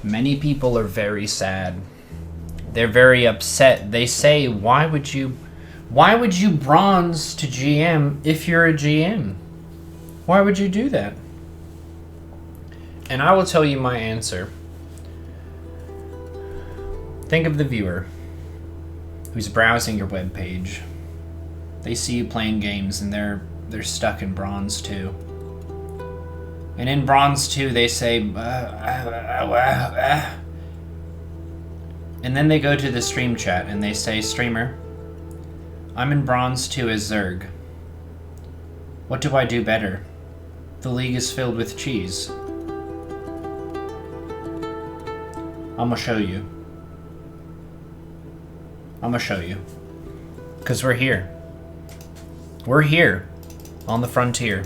Many people are very sad. They're very upset. They say, why would you bronze to GM if you're a GM? Why would you do that? And I will tell you my answer. Think of the viewer who's browsing your webpage. They see you playing games and they're stuck in Bronze 2. And in Bronze 2 they say, and then they go to the stream chat and they say, streamer, I'm in Bronze 2 as Zerg. What do I do better? The league is filled with cheese. I'ma show you. Because we're here. We're here on the frontier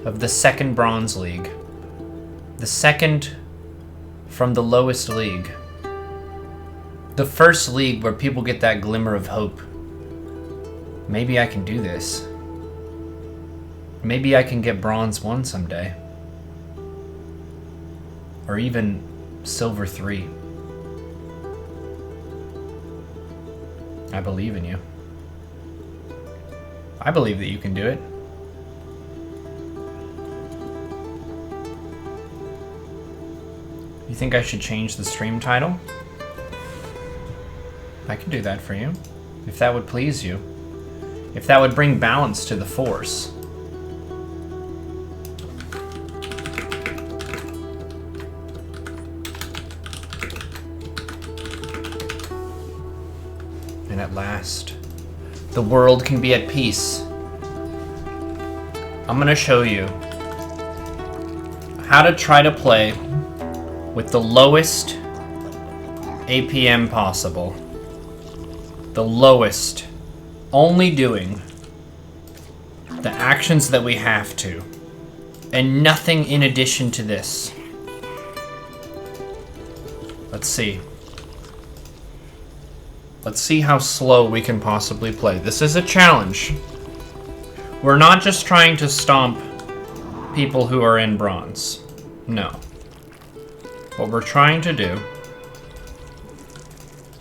of the second Bronze League. The second from the lowest league. The first league where people get that glimmer of hope. Maybe I can do this. Maybe I can get Bronze 1 someday. Or even Silver 3. I believe in you. I believe that you can do it. You think I should change the stream title? I can do that for you. If that would please you. If that would bring balance to the Force. And at last, the world can be at peace. I'm gonna show you how to try to play with the lowest APM possible. The lowest. Only doing the actions that we have to. And nothing in addition to this. Let's see. Let's see how slow we can possibly play. This is a challenge. We're not just trying to stomp people who are in Bronze. No. What we're trying to do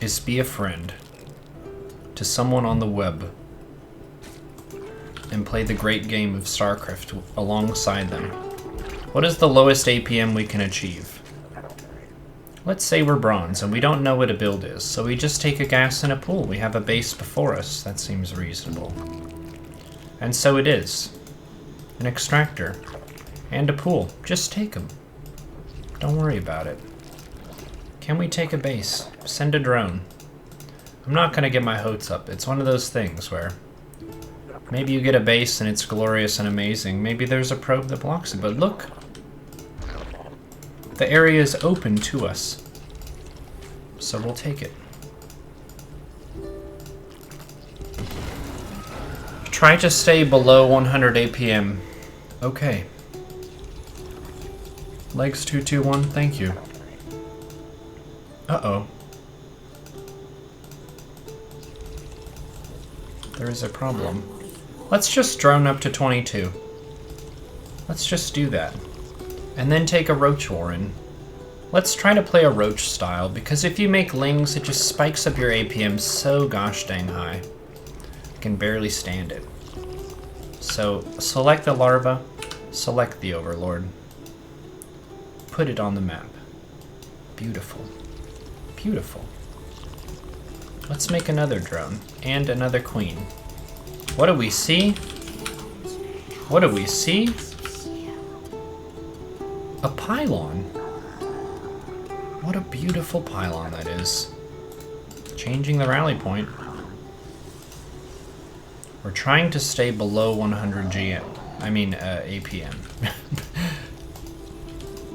is be a friend to someone on the web and play the great game of StarCraft alongside them. What is the lowest APM we can achieve? Let's say we're Bronze and we don't know what a build is, so we just take a gas and a pool. We have a base before us. That seems reasonable. And so it is. An extractor and a pool. Just take them. Don't worry about it. Can we take a base? Send a drone. I'm not gonna get my hopes up. It's one of those things where maybe you get a base and it's glorious and amazing. Maybe there's a probe that blocks it, but look. The area is open to us. So we'll take it. Try to stay below 100 APM. Okay. Legs 221, thank you. Uh-oh. There is a problem. Let's just drone up to 22. Let's just do that. And then take a Roach Warren. Let's try to play a Roach style, because if you make Lings, it just spikes up your APM so gosh dang high. I can barely stand it. So, select the larva, select the Overlord. Put it on the map. Beautiful. Beautiful. Let's make another drone, and another queen. What do we see? What do we see? A pylon. What a beautiful pylon that is. Changing the rally point. We're trying to stay below 100 GM. I mean, APM.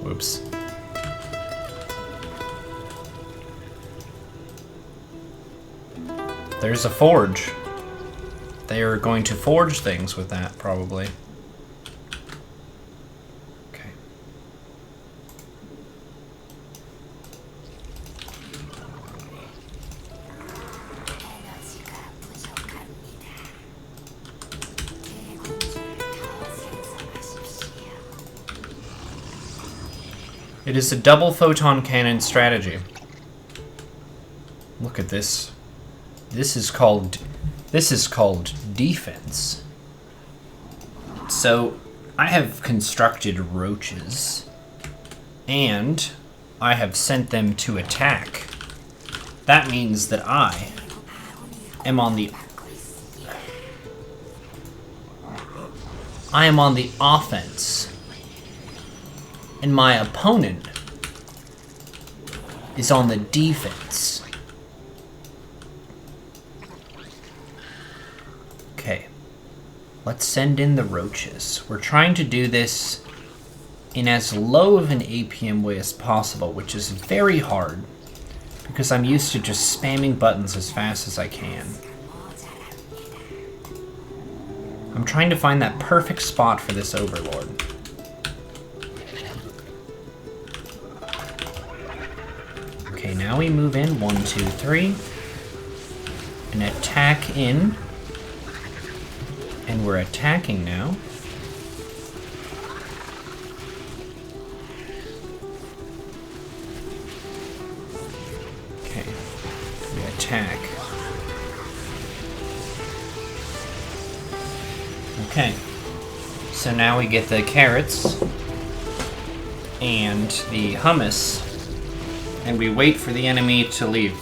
Whoops. There's a forge. They are going to forge things with that, probably. Okay. It is a double photon cannon strategy. Look at this. This is called defense. So, I have constructed roaches, and I have sent them to attack. That means that I am on the offense, and my opponent is on the defense. Okay, let's send in the roaches. We're trying to do this in as low of an APM way as possible, which is very hard because I'm used to just spamming buttons as fast as I can. I'm trying to find that perfect spot for this overlord. Okay, now we move in 1, 2, 3 and attack in. And we're attacking now. Okay, we attack. Okay, so now we get the carrots and the hummus, and we wait for the enemy to leave.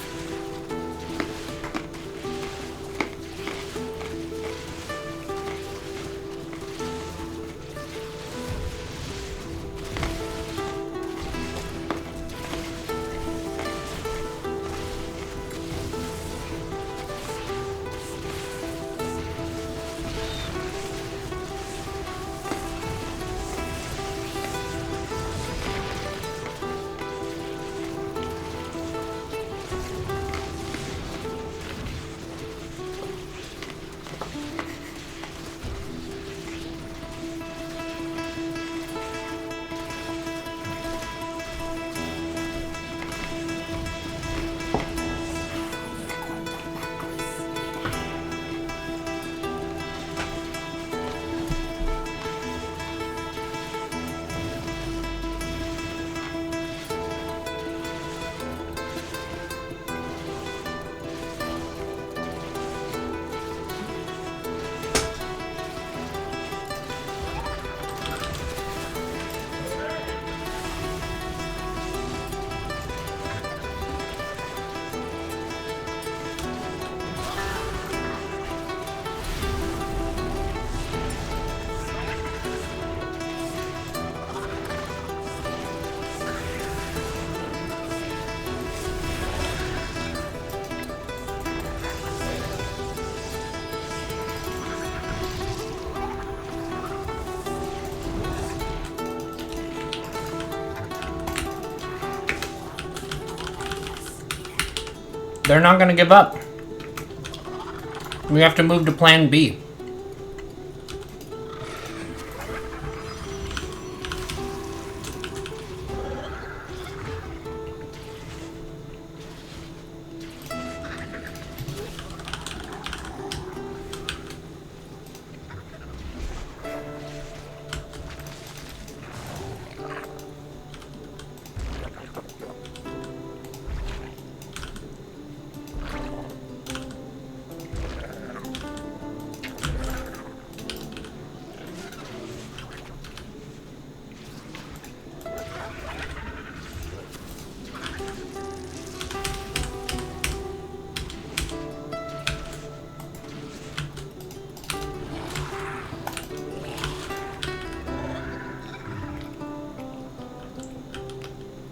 They're not gonna give up. We have to move to plan B.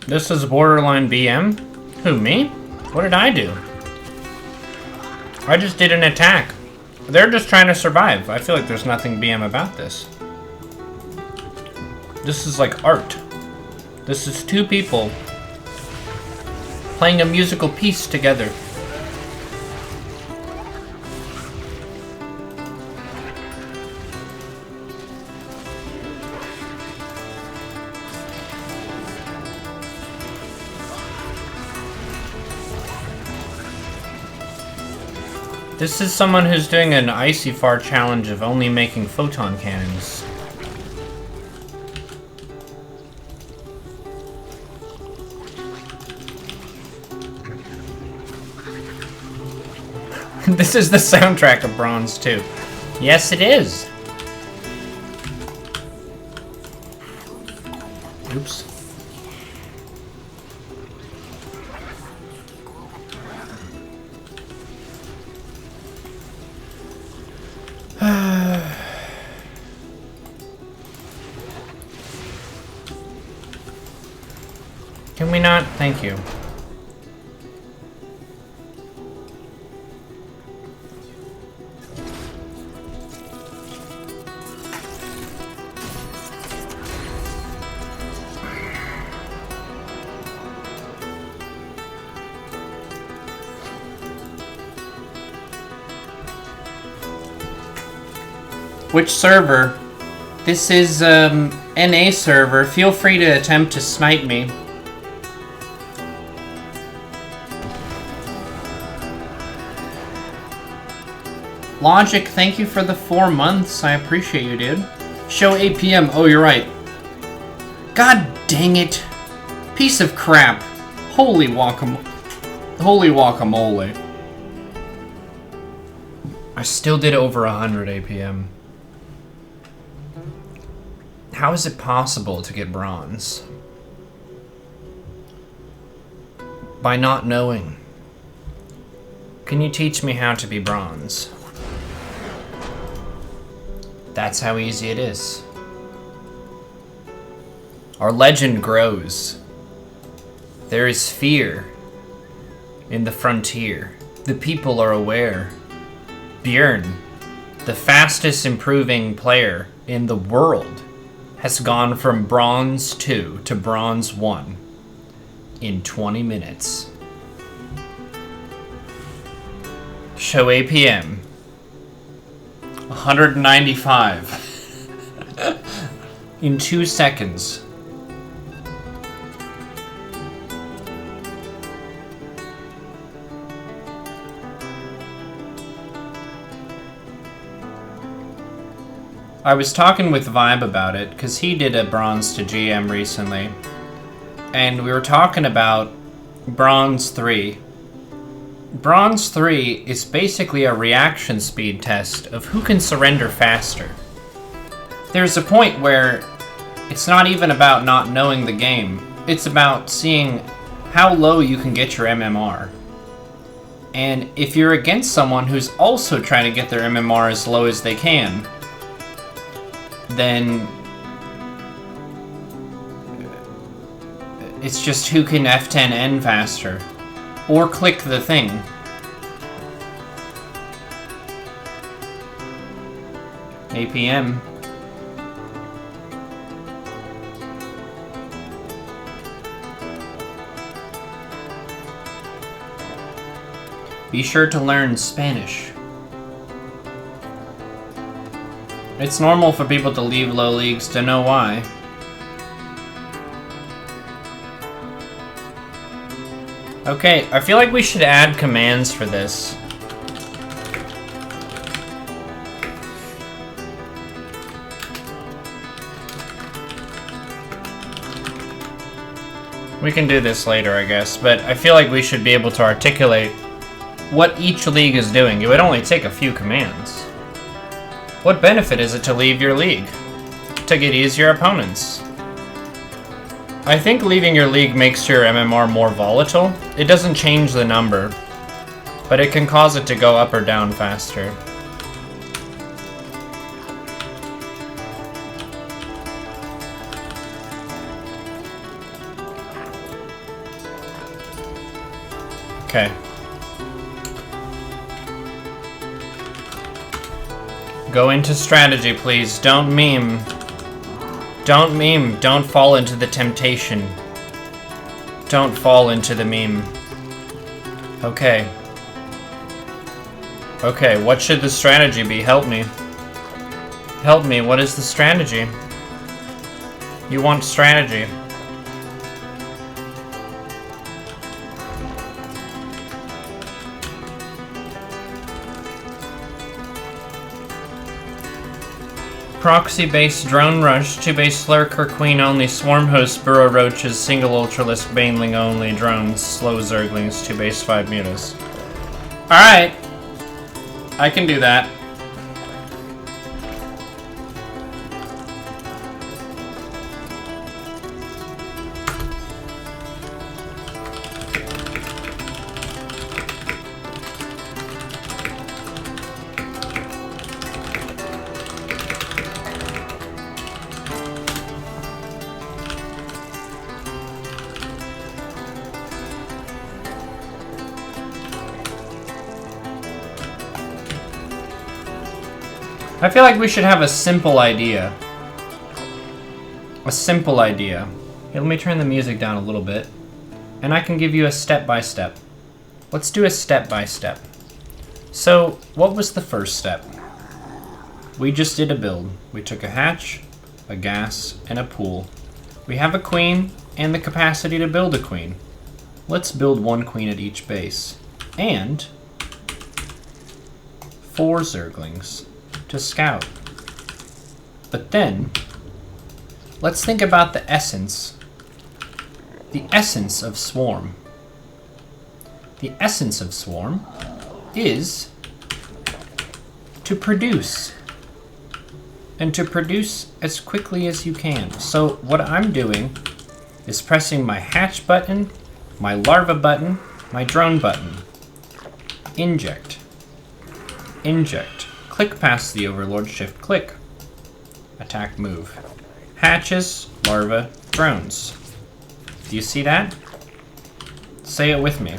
This is borderline BM? Who, me? What did I do? I just did an attack. They're just trying to survive. I feel like there's nothing BM about this. This is like art. This is two people playing a musical piece together. This is someone who's doing an Icy Far challenge of only making photon cannons. This is the soundtrack of Bronze 2. Yes, it is. Oops. Can we not? Thank you. Which server? This is, NA server. Feel free to attempt to snipe me. Logic, thank you for the 4 months. I appreciate you, dude. Show 8 p.m. Oh, you're right. God dang it. Piece of crap. Holy guacamole. Holy guacamole. I still did over 100 APM. How is it possible to get bronze? By not knowing. Can you teach me how to be bronze? That's how easy it is. Our legend grows. There is fear in the frontier. The people are aware. Björn, the fastest improving player in the world, has gone from Bronze 2 to Bronze 1 in 20 minutes. Show APM. 195. In 2 seconds. I was talking with Vibe about it, because he did a Bronze to GM recently. And we were talking about Bronze 3. Bronze 3 is basically a reaction speed test of who can surrender faster. There's a point where it's not even about not knowing the game. It's about seeing how low you can get your MMR. And if you're against someone who's also trying to get their MMR as low as they can, then it's just who can F10N faster. Or click the thing. APM. Be sure to learn Spanish. It's normal for people to leave low leagues to know why. Okay, I feel like we should add commands for this. We can do this later, I guess, but I feel like we should be able to articulate what each league is doing. It would only take a few commands. What benefit is it to leave your league? To get easier opponents. I think leaving your league makes your MMR more volatile. It doesn't change the number, but it can cause it to go up or down faster. Okay. Go into strategy, please. Don't meme. Don't meme. Don't fall into the temptation. Don't fall into the meme. Okay. Okay, what should the strategy be? Help me. Help me, what is the strategy? You want strategy. Proxy-based drone rush, 2-base lurker, queen only, swarm host, burrow roaches, single ultralisk, baneling only, drones, slow zerglings, 2-base 5 mutas. Alright. I can do that. I feel like we should have a simple idea. A simple idea. Here, let me turn the music down a little bit. And I can give you a step-by-step. Let's do a step-by-step. So, what was the first step? We just did a build. We took a hatch, a gas, and a pool. We have a queen and the capacity to build a queen. Let's build one queen at each base. And 4 zerglings to scout. But then, let's think about the essence of Swarm. The essence of Swarm is to produce. And to produce as quickly as you can. So what I'm doing is pressing my hatch button, my larva button, my drone button. Inject. Inject. Click past the overlord, shift click. Attack move. Hatches, larva, drones. Do you see that? Say it with me.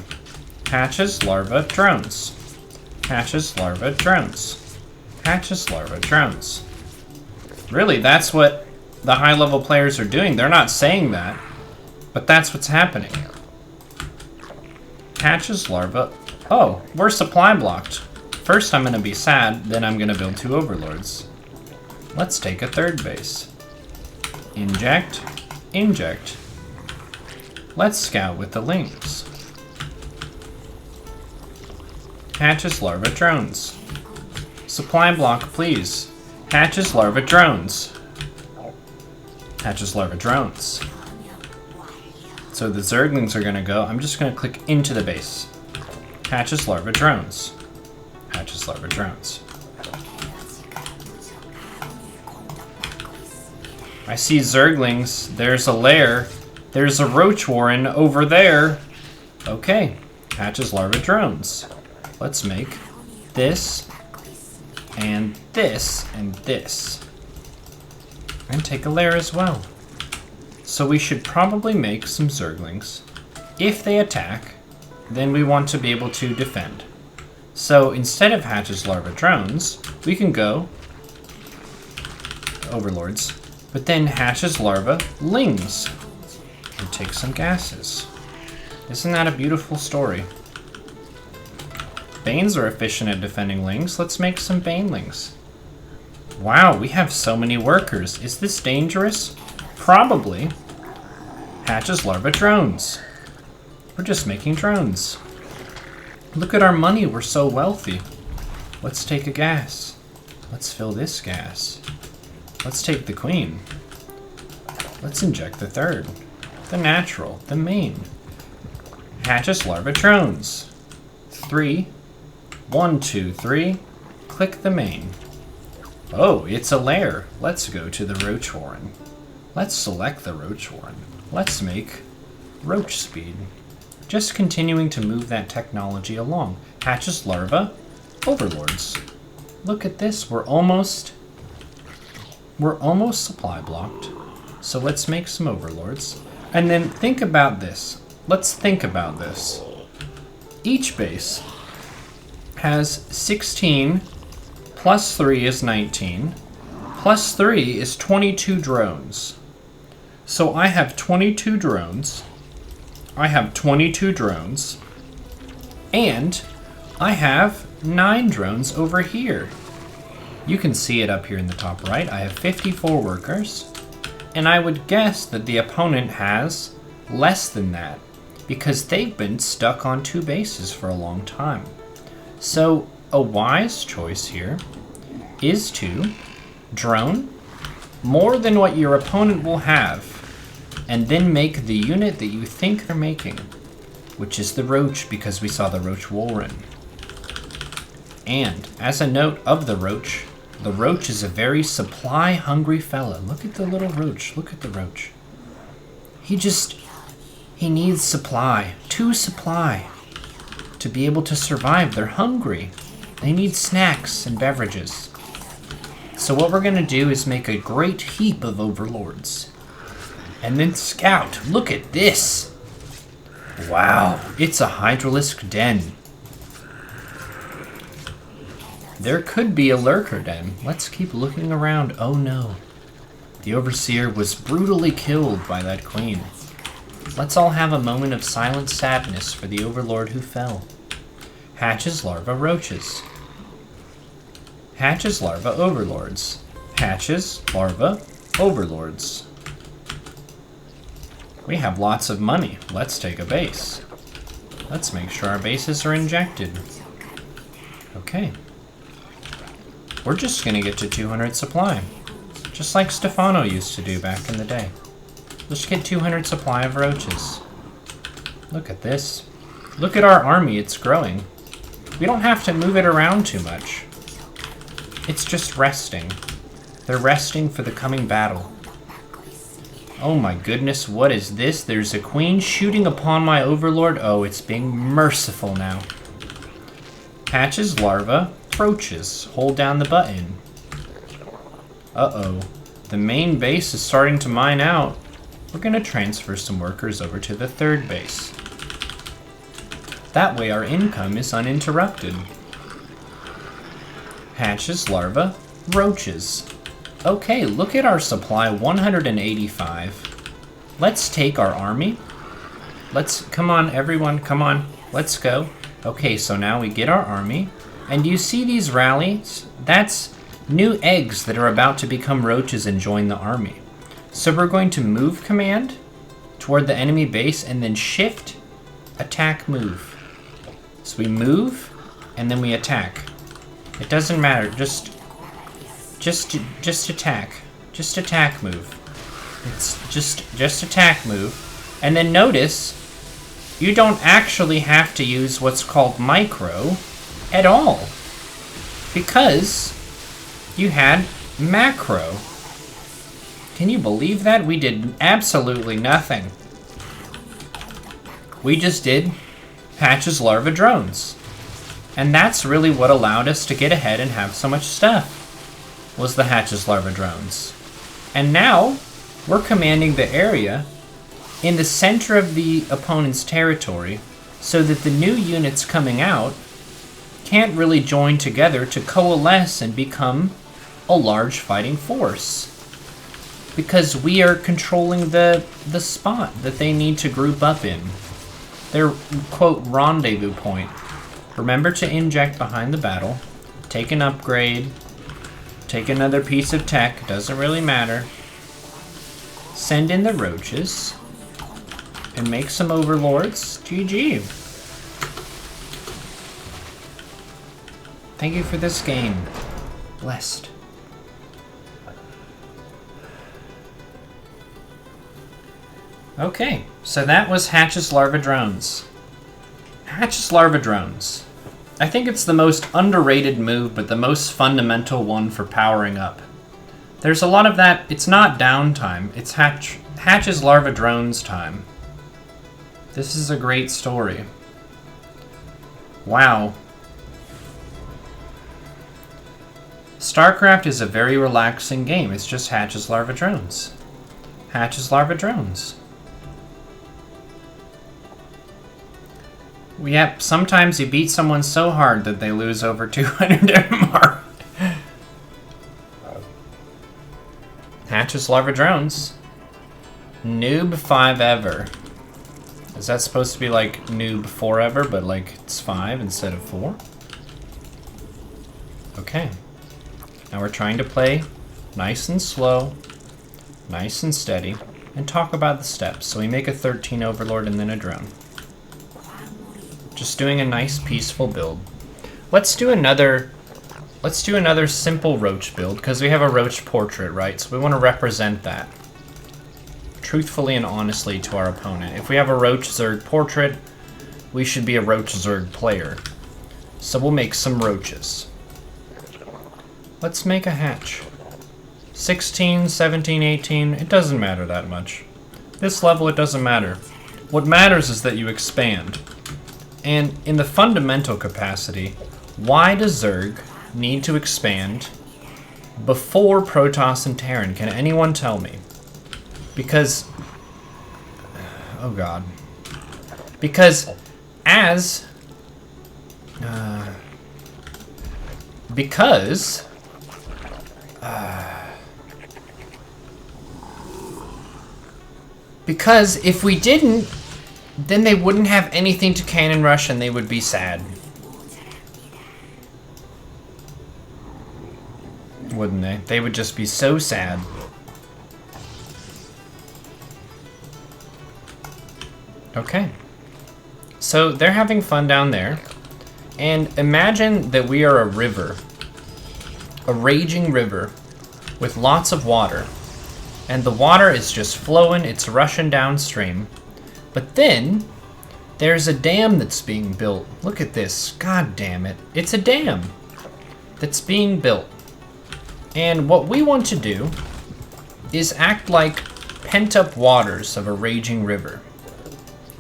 Hatches, larva, drones. Hatches, larva, drones. Hatches, larva, drones. Really, that's what the high-level players are doing. They're not saying that, but that's what's happening. Hatches, larva. Oh, we're supply blocked. First I'm going to be sad, then I'm going to build 2 overlords. Let's take a 3rd base. Inject. Inject. Let's scout with the lings. Hatches, larva, drones. Supply block, please. Hatches, larva, drones. Hatches, larva, drones. So the zerglings are going to go. I'm just going to click into the base. Hatches, larva, drones. Hatches, larva, drones. I see zerglings. There's a lair. There's a roach warren over there. Okay. Hatches, larva, drones. Let's make this and this and this. And take a lair as well. So we should probably make some zerglings. If they attack, then we want to be able to defend. So instead of hatches, larva, drones, we can go overlords, but then hatches, larva, lings, and take some gases. Isn't that a beautiful story? Banes are efficient at defending lings. Let's make some banelings. Wow, we have so many workers. Is this dangerous? Probably. Hatches, larva, drones. We're just making drones. Look at our money, we're so wealthy. Let's take a gas. Let's fill this gas. Let's take the queen. Let's inject the 3rd. The natural, the main. Hatches, larva, drones. 3. 1, 2, 3. Click the main. Oh, it's a lair. Let's go to the roach warren. Let's select the roach warren. Let's make roach speed. Just continuing to move that technology along. Hatches, larva, overlords. Look at this, we're almost supply blocked. So let's make some overlords. And then think about this. Let's think about this. Each base has 16, plus 3 is 19, plus 3 is 22 drones. So I have 22 drones. I have 22 drones, and I have 9 drones over here. You can see it up here in the top right. I have 54 workers, and I would guess that the opponent has less than that because they've been stuck on 2 bases for a long time. So a wise choice here is to drone more than what your opponent will have, and then make the unit that you think they're making, which is the roach, because we saw the roach warren. And, as a note of the roach is a very supply-hungry fella. Look at the little roach. Look at the roach. He needs supply. To supply. To be able to survive. They're hungry. They need snacks and beverages. So what we're going to do is make a great heap of overlords. And then scout. Look at this. Wow. It's a hydralisk den. There could be a lurker den. Let's keep looking around. Oh no. The overseer was brutally killed by that queen. Let's all have a moment of silent sadness for the overlord who fell. Hatches, larva, roaches. Hatches, larva, overlords. Hatches, larva, overlords. We have lots of money. Let's take a base. Let's make sure our bases are injected. Okay. We're just gonna get to 200 supply. Just like Stefano used to do back in the day. Let's get 200 supply of roaches. Look at this. Look at our army, it's growing. We don't have to move it around too much. It's just resting. They're resting for the coming battle. Oh my goodness, what is this? There's a queen shooting upon my overlord. Oh, it's being merciful now. Hatches, larva, roaches. Hold down the button. Uh-oh. The main base is starting to mine out. We're going to transfer some workers over to the third base. That way our income is uninterrupted. Hatches, larva, roaches. Okay, look at our supply, 185. Let's take our army. Come on, everyone, come on. Let's go. Okay, so now we get our army. And you see these rallies? That's new eggs that are about to become roaches and join the army. So we're going to move command toward the enemy base and then shift, attack, move. So we move and then we attack. It doesn't matter, just attack. Just attack, move. It's just attack, move. And then notice, you don't actually have to use what's called micro at all. Because you had macro. Can you believe that? We did absolutely nothing. We just did Hatches, larva, drones. And that's really what allowed us to get ahead and have so much stuff, was the Hatches, larva, drones. And now, we're commanding the area in the center of the opponent's territory so that the new units coming out can't really join together to coalesce and become a large fighting force. Because we are controlling the spot that they need to group up in. Their, quote, rendezvous point. Remember to inject behind the battle. Take an upgrade. Take another piece of tech. Doesn't really matter. Send in the roaches. And make some overlords. GG. Thank you for this game. Blessed. Okay, so that was Hatches, larva, drones. Hatches, larva, drones. I think it's the most underrated move, but the most fundamental one for powering up. There's a lot of that. It's not downtime. It's Hatches, larva, drones time. This is a great story. Wow. StarCraft is a very relaxing game. It's just Hatches, larva, drones. Hatches, larva, drones. Yep, sometimes you beat someone so hard that they lose over 200 MMR. Hatches, larva, drones. Noob 5 ever. Is that supposed to be like noob forever, but like it's 5 instead of 4? Okay. Now we're trying to play nice and slow, nice and steady, and talk about the steps. So we make a 13 overlord and then a drone. Just doing a nice peaceful build. Let's do another simple roach build, because we have a roach portrait, right? So we want to represent that truthfully and honestly to our opponent. If we have a roach Zerg portrait, we should be a roach Zerg player. So we'll make some roaches. Let's make a hatch. 16, 17, 18, it doesn't matter that much. This level, it doesn't matter. What matters is that you expand. And in the fundamental capacity, why does Zerg need to expand before Protoss and Terran? Can anyone tell me? Because... oh god. Because as... because if we didn't, then they wouldn't have anything to cannon rush and they would be sad. Wouldn't they? They would just be so sad. Okay. So they're having fun down there. And imagine that we are a river. A raging river with lots of water. And the water is just flowing, it's rushing downstream. But then, there's a dam that's being built. Look at this. God damn it. It's a dam that's being built. And what we want to do is act like pent-up waters of a raging river.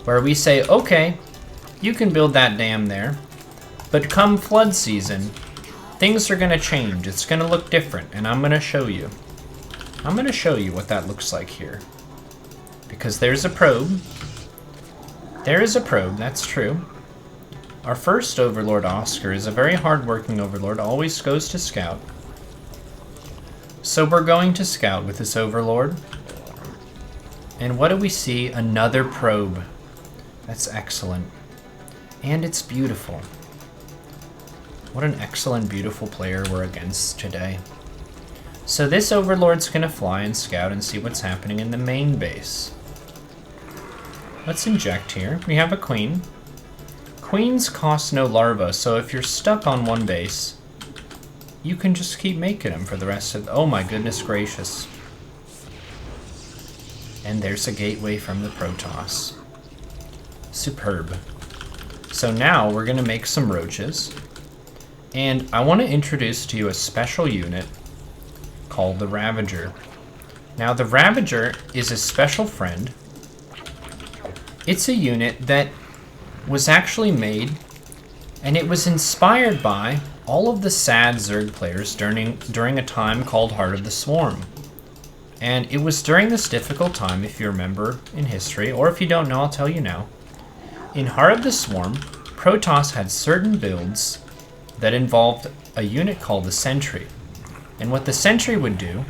Where we say, okay, you can build that dam there, but come flood season, things are going to change. It's going to look different, and I'm going to show you. I'm going to show you what that looks like here. Because there's a probe. There is a probe, that's true. Our first Overlord, Oscar, is a very hard-working Overlord, always goes to scout. So we're going to scout with this Overlord. And what do we see? Another probe. That's excellent. And it's beautiful. What an excellent, beautiful player we're against today. So this Overlord's gonna fly and scout and see what's happening in the main base. Let's inject here. We have a queen. Queens cost no larva, so if you're stuck on one base, you can just keep making them for the rest of... oh my goodness gracious. And there's a gateway from the Protoss. Superb. So now we're gonna make some roaches. And I want to introduce to you a special unit called the Ravager. Now the Ravager is a special friend. It's a unit that was actually made, and it was inspired by all of the sad Zerg players during a time called Heart of the Swarm. And it was during this difficult time, if you remember in history, or if you don't know, I'll tell you now. In Heart of the Swarm, Protoss had certain builds that involved a unit called the Sentry. And what the Sentry would do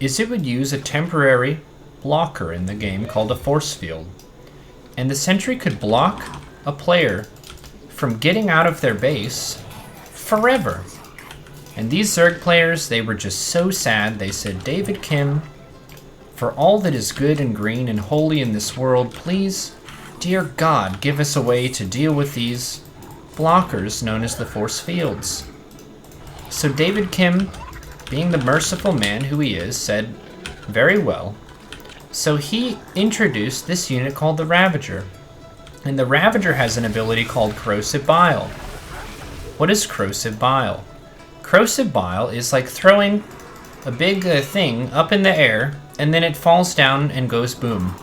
is it would use a temporary blocker in the game called a force field. And the Sentry could block a player from getting out of their base forever. And these Zerg players, they were just so sad. They said, David Kim, for all that is good and green and holy in this world, please, dear God, give us a way to deal with these blockers known as the force fields. So David Kim, being the merciful man who he is, said, very well. So he introduced this unit called the Ravager. And the Ravager has an ability called Corrosive Bile. What is Corrosive Bile? Corrosive Bile is like throwing a big thing up in the air, and then it falls down and goes boom.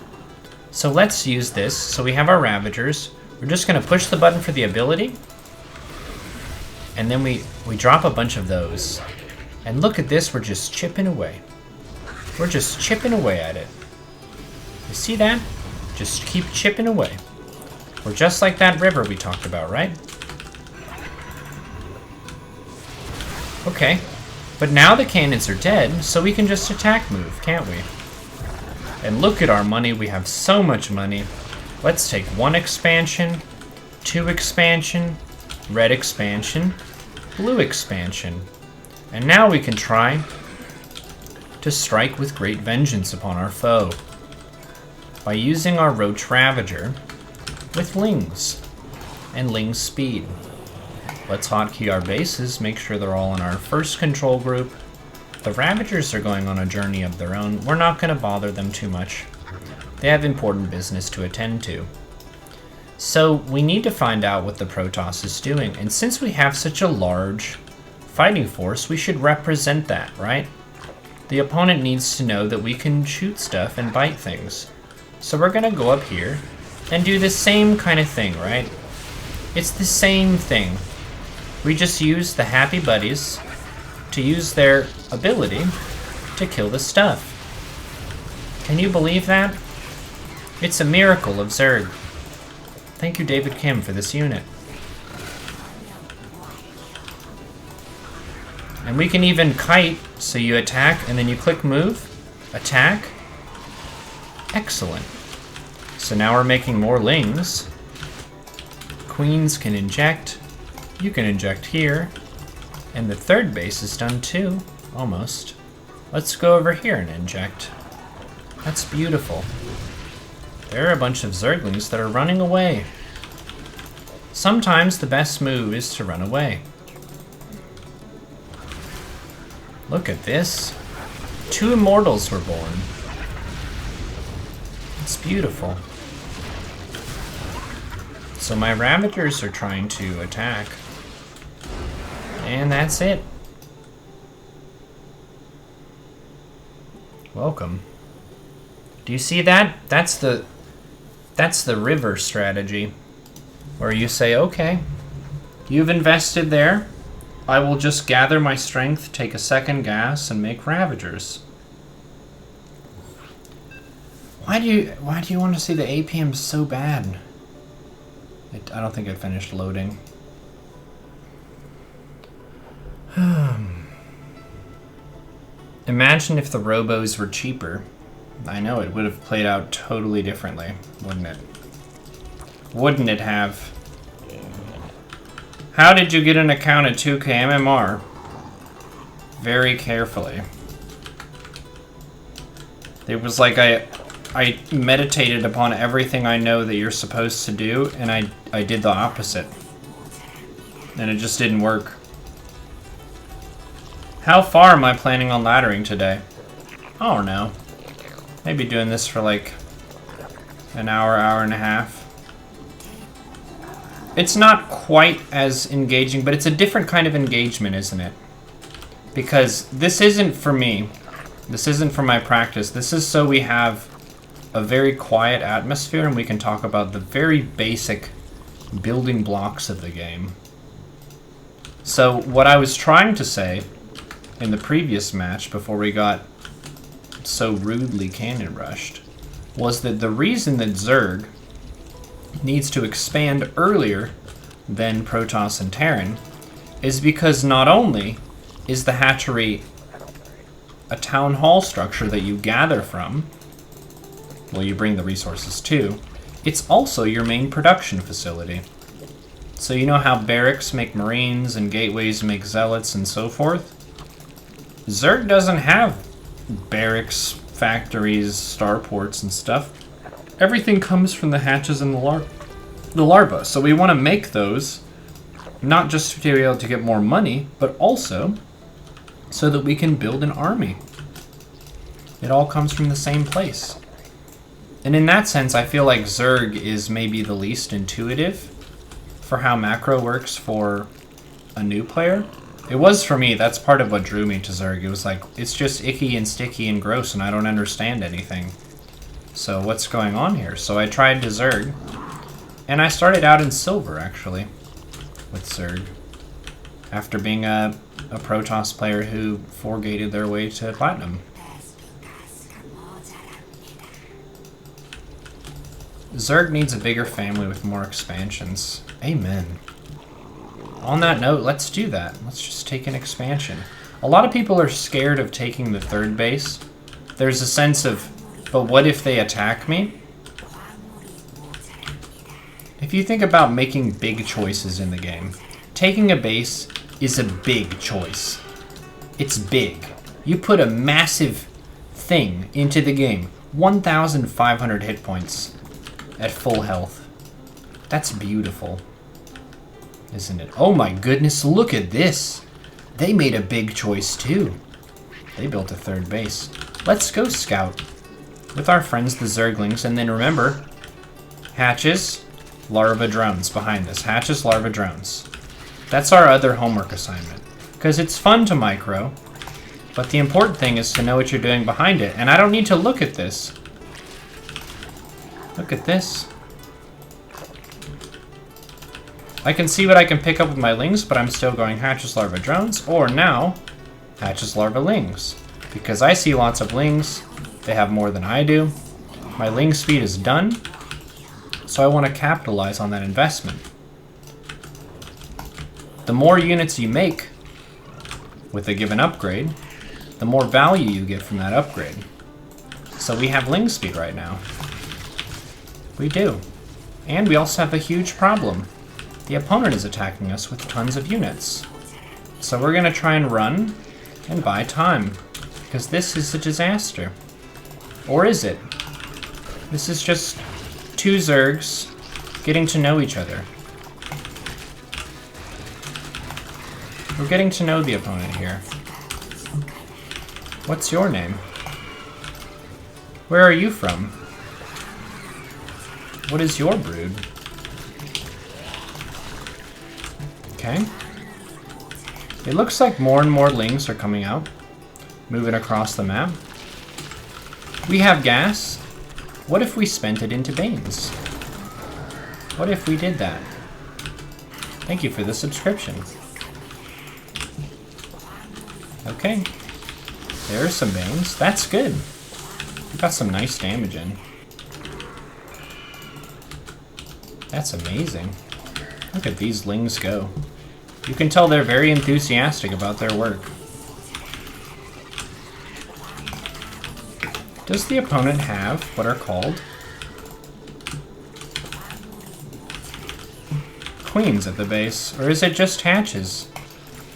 So let's use this. So we have our Ravagers. We're just going to push the button for the ability. And then we drop a bunch of those. And look at this, we're just chipping away. We're just chipping away at it. You see that? Just keep chipping away. We're just like that river we talked about, right? Okay. But now the cannons are dead, so we can just attack move, can't we? And look at our money, we have so much money. Let's take 1 expansion, 2 expansion, red expansion, blue expansion. And now we can try to strike with great vengeance upon our foe by using our Roach Ravager with Lings and Ling Speed. Let's hotkey our bases, make sure they're all in our first control group. The Ravagers are going on a journey of their own. We're not going to bother them too much. They have important business to attend to. So we need to find out what the Protoss is doing. And since we have such a large fighting force, we should represent that, right? The opponent needs to know that we can shoot stuff and bite things. So we're gonna go up here and do the same kind of thing, right? It's the same thing. We just use the Happy Buddies to use their ability to kill the stuff. Can you believe that? It's a miracle of Zerg. Thank you, David Kim, for this unit. And we can even kite, so you attack and then you click move, attack. Excellent. So now we're making more lings. Queens can inject. You can inject here. And the third base is done too, almost. Let's go over here and inject. That's beautiful. There are a bunch of Zerglings that are running away. Sometimes the best move is to run away. Look at this. 2 immortals were born. It's beautiful. So my Ravagers are trying to attack. And that's it. Welcome. Do you see that? That's the river strategy. Where you say, okay, you've invested there. I will just gather my strength, take a second gas, and make Ravagers. Why do you want to see the APM so bad? I don't think it finished loading. Imagine if the robos were cheaper. I know it would have played out totally differently, wouldn't it? Wouldn't it have? How did you get an account at 2K MMR? Very carefully. It was like I meditated upon everything I know that you're supposed to do, and I did the opposite. And it just didn't work. How far am I planning on laddering today? I don't know. Maybe doing this for like an hour, hour and a half. It's not quite as engaging, but it's a different kind of engagement, isn't it? Because this isn't for me. This isn't for my practice. This is so we have a very quiet atmosphere and we can talk about the very basic building blocks of the game. So what I was trying to say in the previous match before we got so rudely cannon rushed was that the reason that Zerg needs to expand earlier than Protoss and Terran is because not only is the hatchery a town hall structure that you gather from, well, you bring the resources to, it's also your main production facility. So you know how barracks make marines and gateways make zealots and so forth? Zerg doesn't have barracks, factories, starports and stuff. Everything comes from the hatches and the larvae. So we want to make those, not just to be able to get more money, but also so that we can build an army. It all comes from the same place. And in that sense, I feel like Zerg is maybe the least intuitive for how macro works for a new player. It was for me. That's part of what drew me to Zerg. It was like, it's just icky and sticky and gross and I don't understand anything. So what's going on here? So I tried to Zerg, and I started out in silver, actually, with Zerg, after being a Protoss player who 4-gated their way to platinum. Zerg needs a bigger family with more expansions. Amen. On that note, let's do that. Let's just take an expansion. A lot of people are scared of taking the third base. There's a sense of, but what if they attack me? If you think about making big choices in the game, taking a base is a big choice. It's big. You put a massive thing into the game. 1,500 hit points at full health. That's beautiful, isn't it? Oh my goodness, look at this. They made a big choice too. They built a third base. Let's go scout with our friends the Zerglings, and then remember, hatches, larva drones behind this. Hatches larva drones. That's our other homework assignment. Because it's fun to micro, but the important thing is to know what you're doing behind it. And I don't need to look at this. Look at this. I can see what I can pick up with my lings, but I'm still going hatches larva drones, or now, hatches larva lings. Because I see lots of lings, they have more than I do. My ling speed is done, so I want to capitalize on that investment. The more units you make with a given upgrade, the more value you get from that upgrade. So we have ling speed right now. We do. And we also have a huge problem. The opponent is attacking us with tons of units. So we're going to try and run and buy time, because this is a disaster. Or is it? This is just two Zergs getting to know each other. We're getting to know the opponent here. What's your name? Where are you from? What is your brood? Okay. It looks like more and more lings are coming out, moving across the map. We have gas. What if we spent it into Banes? What if we did that? Thank you for the subscription. Okay. There are some Banes. That's good. We got some nice damage in. That's amazing. Look at these lings go. You can tell they're very enthusiastic about their work. Does the opponent have what are called queens at the base? Or is it just hatches?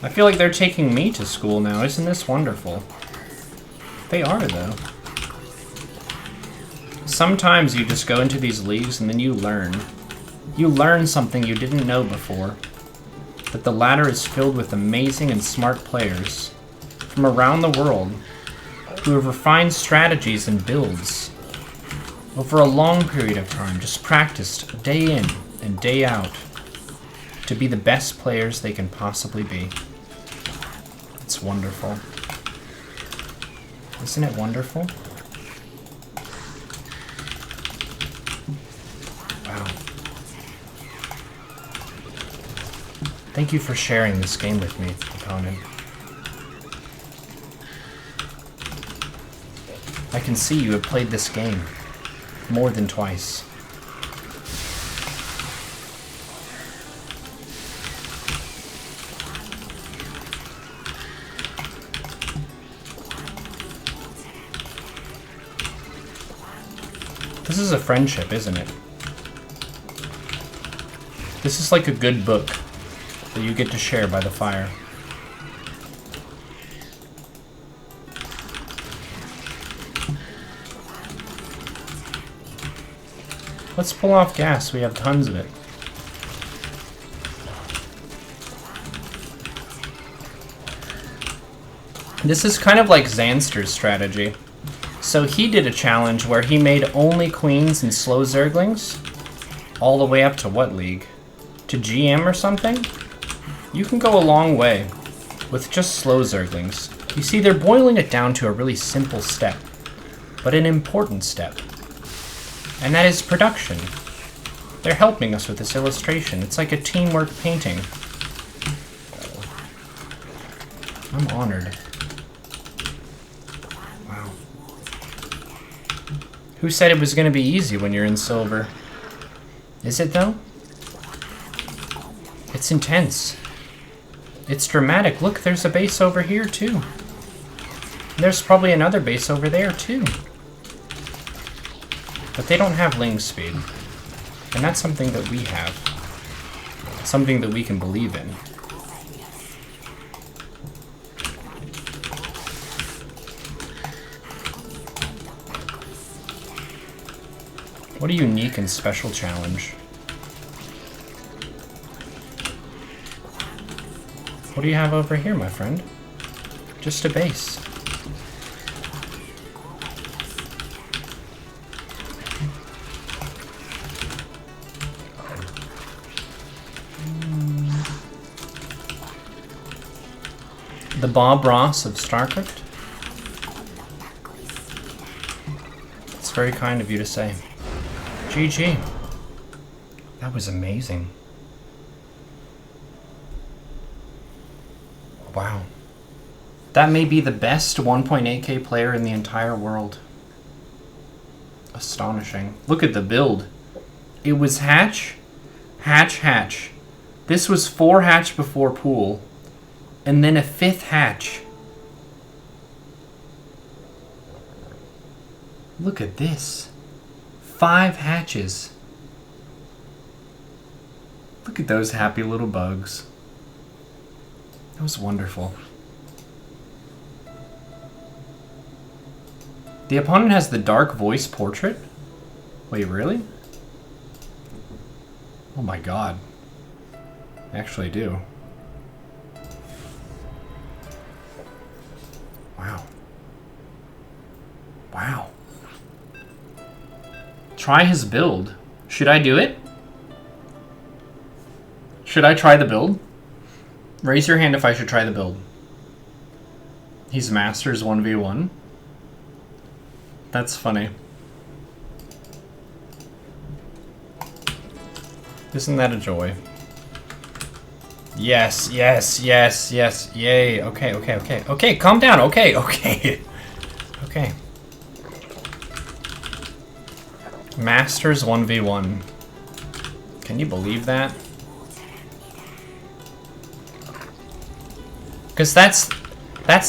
I feel like they're taking me to school now. Isn't this wonderful? They are, though. Sometimes you just go into these leagues and then you learn. You learn something you didn't know before. That the ladder is filled with amazing and smart players from around the world who have refined strategies and builds over a long period of time, just practiced day in and day out to be the best players they can possibly be. It's wonderful. Isn't it wonderful? Wow. Thank you for sharing this game with me, opponent. I can see you have played this game more than twice. This is a friendship, isn't it? This is like a good book that you get to share by the fire. Let's pull off gas. We have tons of it. This is kind of like Xanster's strategy. So he did a challenge where he made only queens and slow Zerglings all the way up to what league? To GM or something? You can go a long way with just slow Zerglings. You see, they're boiling it down to a really simple step, but an important step. And that is production. They're helping us with this illustration. It's like a teamwork painting. I'm honored. Wow. Who said it was going to be easy when you're in silver? Is it though? It's intense. It's dramatic. Look, there's a base over here too. There's probably another base over there too. But they don't have ling speed. And that's something that we have. Something that we can believe in. What a unique and special challenge. What do you have over here, my friend? Just a base. The Bob Ross of StarCraft? It's very kind of you to say. GG. That was amazing. Wow. That may be the best 1.8K player in the entire world. Astonishing. Look at the build. It was hatch, hatch, hatch. This was 4 hatch before pool, and then a 5th hatch. Look at this. 5 hatches. Look at those happy little bugs. That was wonderful. The opponent has the Dark Voice portrait? Wait, really? Oh my god. I actually do. Wow. Wow. Try his build. Should I do it? Should I try the build? Raise your hand if I should try the build. He's Masters 1v1. That's funny. Isn't that a joy? Yes, yes, yes, yes, yay. Okay, okay, okay. Okay, calm down. Okay, okay. Okay. Masters 1v1. Can you believe that? Because that's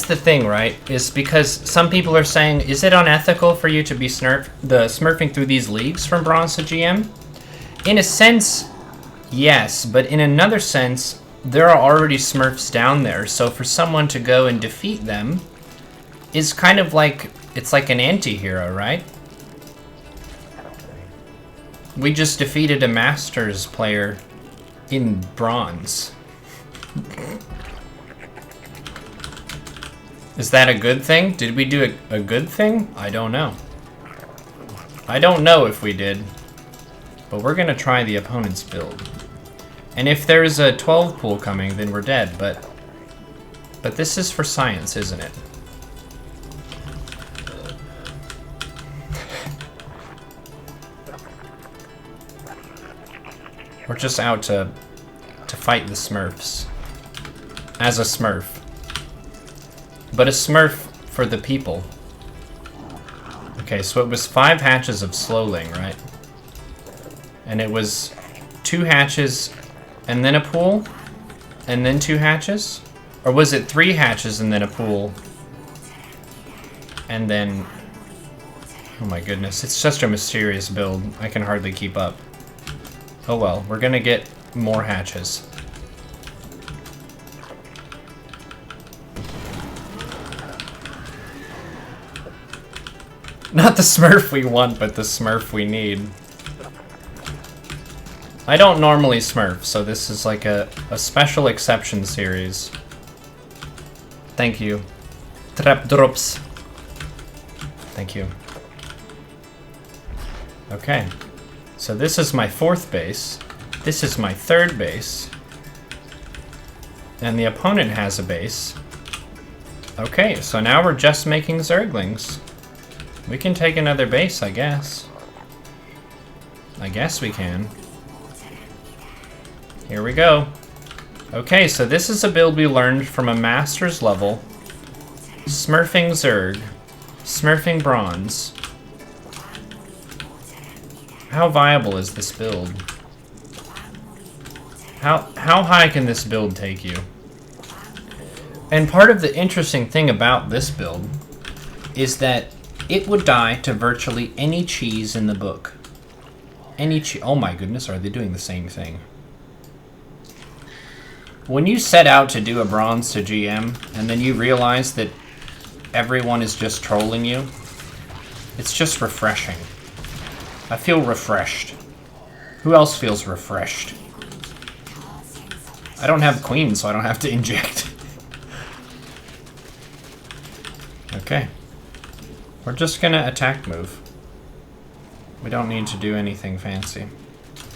the thing, right? Is because some people are saying, is it unethical for you to be smurfing through these leagues from bronze to GM? In a sense, yes, but in another sense, there are already smurfs down there, so for someone to go and defeat them is kind of like, it's like an anti-hero, right? We just defeated a Masters player in bronze. Is that a good thing? Did we do a good thing? I don't know. I don't know if we did. But we're gonna try the opponent's build. And if there's a 12 pool coming, then we're dead, but this is for science, isn't it? We're just out to fight the Smurfs. As a Smurf. But a Smurf for the people. Okay, so it was 5 hatches of Slowling, right? And it was 2 hatches and then a pool? And then 2 hatches? Or was it 3 hatches and then a pool? And then... Oh my goodness, it's such a mysterious build. I can hardly keep up. Oh well, we're gonna get more hatches. Not the Smurf we want, but the Smurf we need. I don't normally Smurf, so this is like a special exception series. Thank you. Trap drops. Thank you. Okay. So this is my 4th base. This is my 3rd base. And the opponent has a base. Okay, so now we're just making Zerglings. We can take another base, I guess. I guess we can. Here we go. Okay, so this is a build we learned from a Masters level. Smurfing Zerg. Smurfing Bronze. How viable is this build? How high can this build take you? And part of the interesting thing about this build is that it would die to virtually any cheese in the book. Any cheese. Oh my goodness, are they doing the same thing? When you set out to do a bronze to GM, and then you realize that everyone is just trolling you, it's just refreshing. I feel refreshed. Who else feels refreshed? I don't have queen, so I don't have to inject. Okay. We're just gonna attack move. We don't need to do anything fancy.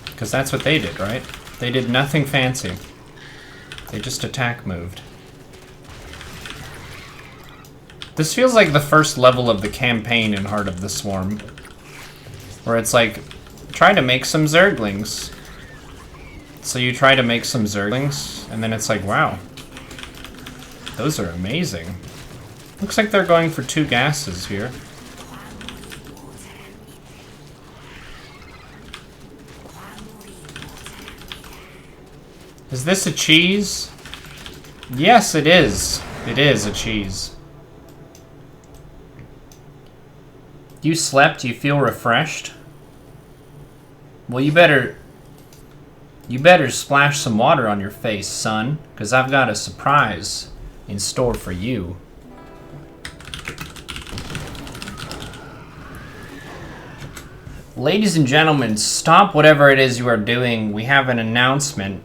Because that's what they did, right? They did nothing fancy. They just attack moved. This feels like the first level of the campaign in Heart of the Swarm. Where it's like, try to make some Zerglings. So you try to make some Zerglings, and then it's like, wow. Those are amazing. Looks like they're going for 2 gases here. Is this a cheese? Yes, it is. It is a cheese. You slept? You feel refreshed? Well, you better splash some water on your face, son, because I've got a surprise in store for you. Ladies and gentlemen, stop whatever it is you are doing. We have an announcement.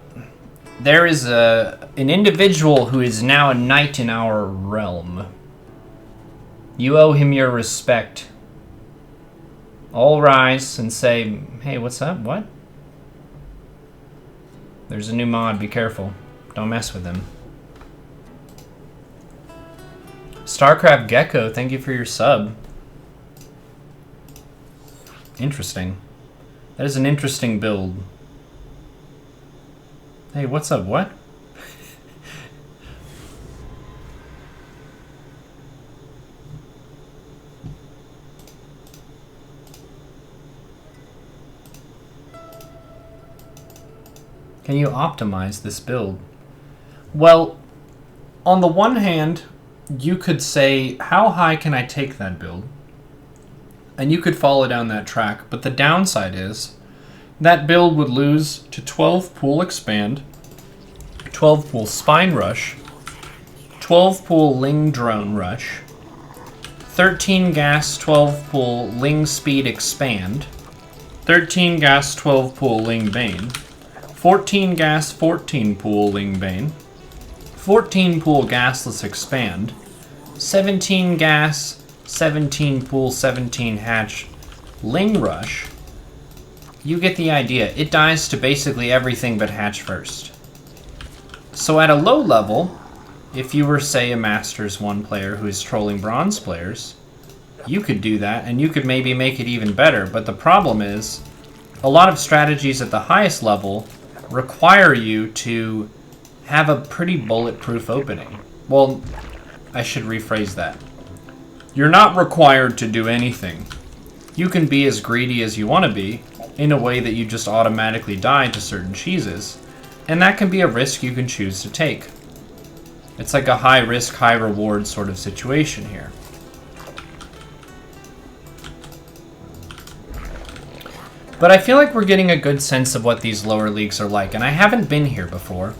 There is an individual who is now a knight in our realm. You owe him your respect. All rise and say, hey, what's up? What? There's a new mod. Be careful. Don't mess with him. Starcraft Gecko, thank you for your sub. Interesting. That is an interesting build. Hey, what's up? What? Can you optimize this build? Well, on the one hand, you could say, how high can I take that build? And you could follow down that track, but the downside is that build would lose to 12 pool expand, 12 pool spine rush, 12 pool ling drone rush, 13 gas 12 pool ling speed expand, 13 gas 12 pool ling bane, 14 gas 14 pool ling bane, 14 pool gasless expand, 17 gas 17 pool 17 hatch ling rush. You get the idea. It dies to basically everything but hatch first. So at a low level, if you were, say, a Masters 1 player who is trolling bronze players, you could do that, and you could maybe make it even better. But the problem is, a lot of strategies at the highest level require you to have a pretty bulletproof opening. Well, I should rephrase that. You're not required to do anything. You can be as greedy as you want to be, in a way that you just automatically die to certain cheeses, and that can be a risk you can choose to take. It's like a high risk, high reward sort of situation here. But I feel like we're getting a good sense of what these lower leagues are like, and I haven't been here before.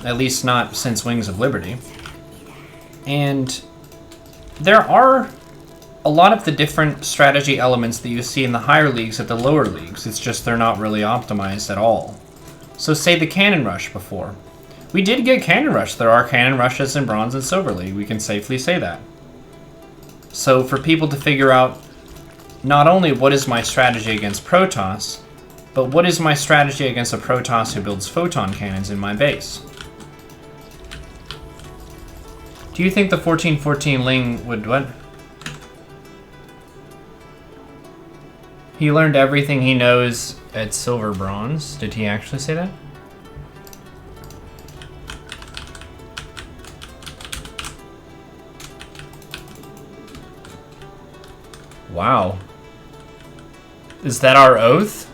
At least not since Wings of Liberty. And there are a lot of the different strategy elements that you see in the higher leagues at the lower leagues. It's just they're not really optimized at all. So say the Cannon Rush before. We did get Cannon Rush. There are Cannon Rushes in Bronze and Silver League. We can safely say that. So for people to figure out not only what is my strategy against Protoss, but what is my strategy against a Protoss who builds photon cannons in my base? Do you think the 1414 Ling would what? He learned everything he knows at Silver Bronze. Did he actually say that? Wow. Is that our oath?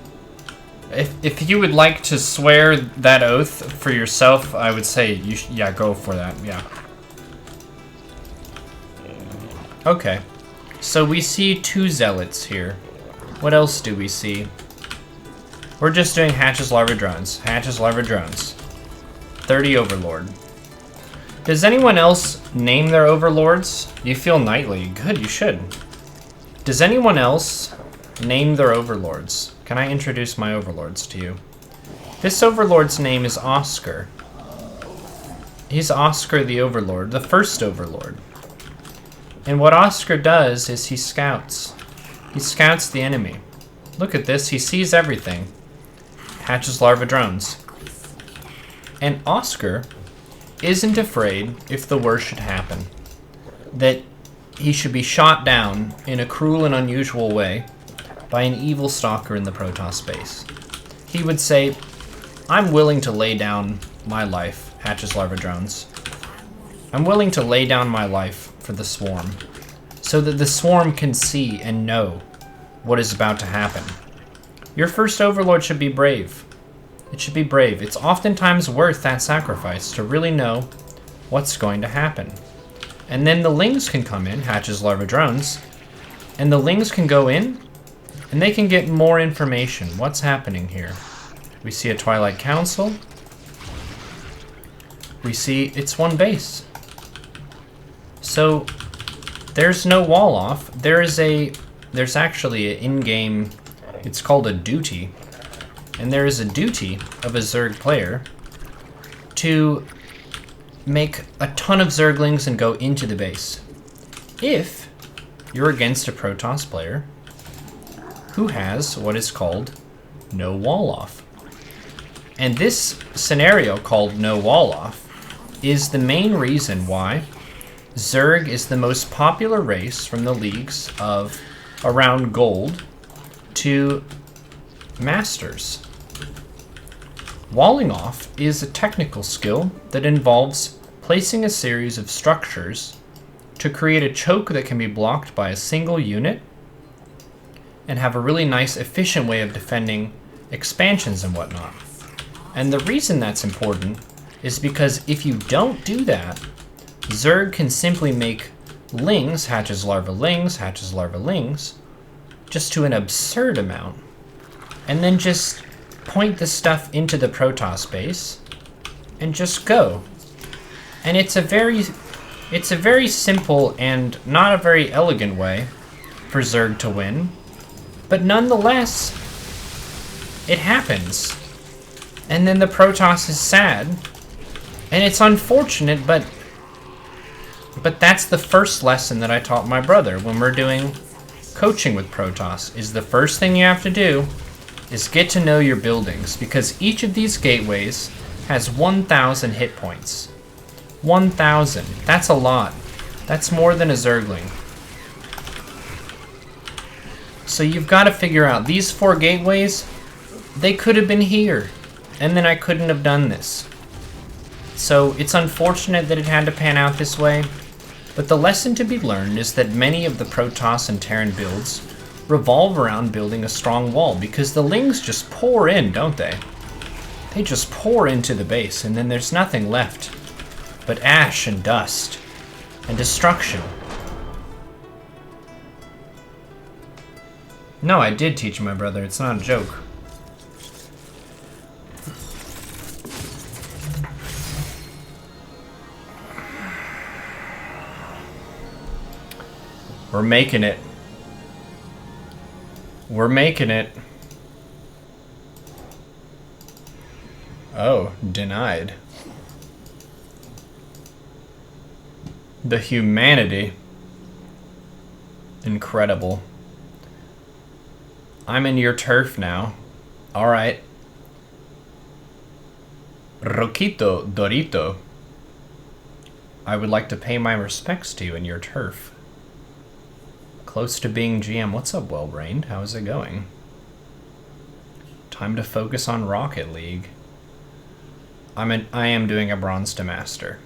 If you would like to swear that oath for yourself, I would say yeah, go for that. Yeah. Okay. So we see 2 zealots here. What else do we see? We're just doing hatches, larva, drones. Hatches, larva, drones. 30 overlord. Does anyone else name their overlords? You feel knightly. Good, you should. Does anyone else name their overlords? Can I introduce my overlords to you? This overlord's name is Oscar. He's Oscar the Overlord, the first overlord. And what Oscar does is he scouts. He scouts the enemy. Look at this, he sees everything. Hatches, larva, drones. And Oscar isn't afraid if the worst should happen. that he should be shot down in a cruel and unusual way by an evil stalker in the Protoss space. He would say, I'm willing to lay down my life, Hatch's larva drones. I'm willing to lay down my life for the swarm, so that the swarm can see and know what is about to happen. Your first overlord should be brave. It should be brave. It's oftentimes worth that sacrifice to really know what's going to happen. And then the lings can come in, Hatch's larva drones, and the lings can go in, and they can get more information. What's happening here? We see a Twilight Council. We see it's one base. So there's no wall off. There's actually an in-game, it's called a duty. And there is a duty of a Zerg player to make a ton of Zerglings and go into the base. If you're against a Protoss player who has what is called no wall off. And this scenario called no wall off is the main reason why Zerg is the most popular race from the leagues of around Gold to Masters. Walling off is a technical skill that involves placing a series of structures to create a choke that can be blocked by a single unit and have a really nice, efficient way of defending expansions and whatnot. And the reason that's important is because if you don't do that, Zerg can simply make lings, Hatch's larva lings, Hatch's larva lings, just to an absurd amount, and then just point the stuff into the Protoss base and just go. And it's a very simple and not a very elegant way for Zerg to win, but nonetheless, it happens. And then the Protoss is sad, and it's unfortunate, but that's the first lesson that I taught my brother when we're doing coaching with Protoss, is the first thing you have to do is get to know your buildings, because each of these gateways has 1,000 hit points. 1,000. That's a lot. That's more than a Zergling. So you've got to figure out, these 4 gateways, they could have been here, and then I couldn't have done this. So it's unfortunate that it had to pan out this way, but the lesson to be learned is that many of the Protoss and Terran builds revolve around building a strong wall, because the lings just pour in, don't they? They just pour into the base, and then there's nothing left but ash and dust and destruction. No, I did teach my brother. It's not a joke. We're making it. We're making it. Oh, denied. The humanity. Incredible. I'm in your turf now. Alright. Roquito Dorito. I would like to pay my respects to you in your turf. Close to being GM. What's up, Well-Brained? How is it going? Time to focus on Rocket League. I am doing a Bronze to Master.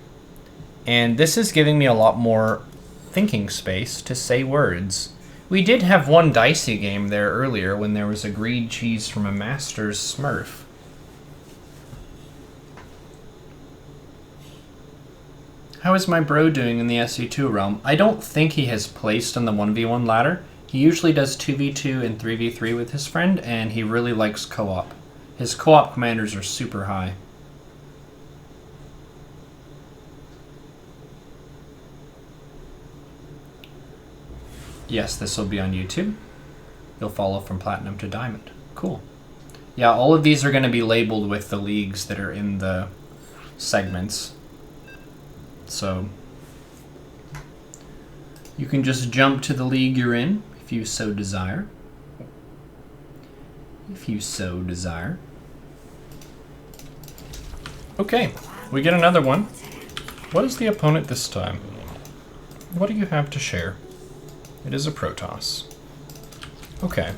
And this is giving me a lot more thinking space to say words. We did have one dicey game there earlier when there was a green cheese from a Masters Smurf. How is my bro doing in the SC2 realm? I don't think he has placed on the 1v1 ladder. He usually does 2v2 and 3v3 with his friend, and he really likes co-op. His co-op commanders are super high. Yes, this will be on YouTube. You'll follow from Platinum to Diamond. Cool. Yeah, all of these are going to be labeled with the leagues that are in the segments. So you can just jump to the league you're in if you so desire. If you so desire. Okay, we get another one. What is the opponent this time? What do you have to share? It is a Protoss. Okay.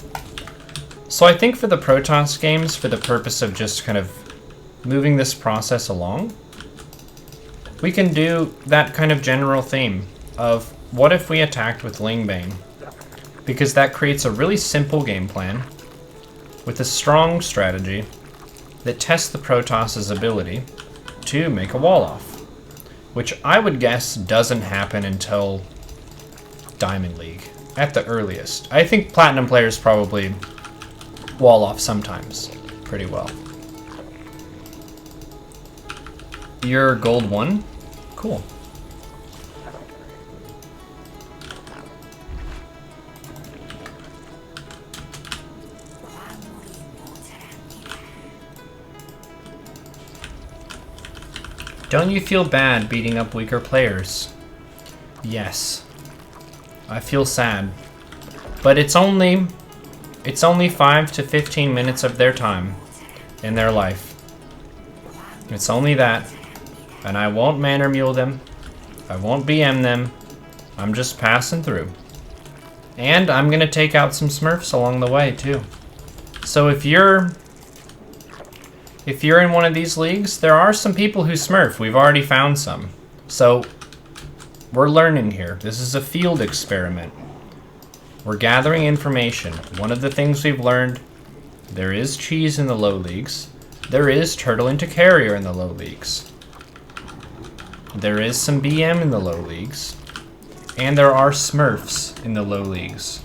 So I think for the Protoss games, for the purpose of just kind of moving this process along, we can do that kind of general theme of what if we attacked with Lingbane? Because that creates a really simple game plan with a strong strategy that tests the Protoss's ability to make a wall off, which I would guess doesn't happen until Diamond League at the earliest. I think Platinum players probably wall off sometimes pretty well. You're gold 1? Cool. Don't you feel bad beating up weaker players? Yes. I feel sad. But it's only 5 to 15 minutes of their time in their life. It's only that. And I won't manner mule them. I won't BM them. I'm just passing through. And I'm gonna take out some smurfs along the way too. So if you're in one of these leagues, there are some people who smurf. We've already found some. So we're learning here. This is a field experiment. We're gathering information. One of the things we've learned, there is cheese in the low leagues. There is turtle into carrier in the low leagues. There is some BM in the low leagues. And there are smurfs in the low leagues.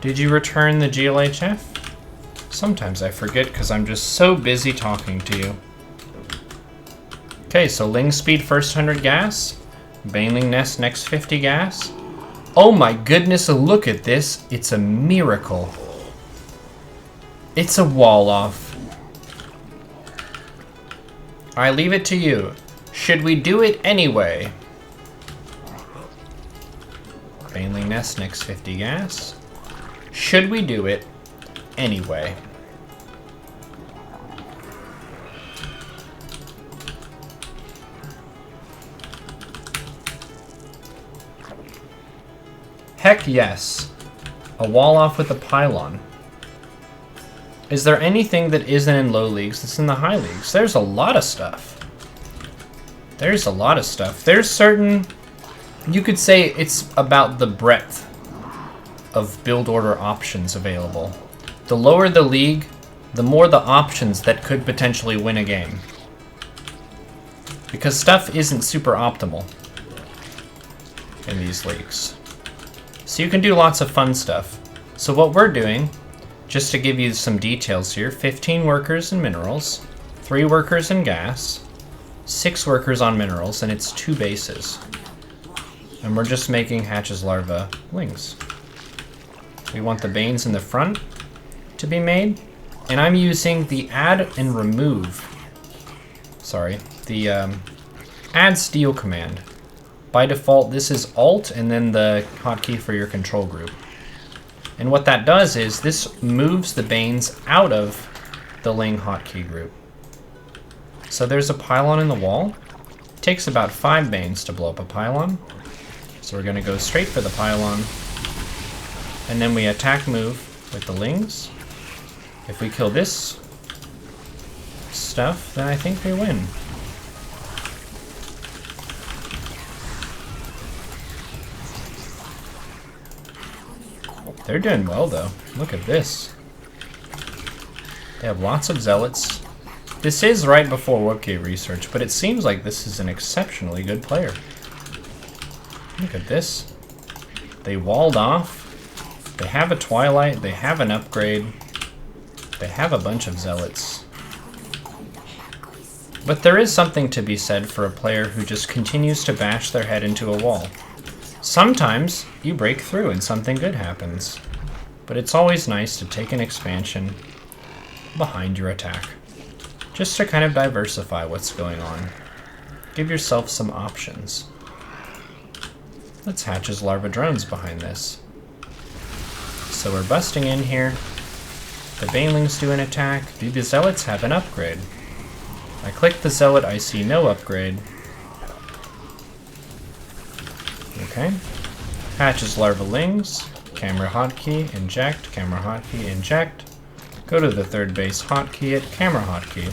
Did you return the GLHF? Sometimes I forget because I'm just so busy talking to you. Okay, so Ling Speed first 100 gas. Baneling Nest next 50 gas. Oh my goodness, look at this. It's a miracle. It's a wall off. I leave it to you. Should we do it anyway? Baneling Nest next 50 gas. Should we do it anyway? Heck yes. A wall off with a pylon. Is there anything that isn't in low leagues that's in the high leagues? There's a lot of stuff. There's a lot of stuff. There's certain... You could say it's about the breadth of build order options available. The lower the league, the more the options that could potentially win a game. Because stuff isn't super optimal in these leagues. So you can do lots of fun stuff. So what we're doing, just to give you some details here, 15 workers in minerals, 3 workers in gas, 6 workers on minerals, and it's 2 bases. And we're just making Hatch's larva lings. We want the Banes in the front to be made, and I'm using the add and remove, the add steal command. By default, this is Alt and then the hotkey for your control group. And what that does is this moves the Banes out of the Ling hotkey group. So there's a pylon in the wall. It takes about 5 Banes to blow up a pylon. So we're going to go straight for the pylon. And then we attack move with the Lings. If we kill this stuff, then I think we win. They're doing well, though. Look at this. They have lots of zealots. This is right before Webgate research, but it seems like this is an exceptionally good player. Look at this. They walled off. They have a Twilight. They have an upgrade. They have a bunch of zealots. But there is something to be said for a player who just continues to bash their head into a wall. Sometimes you break through and something good happens, but it's always nice to take an expansion behind your attack, just to kind of diversify what's going on. Give yourself some options. Let's hatch his larva drones behind this. So we're busting in here. The banelings do an attack. Do the zealots have an upgrade? I click the zealot, I see no upgrade. Okay. Hatches larvalings. Camera hotkey, inject. Camera hotkey, inject. Go to the third base hotkey at camera hotkey.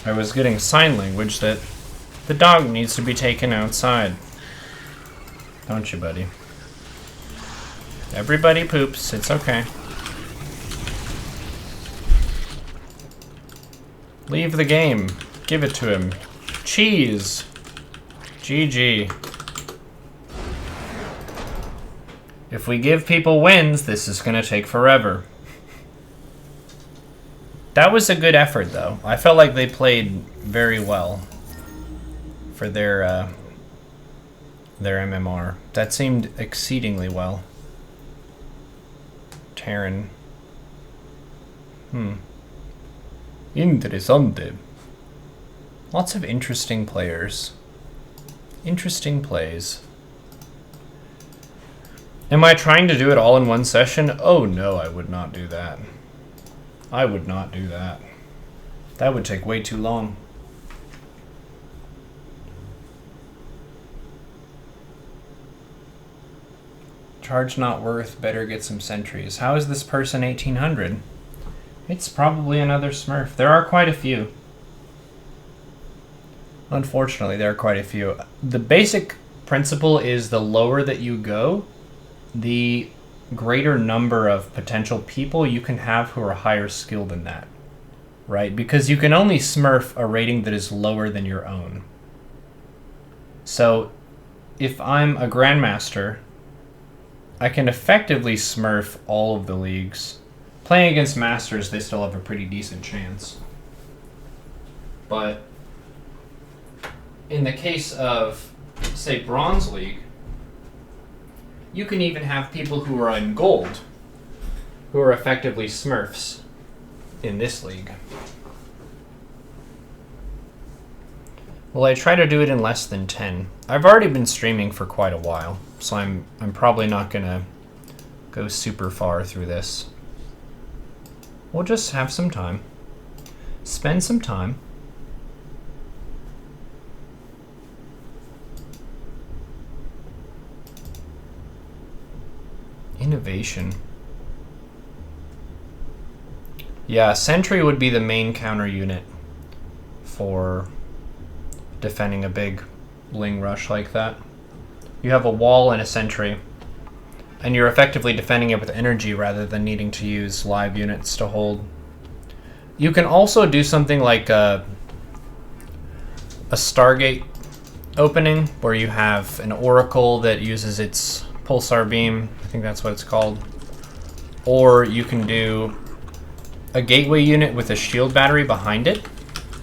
I was getting sign language that the dog needs to be taken outside. Don't you, buddy? Everybody poops. It's okay. Leave the game. Give it to him. Cheese. GG. If we give people wins, this is gonna take forever. That was a good effort, though. I felt like they played very well for their MMR. That seemed exceedingly well. Terran. Interessante. Lots of interesting players. Interesting plays. Am I trying to do it all in one session? Oh no, I would not do that. I would not do that. That would take way too long. Charge not worth, better get some sentries. How is this person 1800? It's probably another smurf. There are quite a few. Unfortunately, there are quite a few. The basic principle is the lower that you go, the greater number of potential people you can have who are higher skilled than that, right? Because you can only smurf a rating that is lower than your own. So if I'm a grandmaster, I can effectively smurf all of the leagues. Playing against masters, they still have a pretty decent chance. But in the case of, say, Bronze League, you can even have people who are in gold who are effectively smurfs in this league. Well, I try to do it in less than 10. I've already been streaming for quite a while, so I'm probably not gonna go super far through this. We'll just have some time. Spend some time. Innovation. Yeah, sentry would be the main counter unit for defending a big bling rush like that. You have a wall and a sentry, and you're effectively defending it with energy rather than needing to use live units to hold. You can also do something like a Stargate opening, where you have an oracle that uses its pulsar beam. I think that's what it's called. Or you can do a gateway unit with a shield battery behind it,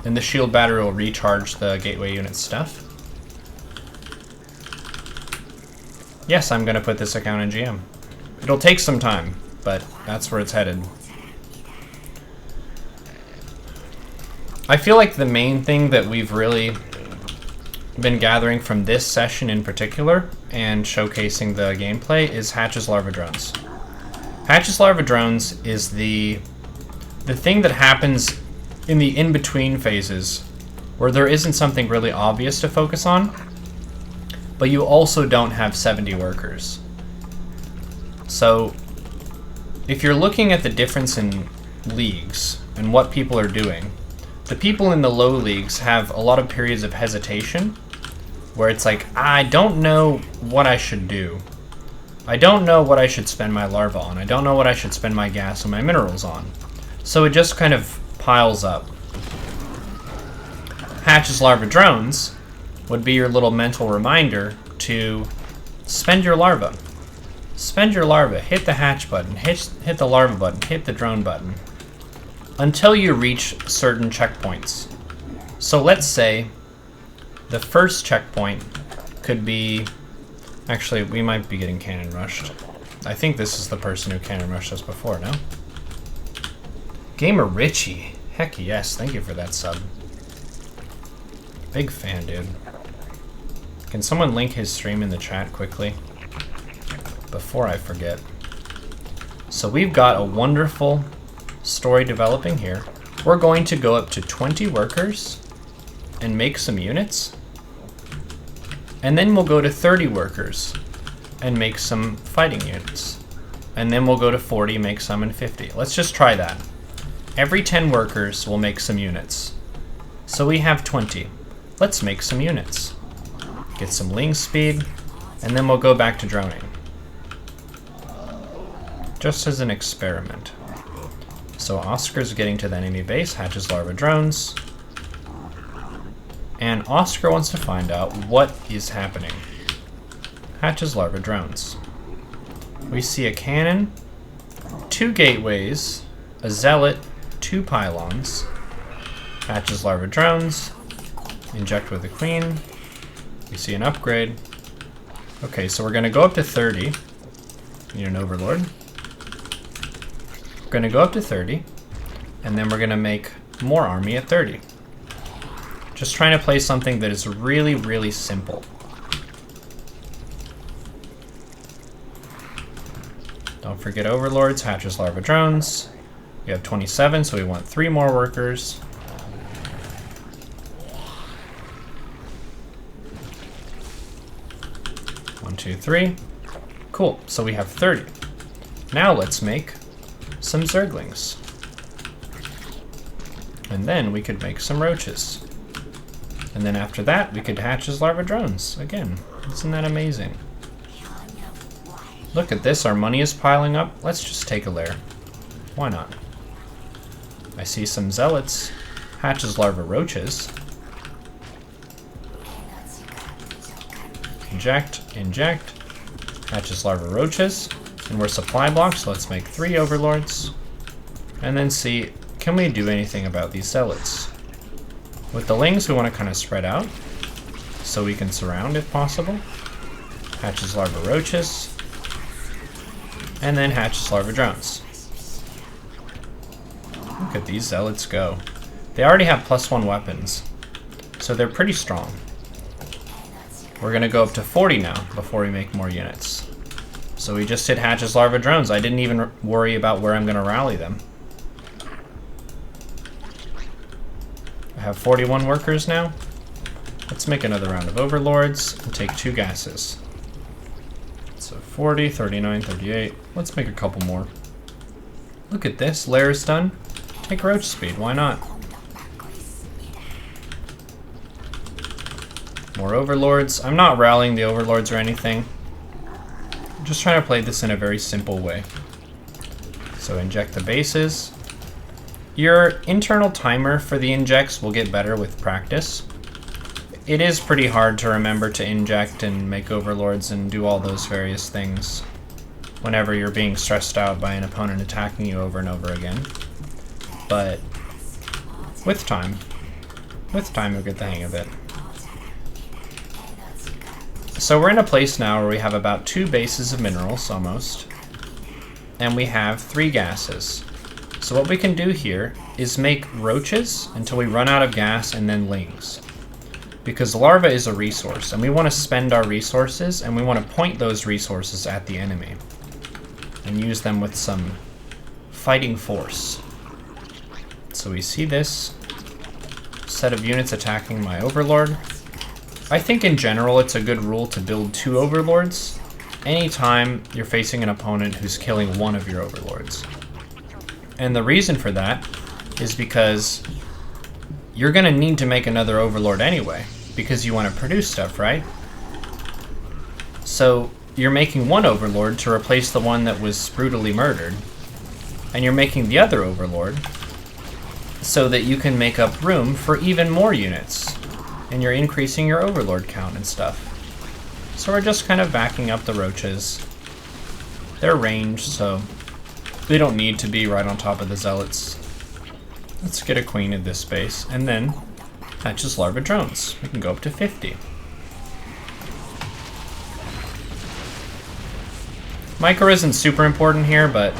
and the shield battery will recharge the gateway unit stuff. Yes, I'm going to put this account in GM. It'll take some time, but that's where it's headed. I feel like the main thing that we've really been gathering from this session in particular and showcasing the gameplay is Hatch's Larva Drones. Hatch's Larva Drones is the thing that happens in the in-between phases where there isn't something really obvious to focus on, but you also don't have 70 workers. So if you're looking at the difference in leagues and what people are doing, the people in the low leagues have a lot of periods of hesitation where it's like, I don't know what I should do. I don't know what I should spend my larva on. I don't know what I should spend my gas and my minerals on. So it just kind of piles up. Hatch's Larva Drones would be your little mental reminder to spend your larva. Spend your larva, hit the hatch button, hit the larva button, hit the drone button, until you reach certain checkpoints. So let's say the first checkpoint could be... Actually, we might be getting cannon rushed. I think this is the person who cannon rushed us before, no? Gamer Richie. Heck yes, thank you for that sub. Big fan, dude. Can someone link his stream in the chat quickly? Before I forget. So we've got a wonderful story developing here. We're going to go up to 20 workers and make some units. And then we'll go to 30 workers and make some fighting units. And then we'll go to 40, make some, and 50. Let's just try that. Every 10 workers will make some units. So we have 20. Let's make some units. Get some ling speed, and then we'll go back to droning. Just as an experiment. So Oscar's getting to the enemy base, hatches larva drones. And Oscar wants to find out what is happening. Hatches larva drones. We see a cannon, 2 gateways, a zealot, 2 pylons. Hatches larva drones. Inject with the queen. We see an upgrade. Okay, so we're going to go up to 30. Need an overlord. We're going to go up to 30. And then we're going to make more army at 30. Just trying to play something that is really, really simple. Don't forget overlords, hatches larva drones. We have 27, so we want 3 more workers. One, two, 3. Cool, so we have 30. Now let's make some zerglings. And then we could make some roaches. And then after that, we could hatch as larva drones. Again, isn't that amazing? Look at this, our money is piling up. Let's just take a lair. Why not? I see some zealots. Hatches larva roaches. Inject, inject. Hatches larva roaches. And we're supply blocked, so let's make 3 overlords. And then see, can we do anything about these zealots? With the lings, we want to kind of spread out so we can surround if possible. Hatches larva roaches. And then hatches larva drones. Look at these zealots go. They already have +1 weapons, so they're pretty strong. We're going to go up to 40 now before we make more units. So we just hit hatches larva drones. I didn't even worry about where I'm going to rally them. I have 41 workers now. Let's make another round of overlords and take 2 gases. So 40, 39, 38. Let's make a couple more. Look at this. Lair is done. Take roach speed. Why not? More overlords. I'm not rallying the overlords or anything. I'm just trying to play this in a very simple way. So inject the bases. Your internal timer for the injects will get better with practice. It is pretty hard to remember to inject and make overlords and do all those various things whenever you're being stressed out by an opponent attacking you over and over again. But with time you'll get the hang of it. So we're in a place now where we have about 2 bases of minerals, almost. And we have 3 gases. So what we can do here is make roaches until we run out of gas and then lings. Because larva is a resource, and we want to spend our resources, and we want to point those resources at the enemy. And use them with some fighting force. So we see this set of units attacking my overlord. I think in general it's a good rule to build 2 overlords anytime you're facing an opponent who's killing one of your overlords. And the reason for that is because you're going to need to make another overlord anyway, because you want to produce stuff, right? So you're making one overlord to replace the one that was brutally murdered, and you're making the other overlord so that you can make up room for even more units, and you're increasing your overlord count and stuff. So we're just kind of backing up the roaches. They're ranged, so they don't need to be right on top of the zealots. Let's get a queen in this space, and then hatches larva drones. We can go up to 50. Micro isn't super important here, but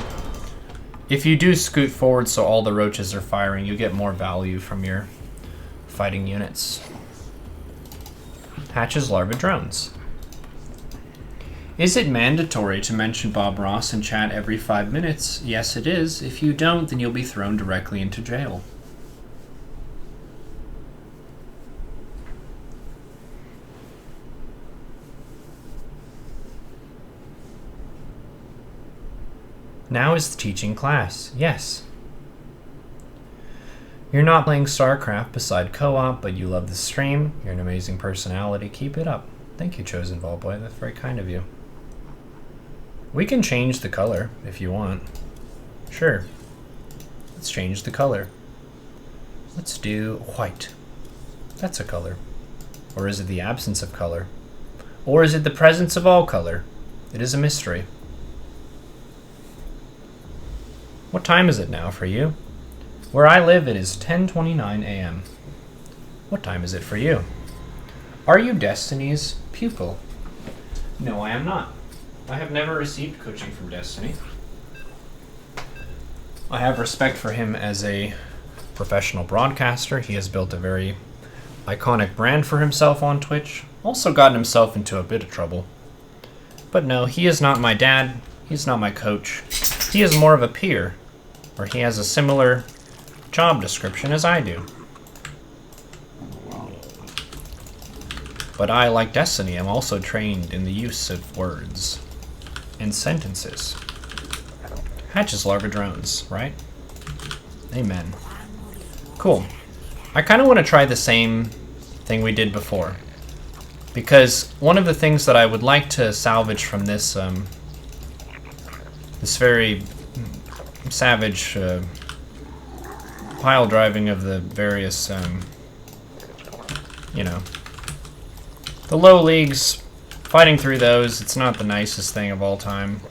if you do scoot forward so all the roaches are firing, you get more value from your fighting units. Hatches larva drones. Is it mandatory to mention Bob Ross in chat every 5 minutes? Yes, it is. If you don't, then you'll be thrown directly into jail. Now is the teaching class. Yes. You're not playing StarCraft beside co-op, but you love the stream. You're an amazing personality. Keep it up. Thank you, Chosen Ballboy. That's very kind of you. We can change the color if you want. Sure. Let's change the color. Let's do white. That's a color. Or is it the absence of color? Or is it the presence of all color? It is a mystery. What time is it now for you? Where I live, it is 10:29 a.m. What time is it for you? Are you Destiny's pupil? No, I am not. I have never received coaching from Destiny. I have respect for him as a professional broadcaster. He has built a very iconic brand for himself on Twitch. Also gotten himself into a bit of trouble. But no, he is not my dad. He's not my coach. He is more of a peer, or he has a similar job description as I do. But I, like Destiny, am also trained in the use of words and sentences. Hatches larva drones, right? Amen. Cool. I kind of want to try the same thing we did before, because one of the things that I would like to salvage from this this very savage pile driving of the various, you know, the low leagues, fighting through those, it's not the nicest thing of all time.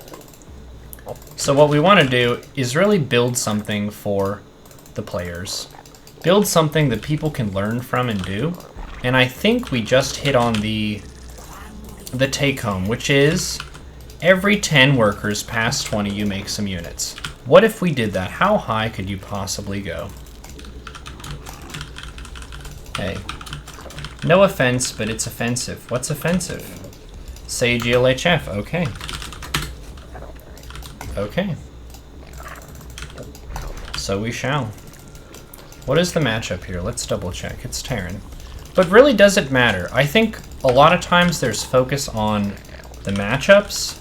So what we want to do is really build something for the players. Build something that people can learn from and do. And I think we just hit on the take-home, which is every 10 workers past 20, you make some units. What if we did that? How high could you possibly go? Hey. No offense, but it's offensive. What's offensive? Say GLHF. Okay. Okay. So we shall. What is the matchup here? Let's double check. It's Terran. But really, does it matter? I think a lot of times there's focus on the matchups,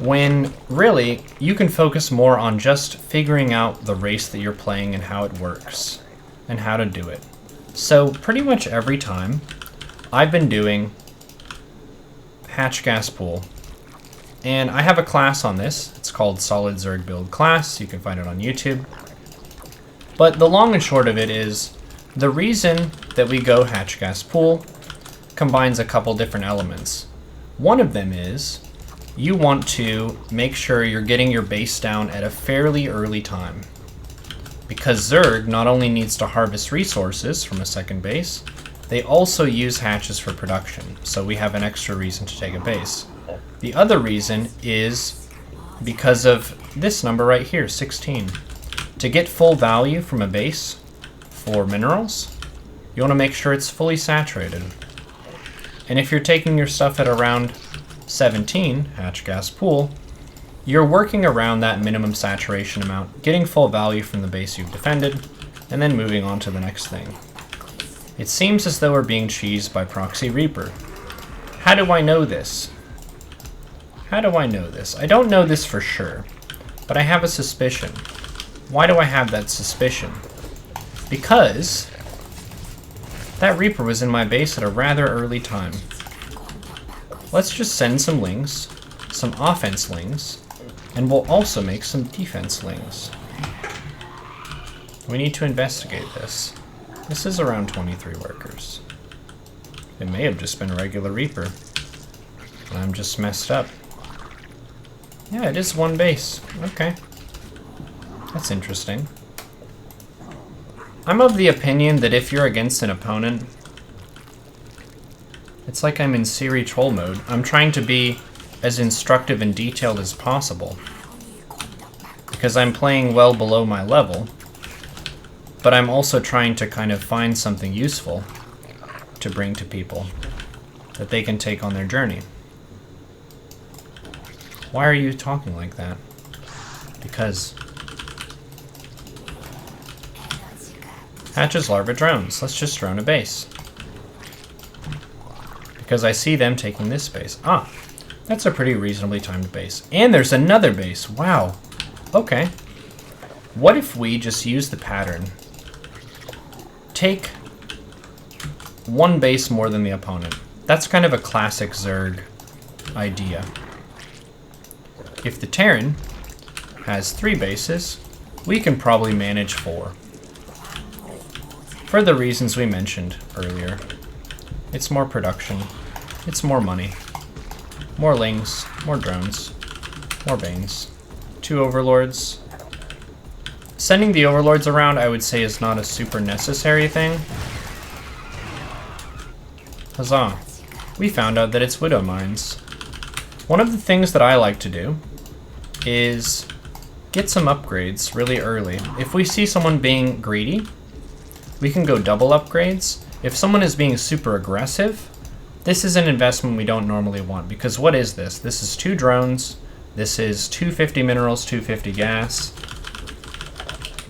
when really you can focus more on just figuring out the race that you're playing and how it works and how to do it. So pretty much every time I've been doing Hatch Gas Pool, and I have a class on this. It's called Solid Zerg Build Class. You can find it on YouTube. But the long and short of it is, the reason that we go Hatch Gas Pool combines a couple different elements. One of them is you want to make sure you're getting your base down at a fairly early time, because Zerg not only needs to harvest resources from a second base, they also use hatches for production, so we have an extra reason to take a base. The other reason is because of this number right here, 16. To get full value from a base for minerals, you want to make sure it's fully saturated. And if you're taking your stuff at around 17, Hatch Gas Pool, you're working around that minimum saturation amount, getting full value from the base you've defended, and then moving on to the next thing. It seems as though we're being cheesed by Proxy Reaper. How do I know this? How do I know this? I don't know this for sure, but I have a suspicion. Why do I have that suspicion? Because that Reaper was in my base at a rather early time. Let's just send some lings, some offense lings, and we'll also make some defense lings. We need to investigate this. This is around 23 workers. It may have just been a regular Reaper. I'm just messed up. Yeah, it is one base. Okay. That's interesting. I'm of the opinion that if you're against an opponent, it's like I'm in Siri troll mode. I'm trying to be as instructive and detailed as possible. because I'm playing well below my level, but I'm also trying to kind of find something useful to bring to people that they can take on their journey. Why are you talking like that? Because hatches larva drones. Let's just drone a base. Because I see them taking this base. Ah, that's a pretty reasonably timed base. And there's another base. Wow. Okay. What if we just use the pattern? Take one base more than the opponent. That's kind of a classic Zerg idea. If the Terran has 3 bases, we can probably manage 4. For the reasons we mentioned earlier. It's more production, it's more money, more lings, more drones, more banes. 2 overlords. Sending the overlords around, I would say, is not a super necessary thing. Huzzah. We found out that it's widow mines. One of the things that I like to do is get some upgrades really early. If we see someone being greedy, we can go double upgrades. If someone is being super aggressive, this is an investment we don't normally want, because what is this? This is 2 drones, this is 250 minerals, 250 gas.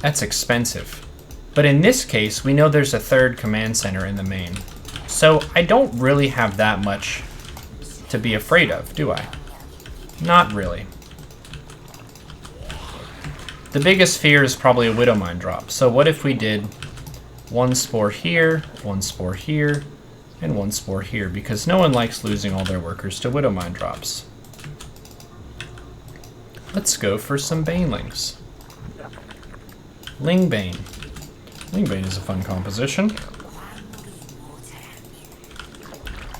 That's expensive. But in this case, we know there's a 3rd command center in the main. So I don't really have that much to be afraid of, do I? Not really. The biggest fear is probably a widow mine drop. So what if we did 1 spore here, 1 spore here, and 1 spore here, because no one likes losing all their workers to widow mine drops. Let's go for some banelings. Ling Bane. Ling Bane is a fun composition.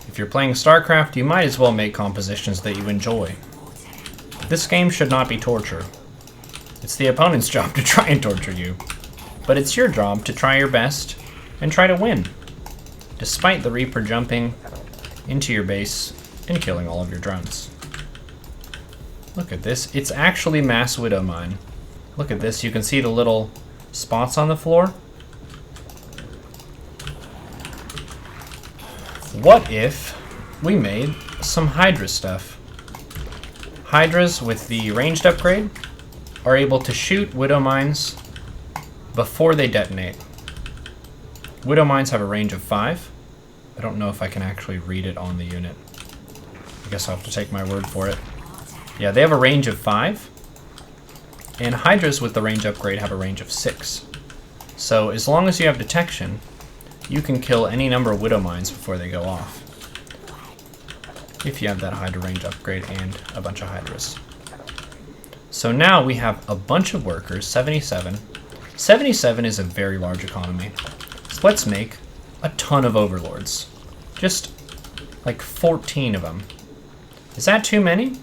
If you're playing StarCraft, you might as well make compositions that you enjoy. This game should not be torture. It's the opponent's job to try and torture you. But it's your job to try your best and try to win, despite the Reaper jumping into your base and killing all of your drones. Look at this. It's actually mass widow mine. Look at this. You can see the little spots on the floor. What if we made some Hydra stuff? Hydras with the ranged upgrade are able to shoot widow mines before they detonate. Widow mines have a range of 5. I don't know if I can actually read it on the unit. I guess I'll have to take my word for it. Yeah, they have a range of 5. And Hydras with the range upgrade have a range of 6. So as long as you have detection, you can kill any number of widow mines before they go off. If you have that Hydra range upgrade and a bunch of Hydras. So now we have a bunch of workers, 77. 77 is a very large economy. So let's make a ton of overlords. Just like 14 of them. Is that too many?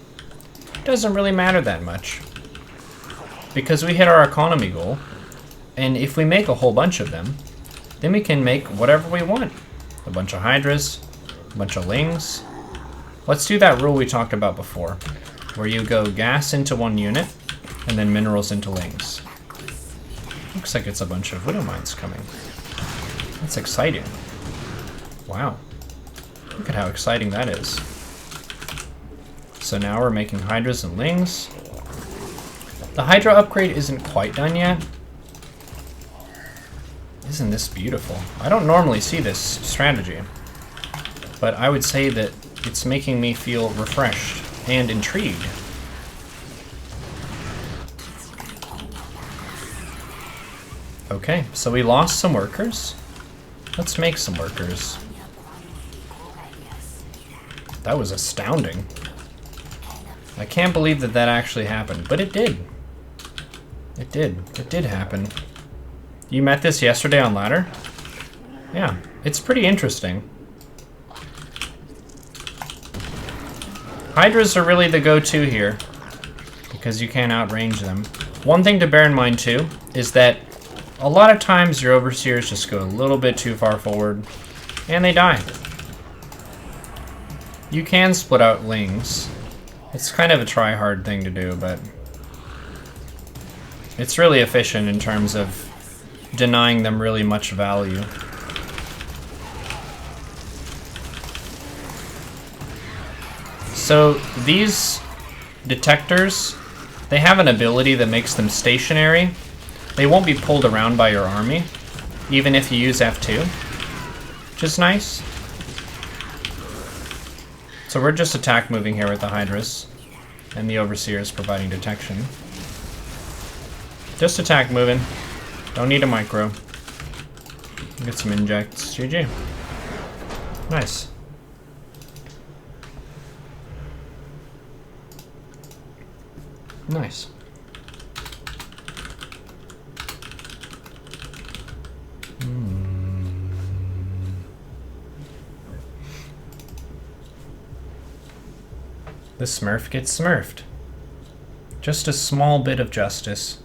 Doesn't really matter that much. Because we hit our economy goal, and if we make a whole bunch of them, then we can make whatever we want. A bunch of Hydras, a bunch of Lings. Let's do that rule we talked about before, where you go gas into one unit, and then minerals into Lings. Looks like it's a bunch of widow mines coming. That's exciting. Wow. Look at how exciting that is. So now we're making Hydras and Lings. The Hydra upgrade isn't quite done yet. Isn't this beautiful? I don't normally see this strategy, but I would say that it's making me feel refreshed and intrigued. Okay, so we lost some workers. Let's make some workers. That was astounding. I can't believe that that actually happened, but it did. It did. It did happen. You met this yesterday on ladder? Yeah, it's pretty interesting. Hydras are really the go-to here, because you can't outrange them. One thing to bear in mind too, is that a lot of times your overseers just go a little bit too far forward, and they die. You can split out Lings. It's kind of a try-hard thing to do, but It's really efficient in terms of denying them really much value. So these detectors, they have an ability that makes them stationary. They won't be pulled around by your army, even if you use F2, which is nice. So we're just attack moving here with the Hydras, and the Overseer is providing detection. Just attack moving. Don't need a micro. Get some injects. GG. Nice. Nice. The Smurf gets smurfed. Just a small bit of justice.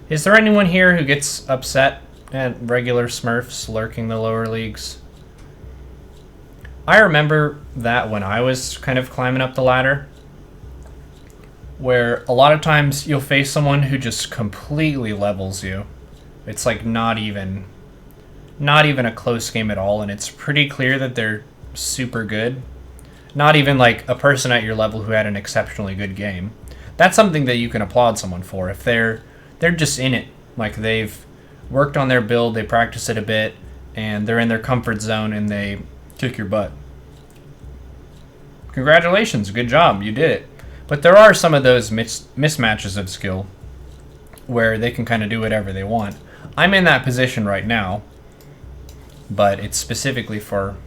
Is there anyone here who gets upset at regular Smurfs lurking the lower leagues? I remember that when I was kind of climbing up the ladder, where a lot of times you'll face someone who just completely levels you. It's like not even a close game at all, and it's pretty clear that they're super good. Not even like a person at your level who had an exceptionally good game. That's something that you can applaud someone for. If they're just in it, like they've worked on their build, they practice it a bit, and they're in their comfort zone and they kick your butt. Congratulations, good job, you did it. But there are some of those mismatches of skill where they can kind of do whatever they want. I'm in that position right now, but it's specifically for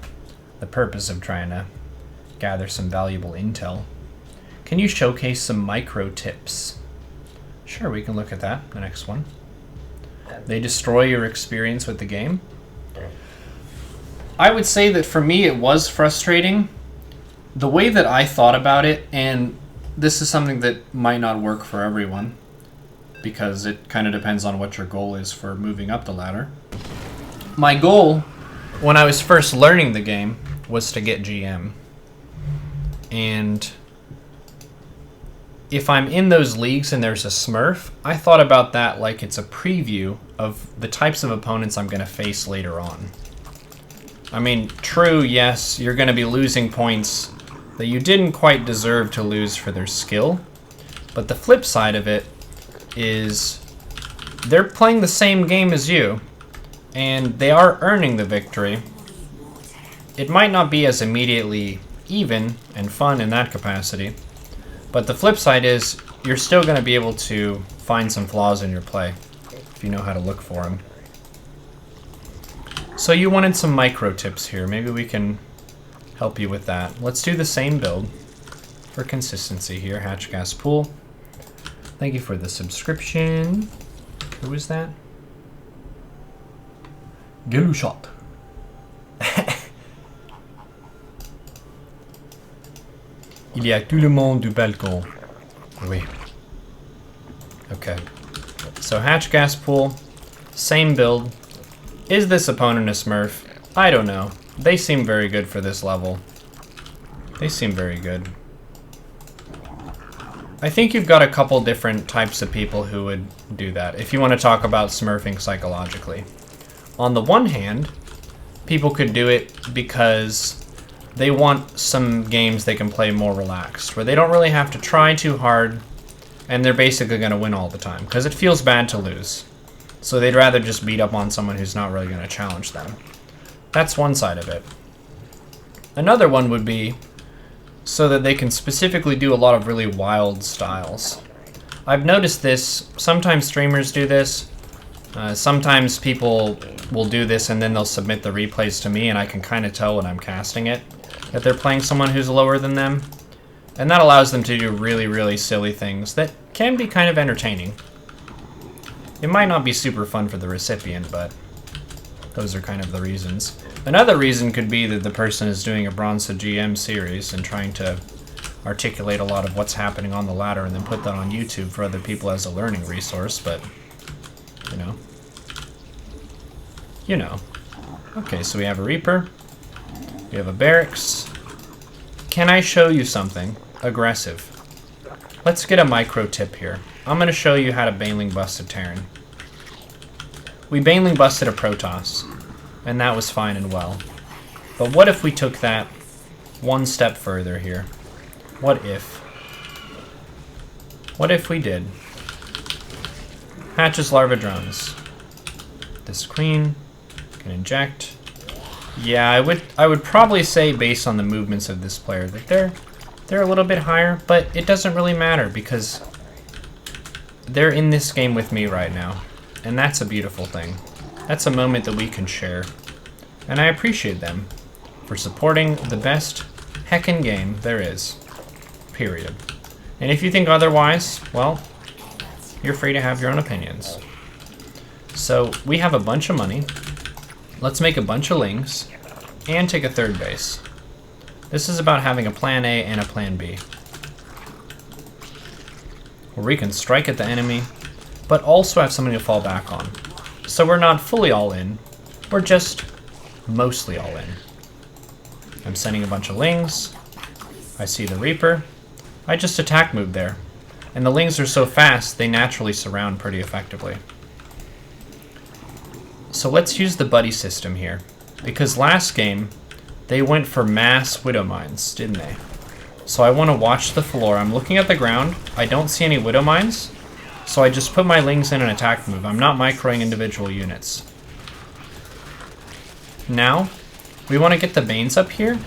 the purpose of trying to gather some valuable intel. Can you showcase some micro tips? Sure, we can look at that, the next one. They destroy your experience with the game. I would say that for me it was frustrating. The way that I thought about it, and this is something that might not work for everyone, because it kind of depends on what your goal is for moving up the ladder. My goal, when I was first learning the game, was to get GM. And if I'm in those leagues and there's a Smurf, I thought about that like it's a preview of the types of opponents I'm going to face later on. I mean, true, yes, you're going to be losing points that you didn't quite deserve to lose for their skill, but the flip side of it is they're playing the same game as you, and they are earning the victory. It might not be as immediately even and fun in that capacity, but the flip side is you're still going to be able to find some flaws in your play if you know how to look for them. So you wanted some micro tips here. Maybe we can help you with that. Let's do the same build for consistency here. Hatch Gas Pool. Thank you for the subscription. Who is that? Gelushot. Il y a tout le monde du balcon. Oui. Okay. So Hatch Gas Pool. Same build. Is this opponent a Smurf? I don't know. They seem very good for this level. They seem very good. I think you've got a couple different types of people who would do that, if you want to talk about smurfing psychologically. On the one hand, people could do it because they want some games they can play more relaxed, where they don't really have to try too hard, and they're basically going to win all the time, because it feels bad to lose. So they'd rather just beat up on someone who's not really going to challenge them. That's one side of it. Another one would be so that they can specifically do a lot of really wild styles. I've noticed this. Sometimes streamers do this. Sometimes people will do this and then they'll submit the replays to me, and I can kind of tell when I'm casting it that they're playing someone who's lower than them. And that allows them to do really, really silly things that can be kind of entertaining. It might not be super fun for the recipient, but those are kind of the reasons. Another reason could be that the person is doing a Bronze to GM series and trying to articulate a lot of what's happening on the ladder and then put that on YouTube for other people as a learning resource, but, you know. You know. Okay, so we have a Reaper. We have a Barracks. Can I show you something aggressive? let's get a micro tip here. I'm going to show you how to Baneling bust a Terran. We Baneling busted a Protoss, and that was fine and well. But what if we took that one step further here? What if? What if we did? Hatches larva drones. This queen can inject. Yeah, I would probably say, based on the movements of this player, that they're a little bit higher, but it doesn't really matter because they're in this game with me right now, and that's a beautiful thing. That's a moment that we can share, and I appreciate them for supporting the best heckin' game there is. Period. And if you think otherwise, well, you're free to have your own opinions. So we have a bunch of money. Let's make a bunch of lings and take a third base. This is about having a plan A and a plan B, where we can strike at the enemy, but also have something to fall back on. So we're not fully all in, we're just mostly all in. I'm sending a bunch of lings. I see the Reaper. I just attack move there. And the lings are so fast, they naturally surround pretty effectively. So let's use the buddy system here, because last game, they went for mass Widow Mines, didn't they? So I want to watch the floor. I'm looking at the ground. I don't see any Widow Mines, so I just put my lings in an attack move. I'm not microing individual units. Now, we want to get the Banes up here,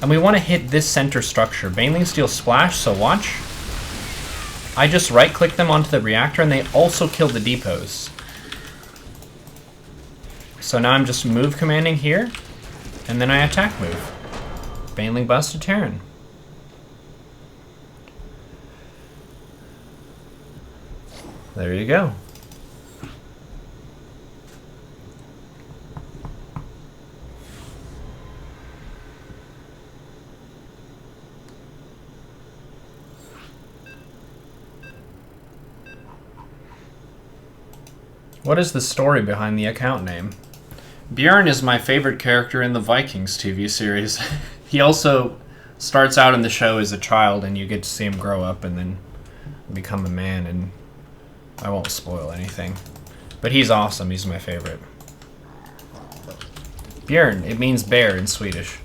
and we want to hit this center structure. Banelings deal splash, so watch. I just right-click them onto the reactor, and they also kill the depots. So now I'm just move commanding here, and then I attack move. Baneling bust a Terran. There you go. What is the story behind the account name? Bjorn is my favorite character in the Vikings TV series. He also starts out in the show as a child, and you get to see him grow up and then become a man, and I won't spoil anything. But he's awesome. He's my favorite. Bjorn, it means bear in Swedish.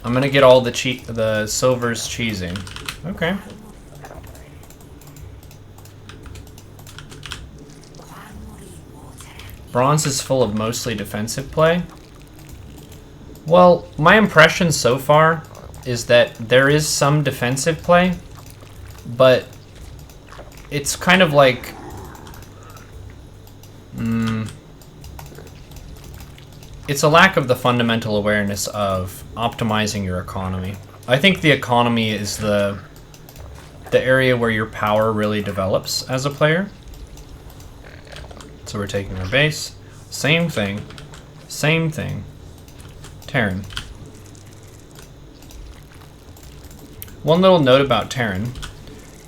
I'm gonna get all the silvers cheesing. Okay. Bronze is full of mostly defensive play. Well, my impression so far is that there is some defensive play, but it's kind of like... it's a lack of the fundamental awareness of optimizing your economy. I think the economy is the area where your power really develops as a player. So we're taking our base. Same thing. Same thing. Terran. One little note about Terran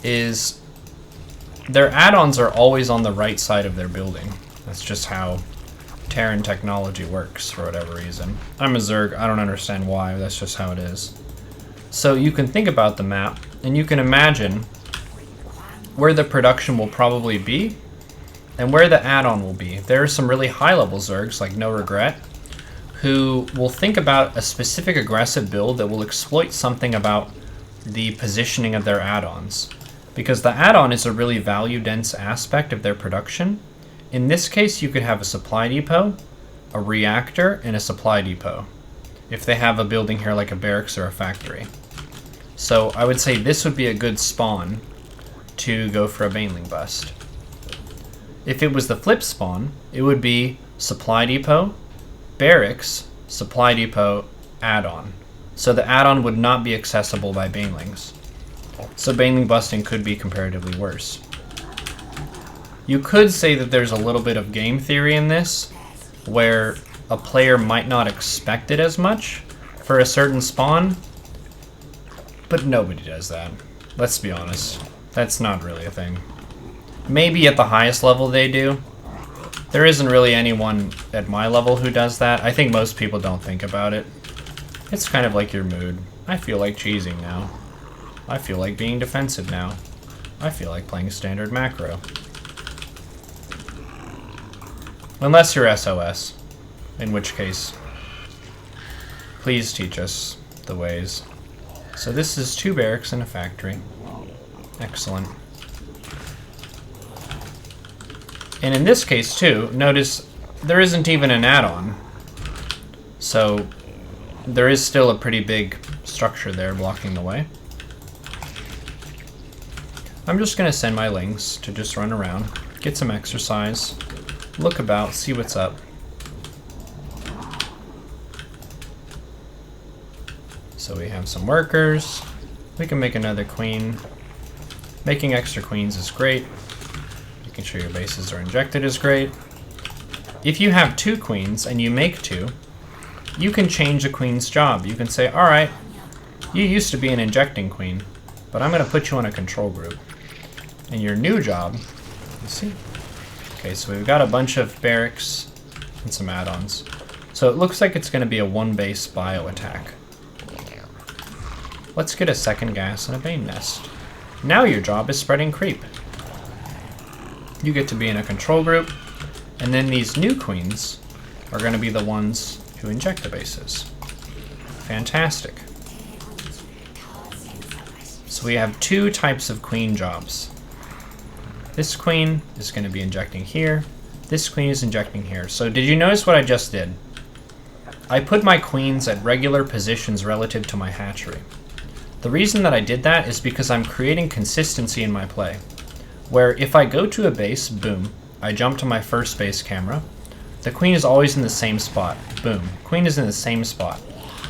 is their add-ons are always on the right side of their building. That's just how Terran technology works for whatever reason. I'm a Zerg. I don't understand why. That's just how it is. So you can think about the map, and you can imagine where the production will probably be and where the add-on will be. There are some really high-level Zergs, like No Regret, who will think about a specific aggressive build that will exploit something about the positioning of their add-ons. Because the add-on is a really value-dense aspect of their production. In this case, you could have a supply depot, a reactor, and a supply depot, if they have a building here like a barracks or a factory. So I would say this would be a good spawn to go for a Baneling bust. If it was the flip spawn, it would be supply depot, barracks, supply depot, add-on. So the add-on would not be accessible by Banelings. So Baneling busting could be comparatively worse. You could say that there's a little bit of game theory in this, where a player might not expect it as much for a certain spawn, but nobody does that. Let's be honest. That's not really a thing. Maybe at the highest level they do. There isn't really anyone at my level who does that. I think most people don't think about it. It's kind of like your mood. I feel like cheesing now. I feel like being defensive now. I feel like playing standard macro. Unless you're SOS, in which case, please teach us the ways. So this is 2 barracks and a factory. Excellent. And in this case too, notice there isn't even an add-on. So there is still a pretty big structure there blocking the way. I'm just going to send my lings to just run around, get some exercise, look about, see what's up. So we have some workers. We can make another queen. Making extra queens is great. Making sure your bases are injected is great. If you have 2 queens and you make 2, you can change a queen's job. You can say, all right, you used to be an injecting queen, but I'm going to put you on a control group. And your new job, you see? Okay, so we've got a bunch of barracks and some add-ons. So it looks like it's going to be a 1 base bio attack. Let's get a second gas and a bane nest. Now your job is spreading creep. You get to be in a control group, and then these new queens are going to be the ones who inject the bases. Fantastic. So we have 2 types of queen jobs. This queen is going to be injecting here. This queen is injecting here. So did you notice what I just did? I put my queens at regular positions relative to my hatchery. The reason that I did that is because I'm creating consistency in my play, where if I go to a base, boom, I jump to my first base camera. The queen is always in the same spot. Boom, queen is in the same spot.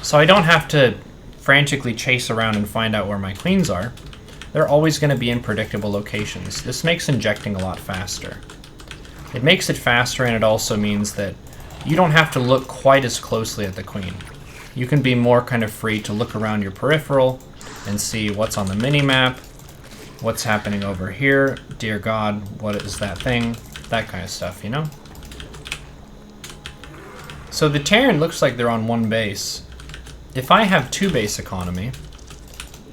So I don't have to frantically chase around and find out where my queens are. They're always going to be in predictable locations. This makes injecting a lot faster. It makes it faster, and it also means that you don't have to look quite as closely at the queen. You can be more kind of free to look around your peripheral and see what's on the mini-map, what's happening over here, dear God, what is that thing, that kind of stuff, you know? So the Terran looks like they're on 1 base. If I have 2 base economy,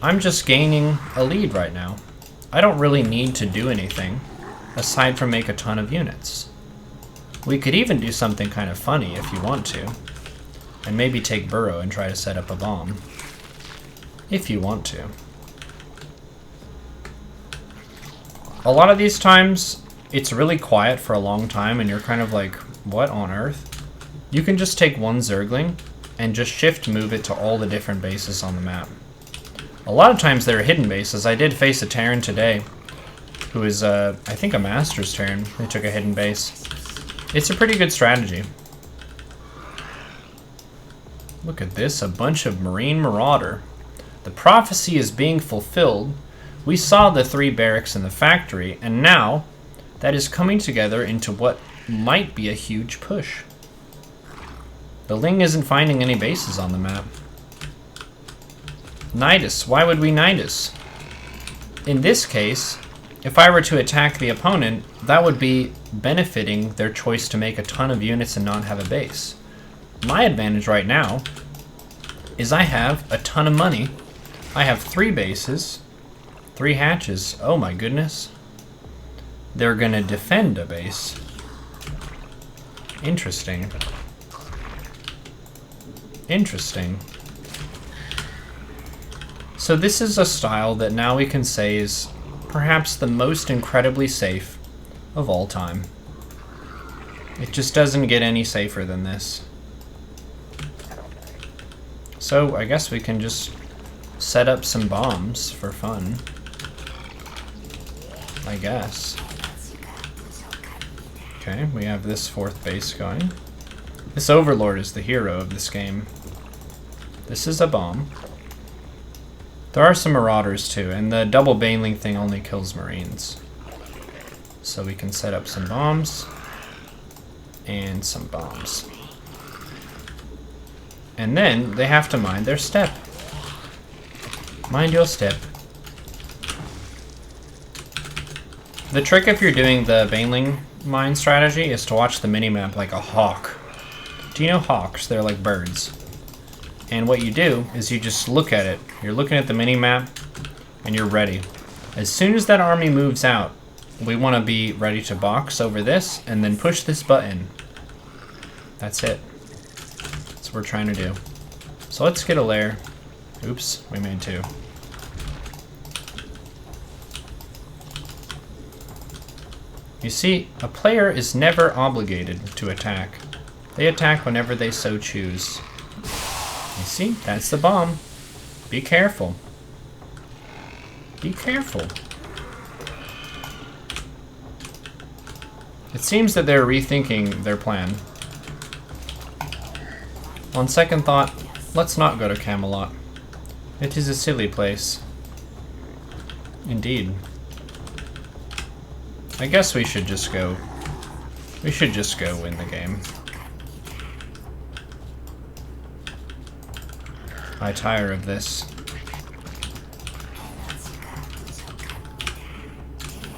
I'm just gaining a lead right now. I don't really need to do anything aside from make a ton of units. We could even do something kind of funny if you want to, and maybe take Burrow and try to set up a bomb. If you want to. A lot of these times, it's really quiet for a long time and you're kind of like, what on earth? You can just take 1 Zergling and just shift move it to all the different bases on the map. A lot of times they're hidden bases. I did face a Terran today who is, I think, a Master's Terran. They took a hidden base. It's a pretty good strategy. Look at this, a bunch of Marine Marauder. The prophecy is being fulfilled. We saw the 3 barracks in the factory, and now that is coming together into what might be a huge push. The Ling isn't finding any bases on the map. Nidus, why would we Nidus? In this case, if I were to attack the opponent, that would be benefiting their choice to make a ton of units and not have a base. My advantage right now is I have a ton of money. I have 3 bases, 3 hatches. Oh my goodness. They're gonna defend a base. Interesting. Interesting. So this is a style that now we can say is perhaps the most incredibly safe of all time. It just doesn't get any safer than this. So I guess we can just set up some bombs for fun. I guess. Okay, we have this 4th base going. This Overlord is the hero of this game. This is a bomb. There are some Marauders too, and the double Baneling thing only kills Marines. So we can set up some bombs. And some bombs. And then they have to mind their step. Mind your step. The trick if you're doing the Baneling mine strategy is to watch the minimap like a hawk. Do you know hawks? They're like birds. And what you do is you just look at it. You're looking at the minimap, and you're ready. As soon as that army moves out, we want to be ready to box over this and then push this button. That's it. That's what we're trying to do. So let's get a lair. Oops, we made 2. You see, a player is never obligated to attack. They attack whenever they so choose. You see, that's the bomb. Be careful. Be careful. It seems that they're rethinking their plan. On second thought, let's not go to Camelot. It is a silly place. Indeed. I guess we should just go. We should just go win the game. I tire of this.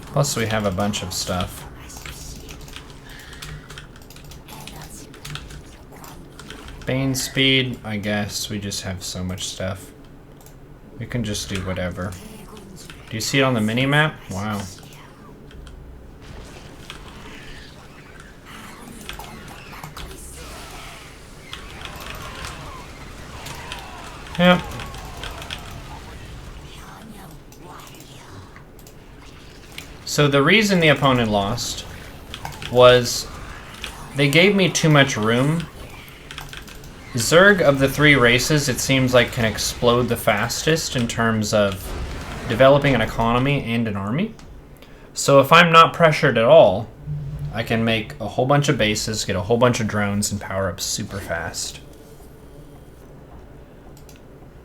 Plus we have a bunch of stuff. Bane speed, I guess. We just have so much stuff. We can just do whatever. Do you see it on the mini-map? Wow. Yep. So the reason the opponent lost was they gave me too much room. Zerg of the 3 races, it seems like, can explode the fastest in terms of developing an economy and an army. So if I'm not pressured at all, I can make a whole bunch of bases, get a whole bunch of drones, and power up super fast.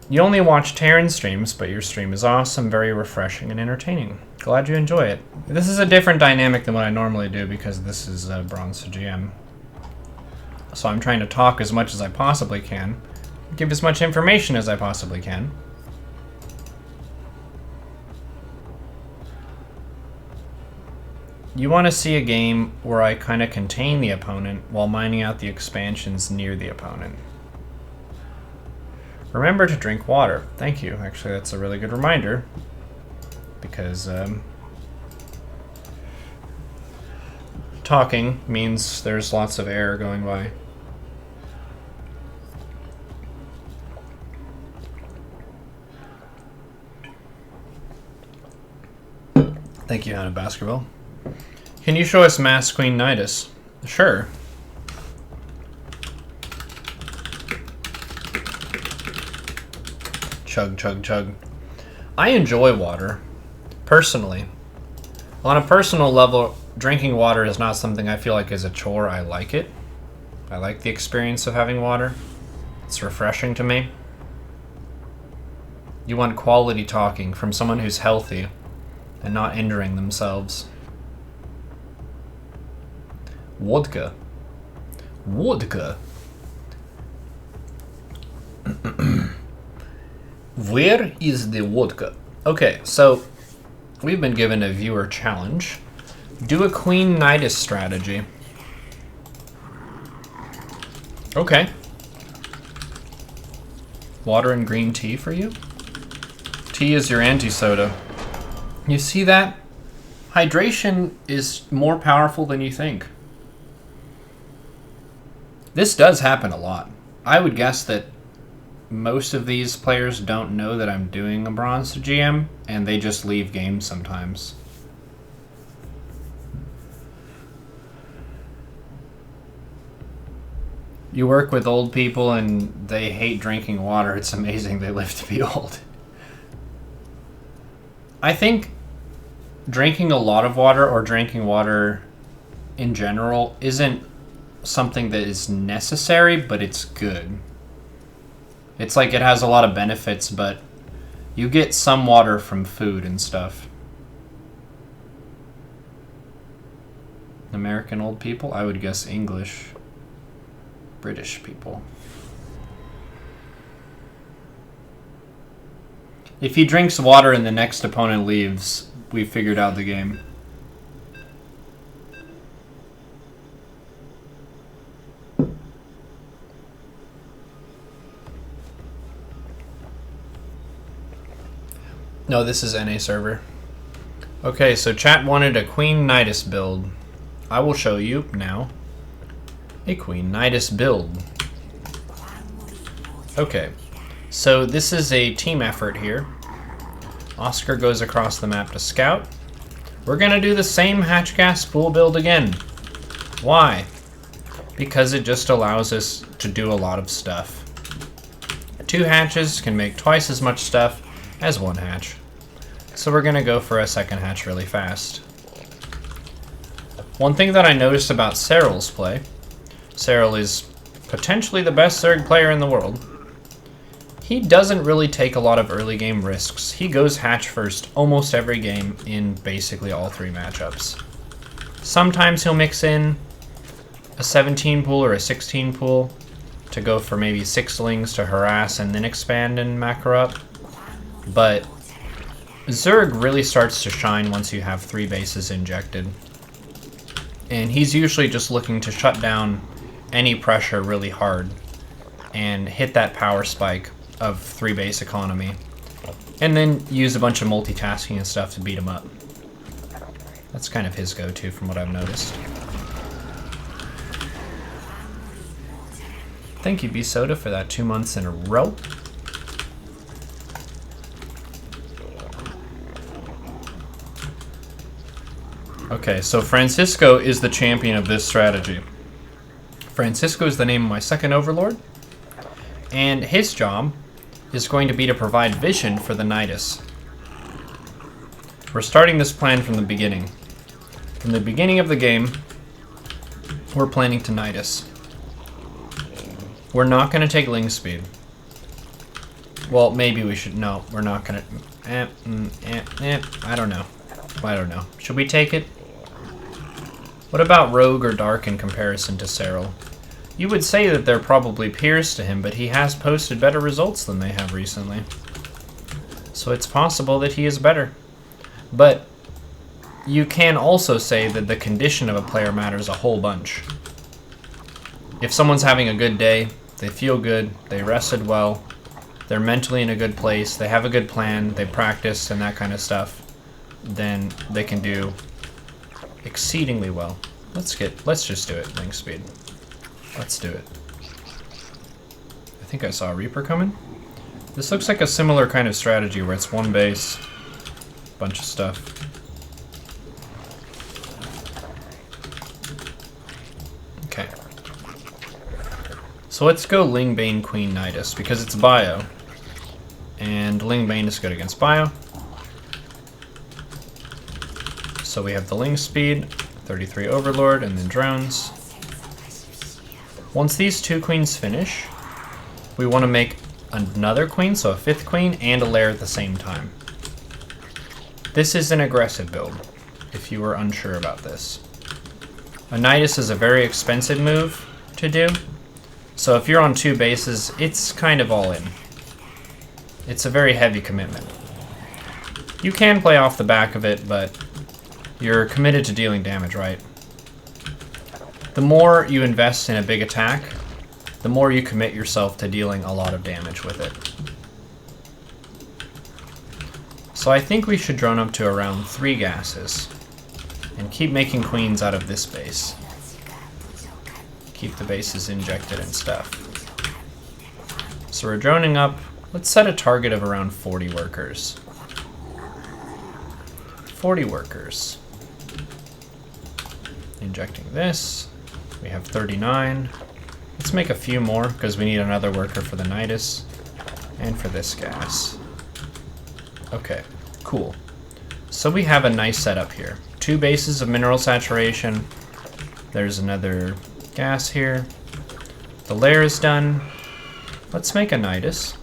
You only watch Terran streams, but your stream is awesome, very refreshing and entertaining. Glad you enjoy it. This is a different dynamic than what I normally do because this is Bronze to GM. So I'm trying to talk as much as I possibly can, give as much information as I possibly can. You want to see a game where I kind of contain the opponent while mining out the expansions near the opponent. Remember to drink water. Thank you. Actually, that's a really good reminder. Because talking means there's lots of air going by. Thank you, Hannah Baskerville. Can you show us Mass Queen Nidus? Sure. Chug, chug, chug. I enjoy water, personally. On a personal level, drinking water is not something I feel like is a chore. I like it. I like the experience of having water. It's refreshing to me. You want quality talking from someone who's healthy and not injuring themselves. Vodka. Vodka. Where is the vodka? Okay, so we've been given a viewer challenge. Do a Queen Nidus strategy. Okay. Water and green tea for you? Tea is your anti-soda. You see that? Hydration is more powerful than you think. This does happen a lot. I would guess that most of these players don't know that I'm doing a Bronze to GM, and they just leave games sometimes. You work with old people and they hate drinking water. It's amazing they live to be old. I think drinking a lot of water or drinking water in general isn't something that is necessary, but it's good. It's like it has a lot of benefits, but you get some water from food and stuff. American old people? I would guess English. British people. If he drinks water and the next opponent leaves, we figured out the game. No, this is NA server. Okay, so chat wanted a Queen Nidus build. I will show you now a Queen Nidus build. Okay, so this is a team effort here. Oscar goes across the map to scout. We're gonna do the same hatch gas pool build again. Why? Because it just allows us to do a lot of stuff. 2 hatches can make twice as much stuff as 1 hatch. So we're gonna go for a second hatch really fast. One thing that I noticed about Cyril's play, Cyril is potentially the best Zerg player in the world. He doesn't really take a lot of early game risks. He goes hatch first almost every game in basically all 3 matchups. Sometimes he'll mix in a 17 pool or a 16 pool to go for maybe 6 lings to harass and then expand and macro up. But Zerg really starts to shine once you have 3 bases injected. And he's usually just looking to shut down any pressure really hard and hit that power spike of 3 base economy, and then use a bunch of multitasking and stuff to beat him up. That's kind of his go-to from what I've noticed. Thank you, B-Soda, for that 2 months in a row. Okay, so Francisco is the champion of this strategy. Francisco is the name of my second overlord, and his job is going to be to provide vision for the Nidus. We're starting this plan from the beginning. From the beginning of the game, we're planning to Nidus. We're not going to take ling speed. Well, maybe we should. No, we're not going to. I don't know. I don't know. Should we take it? What about Rogue or Dark in comparison to Cyril? You would say that they're probably peers to him, but he has posted better results than they have recently. So it's possible that he is better. But you can also say that the condition of a player matters a whole bunch. If someone's having a good day, they feel good, they rested well, they're mentally in a good place, they have a good plan, they practice and that kind of stuff, then they can do exceedingly well. Let's just do it, ling speed. Let's do it. I think I saw a Reaper coming. This looks like a similar kind of strategy where it's 1 base, bunch of stuff. Okay. So let's go Ling Bane Queen Nidus because it's bio. And Ling Bane is good against bio. So we have the Ling speed, 33 Overlord, and then drones. Once these 2 queens finish, we want to make another queen, so a 5th queen, and a lair at the same time. This is an aggressive build, if you were unsure about this. A Nidus is a very expensive move to do, so if you're on 2 bases, it's kind of all in. It's a very heavy commitment. You can play off the back of it, but you're committed to dealing damage, right? The more you invest in a big attack, the more you commit yourself to dealing a lot of damage with it. So I think we should drone up to around 3 gases and keep making queens out of this base. Keep the bases injected and stuff. So we're droning up. Let's set a target of around 40 workers. 40 workers. Injecting this. We have 39. Let's make a few more because we need another worker for the Nidus and for this gas. Okay, cool. So we have a nice setup here. 2 bases of mineral saturation. There's another gas here. The lair is done. Let's make a Nidus.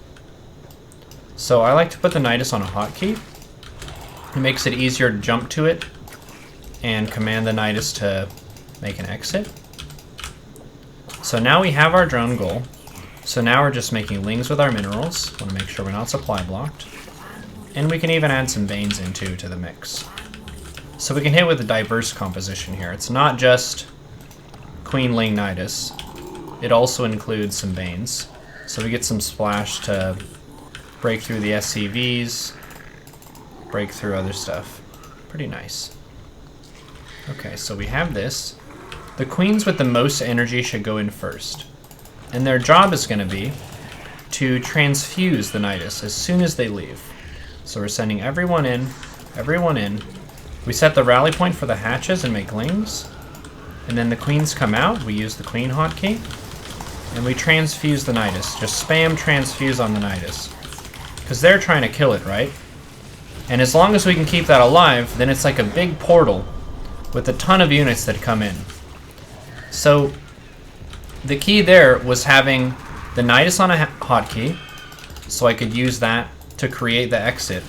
So I like to put the Nidus on a hotkey. It makes it easier to jump to it and command the Nidus to make an exit. So now we have our drone goal. So now we're just making lings with our minerals. Want to make sure we're not supply blocked. And we can even add some Banes in too to the mix. So we can hit with a diverse composition here. It's not just Queen Ling Nidus. It also includes some Banes. So we get some splash to break through the SCVs break through other stuff. Pretty nice. Okay, so we have this. The queens with the most energy should go in first. And their job is going to be to transfuse the Nidus as soon as they leave. So we're sending everyone in, everyone in. We set the rally point for the hatches and make lings. And then the queens come out, we use the queen hotkey. And we transfuse the Nidus. Just spam transfuse on the Nidus. Because they're trying to kill it, right? And as long as we can keep that alive, then it's like a big portal with a ton of units that come in. So the key there was having the Nidus on a hotkey, so I could use that to create the exit.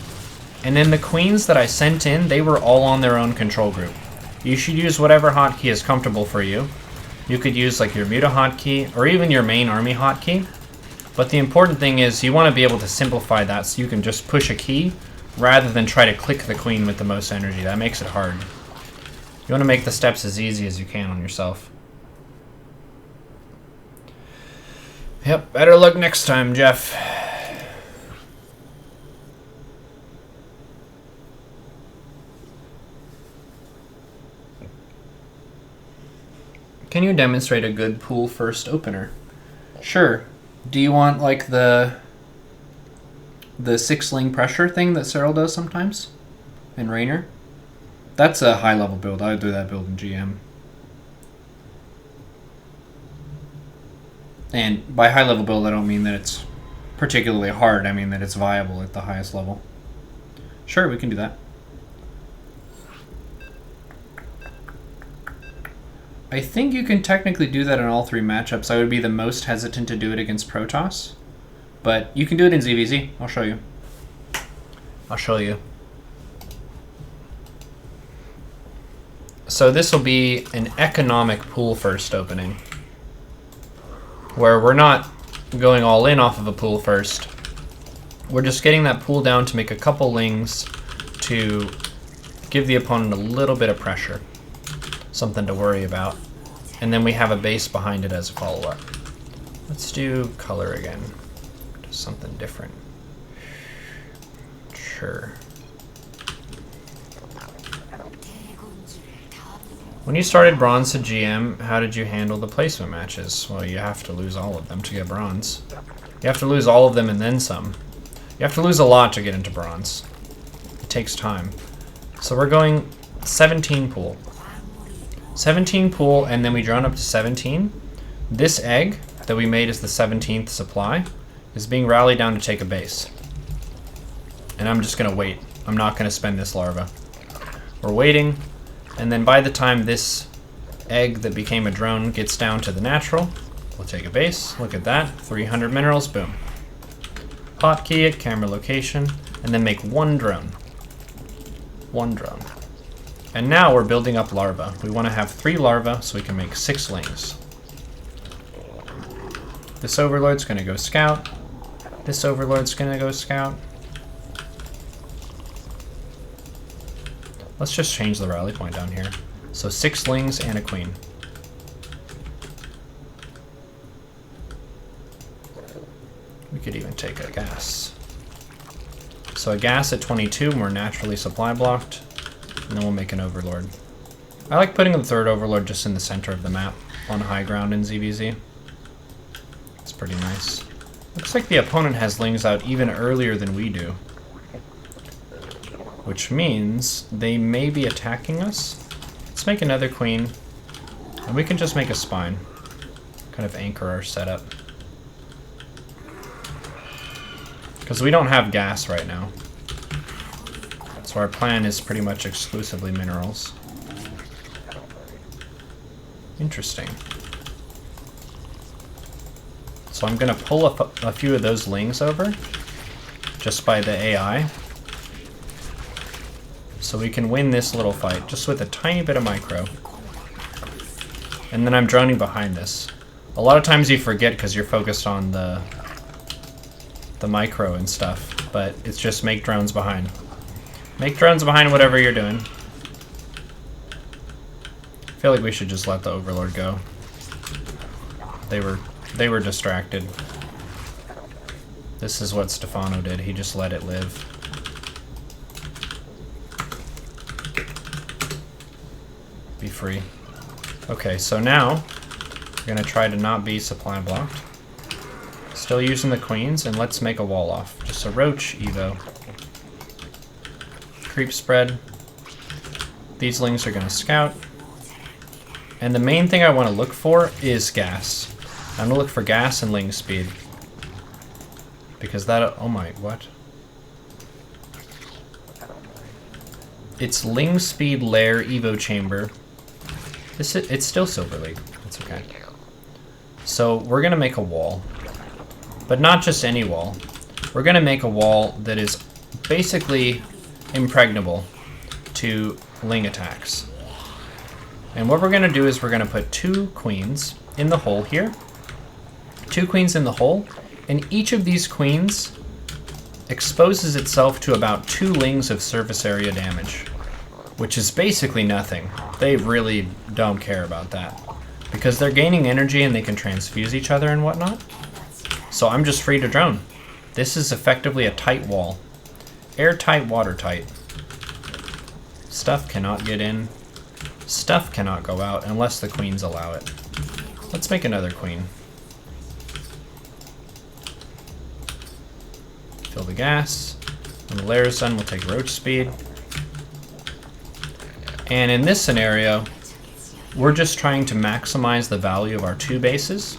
And then the queens that I sent in, they were all on their own control group. You should use whatever hotkey is comfortable for you. You could use like your Muta hotkey or even your main army hotkey. But the important thing is you want to be able to simplify that so you can just push a key rather than try to click the queen with the most energy. That makes it hard. You want to make the steps as easy as you can on yourself. Yep, better luck next time, Jeff. Can you demonstrate a good pool first opener? Sure. Do you want like the 6-ling pressure thing that Cyril does sometimes in Raynor? That's a high level build. I would do that build in GM. And by high level build, I don't mean that it's particularly hard. I mean that it's viable at the highest level. Sure, we can do that. I think you can technically do that in all 3 matchups. I would be the most hesitant to do it against Protoss. But you can do it in ZVZ. I'll show you. I'll show you. So this will be an economic pool first opening, where we're not going all in off of a pool first. We're just getting that pool down to make a couple lings to give the opponent a little bit of pressure, something to worry about. And then we have a base behind it as a follow-up. Let's do color again, just something different. Sure. When you started bronze to GM, how did you handle the placement matches? Well, you have to lose all of them to get bronze. You have to lose all of them and then some. You have to lose a lot to get into bronze. It takes time. So we're going 17 pool. 17 pool, and then we drone up to 17. This egg that we made as the 17th supply is being rallied down to take a base. And I'm just going to wait. I'm not going to spend this larva. We're waiting. And then by the time this egg that became a drone gets down to the natural, we'll take a base. Look at that. 300 minerals. Boom. Hotkey it, camera location, and then make 1 drone. 1 drone. And now we're building up larvae. We want to have 3 larvae so we can make 6 lings. This overlord's going to go scout. This overlord's going to go scout. Let's just change the rally point down here. So 6 lings and a queen. We could even take a gas. So a gas at 22, and we're naturally supply blocked. And then we'll make an overlord. I like putting the 3rd overlord just in the center of the map on high ground in ZVZ. It's pretty nice. Looks like the opponent has lings out even earlier than we do, which means they may be attacking us. Let's make another queen, and we can just make a spine. Kind of anchor our setup. Because we don't have gas right now. So our plan is pretty much exclusively minerals. Interesting. So I'm going to pull a few of those lings over, just by the AI. So we can win this little fight, just with a tiny bit of micro. And then I'm droning behind this. A lot of times you forget because you're focused on the micro and stuff, but it's just make drones behind. Make drones behind whatever you're doing. I feel like we should just let the overlord go. They were distracted. This is what Stefano did. He just let it live. be free. Okay, so now we're gonna try to not be supply blocked. Still using the queens, and let's make a wall off. Just a roach evo. Creep spread. These lings are gonna scout. And the main thing I want to look for is gas. I'm gonna look for gas and ling speed. Because that, oh my, what? It's ling speed lair evo chamber. It's still Silver League, it's okay. So we're gonna make a wall. But not just any wall. We're gonna make a wall that is basically impregnable to ling attacks. And what we're gonna do is we're gonna put 2 queens in the hole here. 2 queens in the hole, and each of these queens exposes itself to about 2 lings of surface area damage, which is basically nothing. They really don't care about that because they're gaining energy and they can transfuse each other and whatnot. So I'm just free to drone. This is effectively a tight wall. Airtight, watertight. Stuff cannot get in. Stuff cannot go out unless the queens allow it. Let's make another queen. Fill the gas. When the lair is done, we'll take roach speed. And in this scenario, we're just trying to maximize the value of our 2 bases,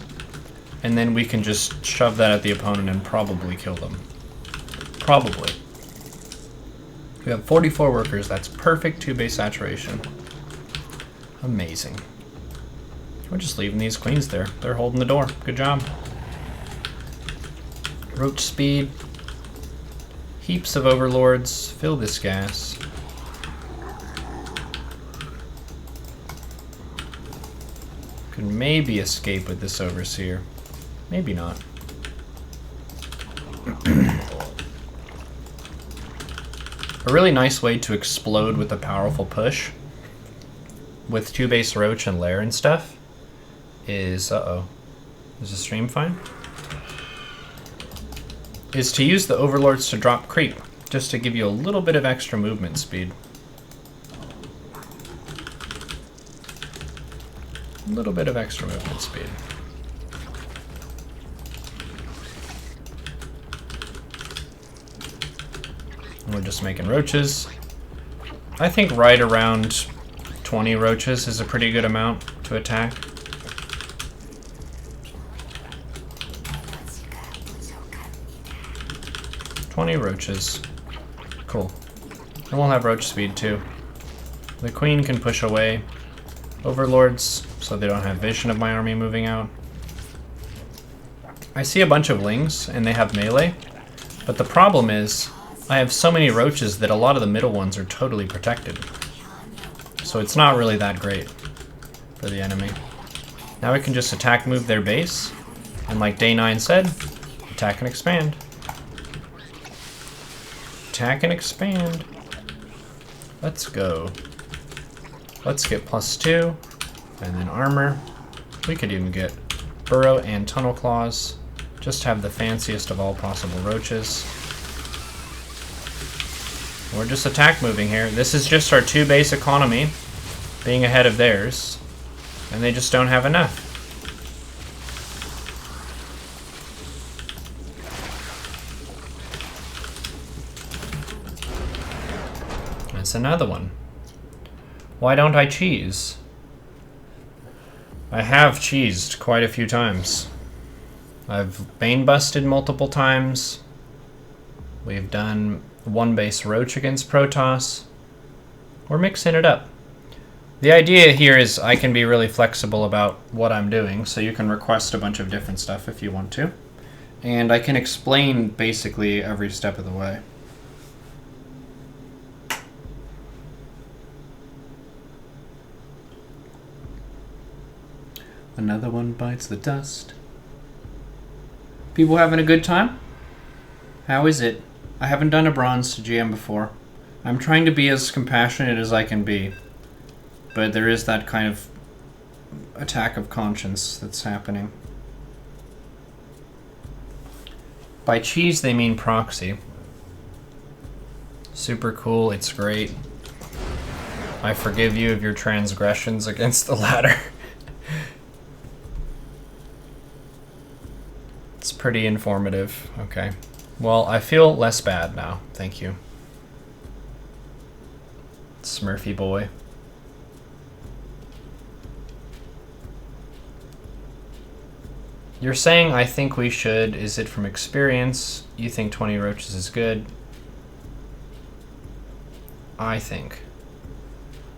and then we can just shove that at the opponent and probably kill them. Probably. We have 44 workers. That's perfect 2-base saturation. Amazing. We're just leaving these queens there. They're holding the door. Good job. Roach speed. Heaps of overlords. Fill this gas. Could maybe escape with this overseer. Maybe not. A really nice way to explode with a powerful push with 2-base roach and lair and stuff is, is the stream fine? Is to use the overlords to drop creep, just to give you a little bit of extra movement speed. A little bit of extra movement speed. And we're just making roaches. I think right around 20 roaches is a pretty good amount to attack. $20 roaches. Cool. And we'll have roach speed too. The queen can push away overlords so they don't have vision of my army moving out. I see a bunch of lings and they have melee, but the problem is I have so many roaches that a lot of the middle ones are totally protected. So it's not really that great for the enemy. Now we can just attack move their base, and like Day 9 said, attack and expand. Attack and expand. Let's go. Let's get +2, and then armor. We could even get burrow and tunnel claws. Just have the fanciest of all possible roaches. We're just attack moving here. This is just our 2-base economy being ahead of theirs, and they just don't have enough. That's another one. Why don't I cheese? I have cheesed quite a few times. I've bane busted multiple times. We've done 1-base roach against Protoss. We're mixing it up. The idea here is I can be really flexible about what I'm doing, so you can request a bunch of different stuff if you want to. And I can explain basically every step of the way. Another one bites the dust. People having a good time? How is it? I haven't done a bronze to GM before. I'm trying to be as compassionate as I can be, but there is that kind of attack of conscience that's happening. By cheese, they mean proxy. Super cool, it's great. I forgive you of your transgressions against the ladder. It's pretty informative. Okay. Well, I feel less bad now. Thank you. Smurfy boy. You're saying I think we should. Is it from experience? You think 20 roaches is good? I think.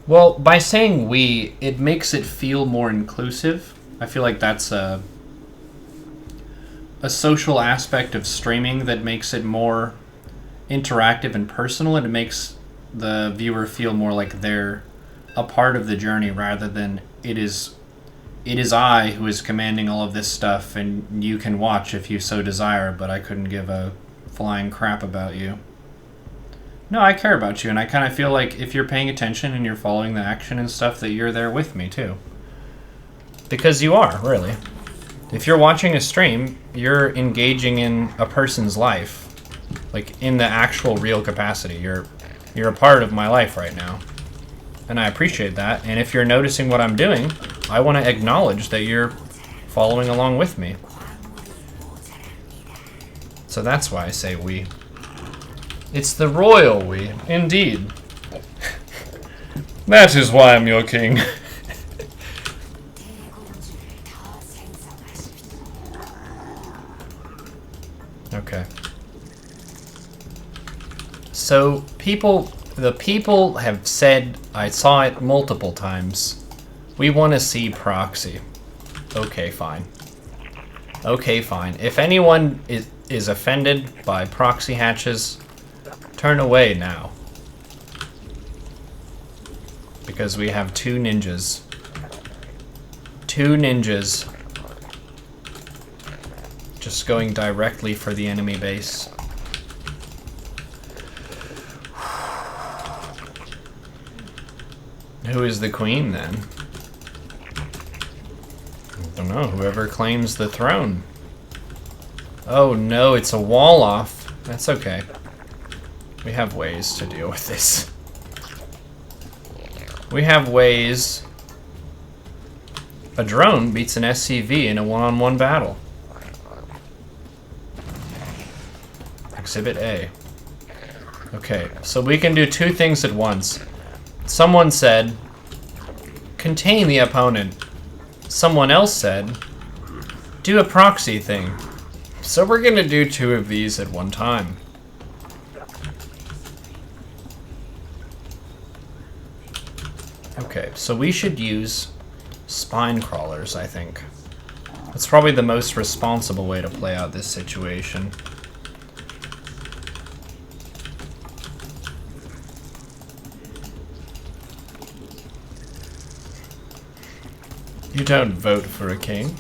Well, by saying we, it makes it feel more inclusive. I feel like that's a social aspect of streaming that makes it more interactive and personal, and it makes the viewer feel more like they're a part of the journey rather than it is I who is commanding all of this stuff and you can watch if you so desire, but I couldn't give a flying crap about you. No, I care about you, and I kind of feel like if you're paying attention and you're following the action and stuff, that you're there with me too. Because you are, really. If you're watching a stream, you're engaging in a person's life. Like, in the actual real capacity. You're a part of my life right now. And I appreciate that. And if you're noticing what I'm doing, I want to acknowledge that you're following along with me. So that's why I say we. It's the royal we, indeed. That is why I'm your king. Okay. So the people have said, I saw it multiple times, we want to see proxy. Okay, fine. Okay, fine. If anyone is offended by proxy hatches, turn away now. Because we have two ninjas. Two ninjas. Just going directly for the enemy base. Who is the queen, then? I don't know. Whoever claims the throne. Oh no, it's a wall off. That's okay. We have ways to deal with this. We have ways. A drone beats an SCV in a one-on-one battle. Exhibit A. Okay, so we can do two things at once. Someone said, contain the opponent. Someone else said, do a proxy thing. So we're gonna do two of these at one time. Okay, so we should use spine crawlers, I think. That's probably the most responsible way to play out this situation. You don't vote for a king.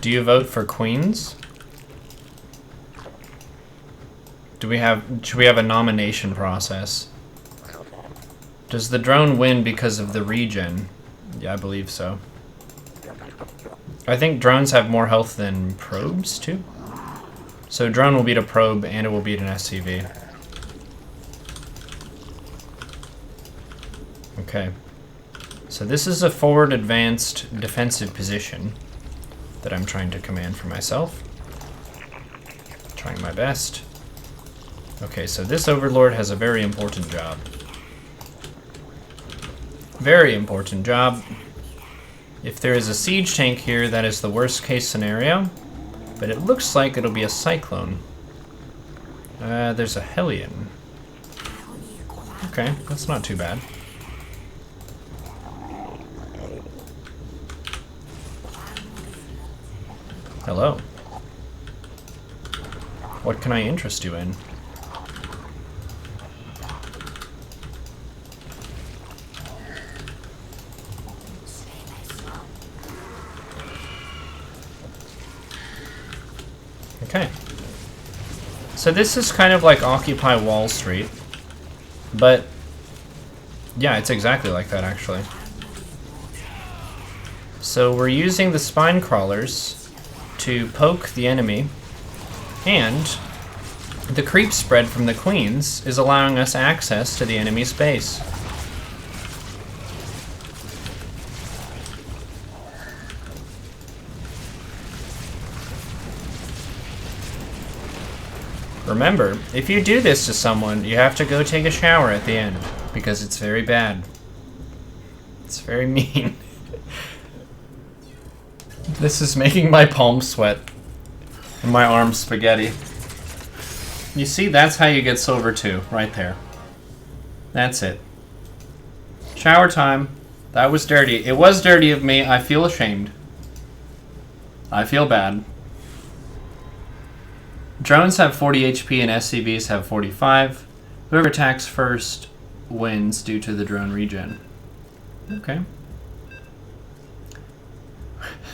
Do you vote for queens? Should we have a nomination process? Does the drone win because of the regen? Yeah, I believe so. I think drones have more health than probes, too. So drone will beat a probe, and it will beat an SCV. Okay. So this is a forward advanced defensive position that I'm trying to command for myself. Trying my best. Okay, so this overlord has a very important job. Very important job. If there is a siege tank here, that is the worst case scenario. But it looks like it'll be a cyclone. There's a Hellion. Okay, that's not too bad. Hello. What can I interest you in? Okay. So this is kind of like Occupy Wall Street, but yeah, it's exactly like that actually. So we're using the spine crawlers to poke the enemy, and The creep spread from the queens is allowing us access to the enemy's base. Remember, if you do this to someone, you have to go take a shower at the end, because it's very bad. It's very mean. This is making my palms sweat and my arms spaghetti. You see, that's how you get silver 2, right there. That's it. Shower time. That was dirty. It was dirty of me. I feel ashamed. I feel bad. Drones have 40 HP and SCVs have 45. Whoever attacks first wins due to the drone regen. Okay.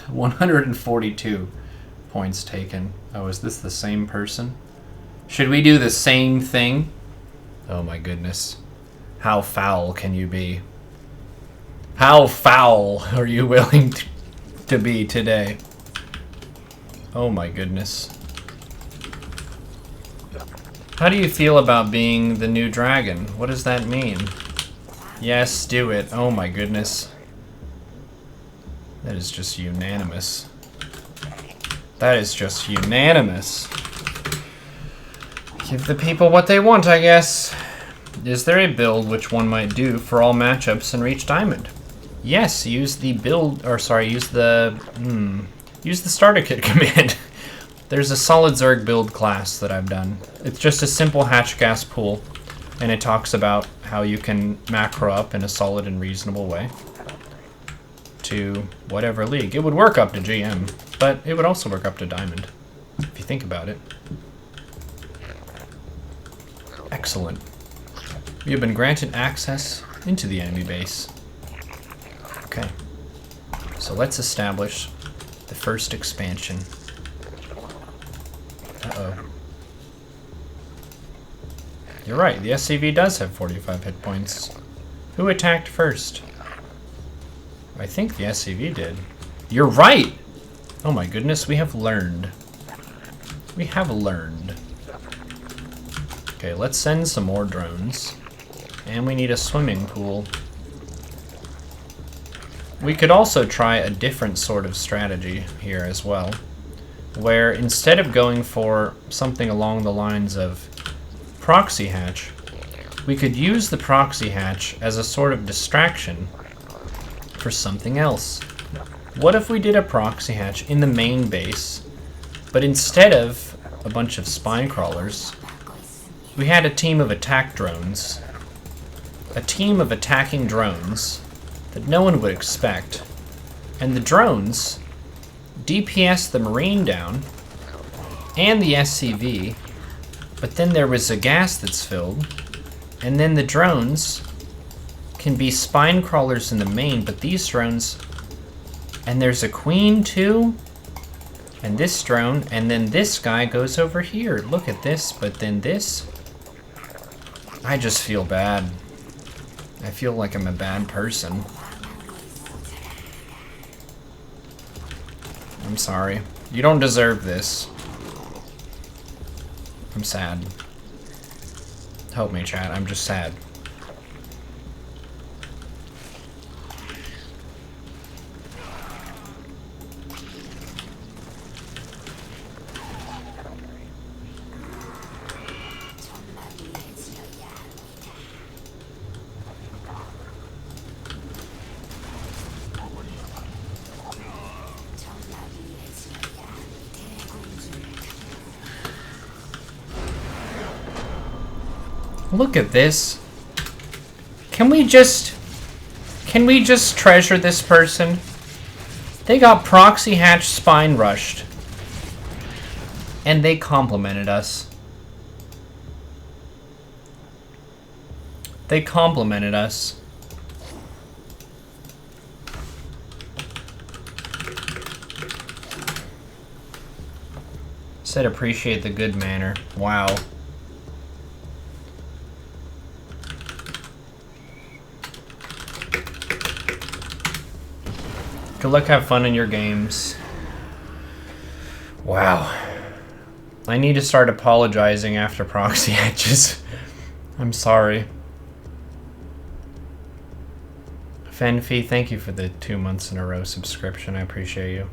142 points taken. Oh, is this the same person? Should we do the same thing? Oh my goodness. How foul can you be? How foul are you willing to be today? Oh my goodness. How do you feel about being the new dragon? What does that mean? Yes, do it. Oh my goodness. That is just unanimous. That is just unanimous. Give the people what they want, I guess. Is there a build which one might do for all matchups and reach diamond? Yes, use the build, or sorry, use the starter kit command. There's a solid Zerg build class that I've done. It's just a simple hatch gas pool, and it talks about how you can macro up in a solid and reasonable way to whatever league. It would work up to GM, but it would also work up to diamond, if you think about it. Excellent. We have been granted access into the enemy base. Okay. So let's establish the first expansion. Uh-oh. You're right, the SCV does have 45 hit points. Who attacked first? I think the SCV did. You're right! Oh my goodness, we have learned. We have learned. Okay, let's send some more drones. And we need a swimming pool. We could also try a different sort of strategy here as well, where instead of going for something along the lines of proxy hatch, we could use the proxy hatch as a sort of distraction for something else. What if we did a proxy hatch in the main base, but instead of a bunch of spine crawlers, we had a team of attack drones, a team of attacking drones that no one would expect, and the drones DPS the Marine down and the SCV, but then there was a gas that's filled, and then the drones can be spine crawlers in the main, but these drones, and there's a queen too, and this drone, and then this guy goes over here. Look at this, but then this. I just feel bad. I feel like I'm a bad person. I'm sorry. You don't deserve this. I'm sad. Help me, chat. I'm just sad. Look at this. Can we just treasure this person? They got proxy hatch spine rushed. And they complimented us. They complimented us. Said appreciate the good manner. Wow. Good luck, have fun in your games. Wow. I need to start apologizing after proxy edges. I'm sorry. Fenfee, thank you for the 2 months in a row subscription. I appreciate you.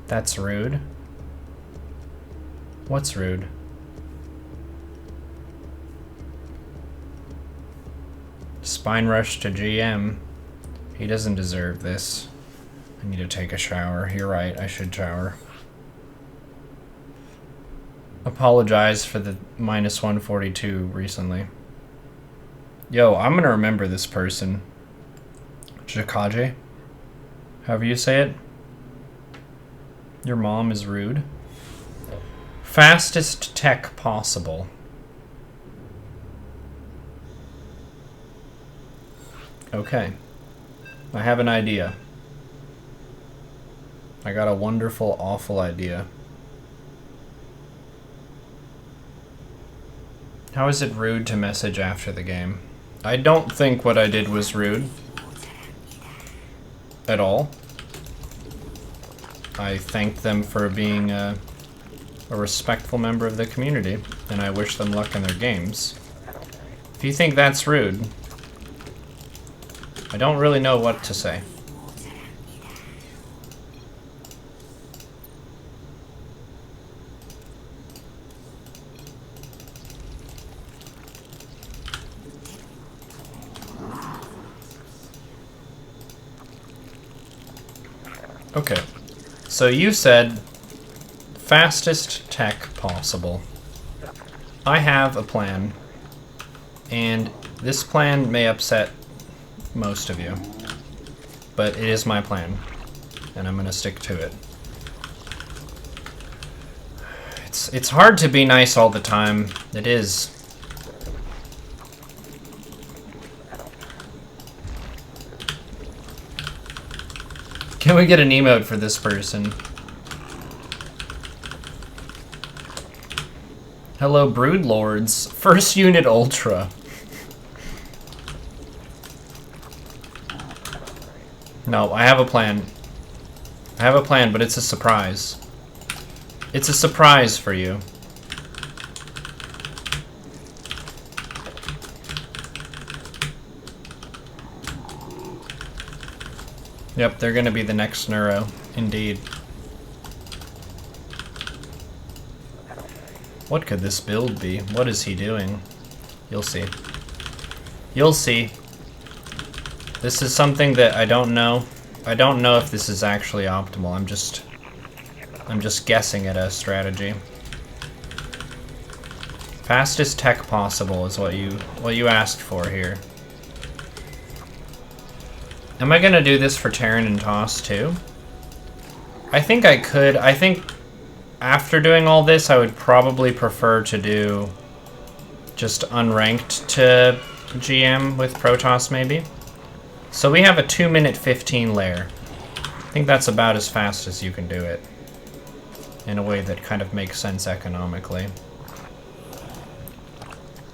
That's rude. What's rude? Spine rush to GM. He doesn't deserve this. I need to take a shower. You're right, I should shower. Apologize for the minus 142 recently. Yo, I'm gonna remember this person. Jakaje? However you say it. Your mom is rude. Fastest tech possible. Okay. I have an idea. I got a wonderful, awful idea. How is it rude to message after the game? I don't think what I did was rude. At all. I thanked them for being a respectful member of the community, and I wish them luck in their games. If you think that's rude, I don't really know what to say. Okay, so you said fastest tech possible. I have a plan, and this plan may upset most of you, but it is my plan, and I'm gonna stick to it. It's hard to be nice all the time. It is. Can we get an emote for this person? Hello, Broodlords. First Unit Ultra. No, I have a plan. I have a plan, but it's a surprise. It's a surprise for you. Yep, they're gonna be the next Neuro, indeed. What could this build be? What is he doing? You'll see. You'll see. This is something that I don't know. I don't know if this is actually optimal. I'm just guessing at a strategy. Fastest tech possible is what you asked for here. Am I gonna do this for Terran and Toss too? I think I could. I think after doing all this, I would probably prefer to do just unranked to GM with Protoss maybe. So we have a 2-minute 15 layer. I think that's about as fast as you can do it in a way that kind of makes sense economically.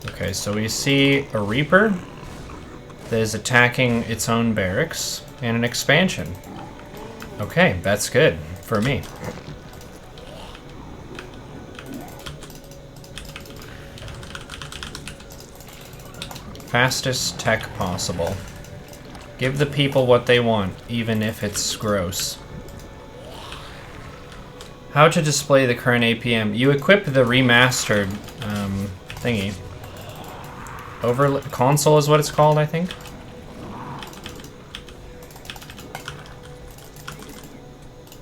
Okay, so we see a Reaper that is attacking its own barracks and an expansion. Okay, that's good for me. Fastest tech possible. Give the people what they want, even if it's gross. How to display the current APM. You equip the remastered thingy. Console is what it's called, I think.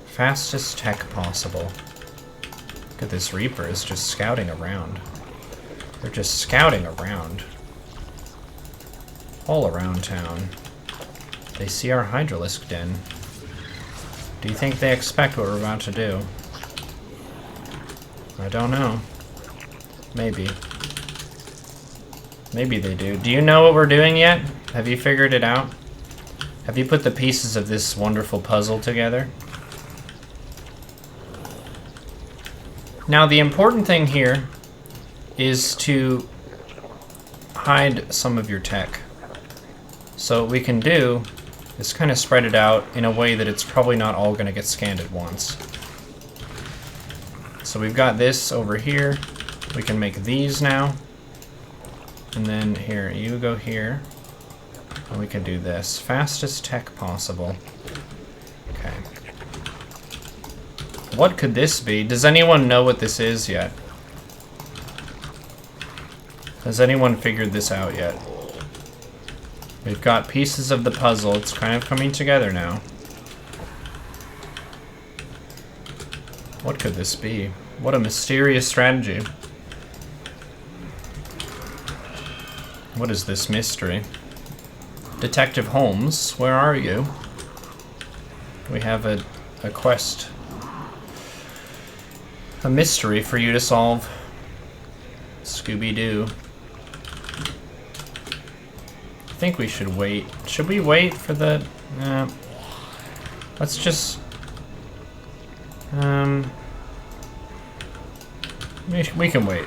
Fastest tech possible. Look at this Reaper is just scouting around. They're just scouting around. All around town. They see our Hydralisk den. Do you think they expect what we're about to do? I don't know. Maybe. Maybe they do. Do you know what we're doing yet? Have you figured it out? Have you put the pieces of this wonderful puzzle together? Now, the important thing here is to hide some of your tech. So what we can do is kind of spread it out in a way that it's probably not all going to get scanned at once. So we've got this over here. We can make these now. And then here, you go here. And we can do this. Fastest tech possible. Okay. What could this be? Does anyone know what this is yet? Has anyone figured this out yet? We've got pieces of the puzzle. It's kind of coming together now. What could this be? What a mysterious strategy. What is this mystery? Detective Holmes, where are you? We have a quest. A mystery for you to solve. Scooby-Doo. I think we should wait. Should we wait for the... let's just... we can wait.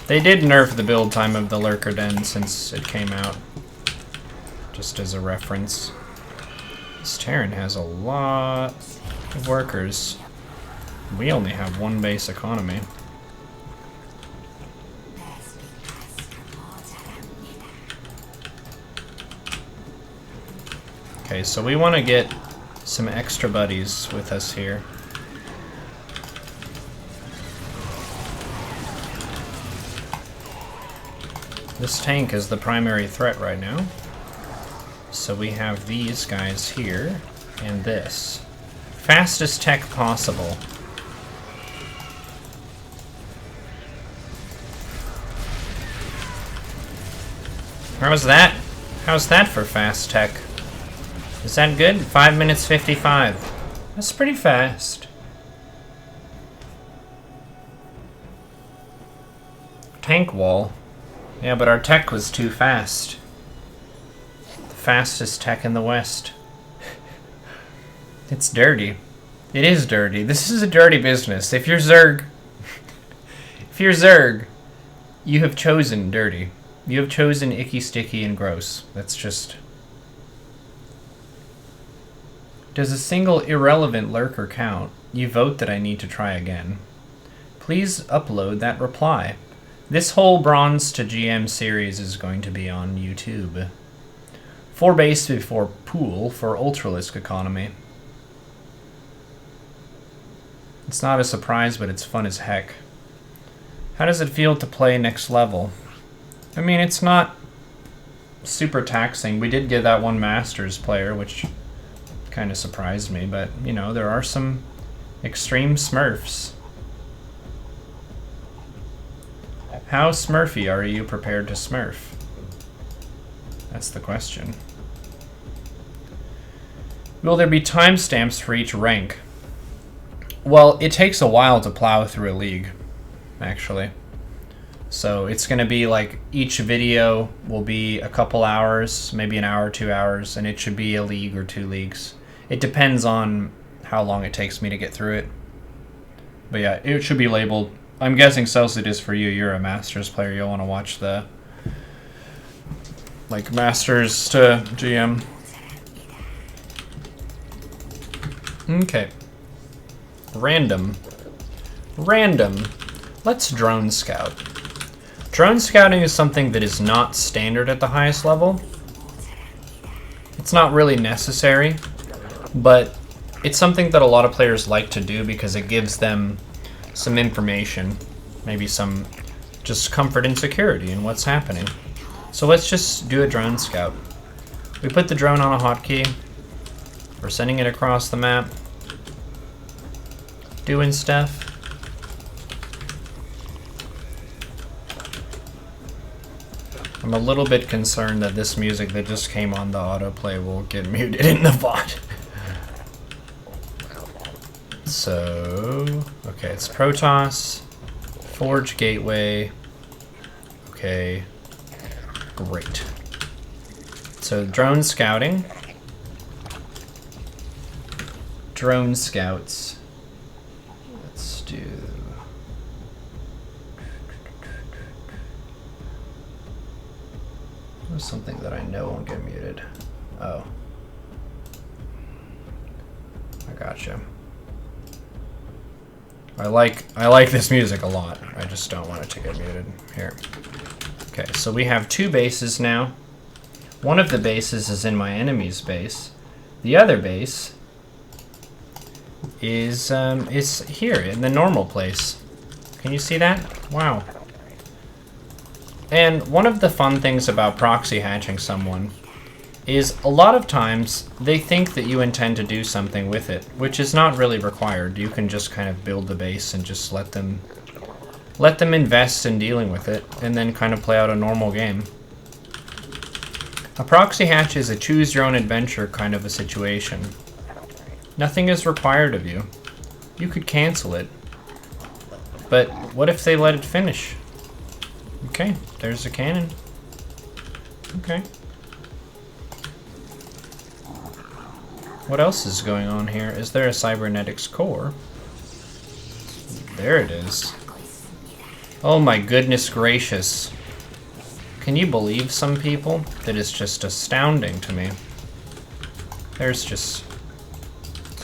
They did nerf the build time of the Lurker Den since it came out. Just as a reference. This Terran has a lot of workers. We only have one base economy. Okay, so we want to get some extra buddies with us here. This tank is the primary threat right now. So we have these guys here, and this. Fastest tech possible. How's that? How's that for fast tech? Is that good? 5 minutes 55. That's pretty fast. Tank wall. Yeah, but our tech was too fast. The fastest tech in the West. It's dirty. It is dirty. This is a dirty business. If you're Zerg... if you're Zerg, you have chosen dirty. You have chosen icky, sticky, and gross. That's just... Does a single irrelevant lurker count? You vote that I need to try again. Please upload that reply. This whole Bronze to GM series is going to be on YouTube. 4 base before pool for Ultralisk economy. It's not a surprise, but it's fun as heck. How does it feel to play next level? I mean, it's not super taxing. We did get that one Masters player, which kind of surprised me, but, you know, there are some extreme smurfs. How smurfy are you prepared to smurf? That's the question. Will there be timestamps for each rank? Well, it takes a while to plow through a league, actually. So it's going to be like each video will be a couple hours, maybe an hour, 2 hours, and it should be a league or 2 leagues. It depends on how long it takes me to get through it. But yeah, it should be labeled. I'm guessing Celsius for you. You're a Masters player. You'll want to watch the like Masters to GM. Okay. Random. Let's drone scout. Drone scouting is something that is not standard at the highest level. It's not really necessary, but it's something that a lot of players like to do because it gives them some information, maybe some just comfort and security in what's happening. So let's just do a drone scout. We put the drone on a hotkey. We're sending it across the map. Doing stuff. I'm a little bit concerned that this music that just came on the autoplay will get muted in the bot. So, okay, it's Protoss, Forge Gateway. Okay, great. So drone scouting. Drone scouts. Let's do... There's something that I know won't get muted. Oh. I gotcha. I like this music a lot. I just don't want it to get muted. Here. Okay, so we have 2 bases now. One of the bases is in my enemy's base. The other base is here in the normal place. Can you see that? Wow. And one of the fun things about proxy hatching someone is a lot of times they think that you intend to do something with it, which is not really required. You can just kind of build the base and just let them invest in dealing with it, and then kind of play out a normal game. A proxy hatch is a choose-your-own-adventure kind of a situation. Nothing is required of you. You could cancel it. But what if they let it finish? Okay, there's a cannon. Okay. What else is going on here? Is there a cybernetics core? There it is. Oh my goodness gracious. Can you believe some people? That is just astounding to me. There's just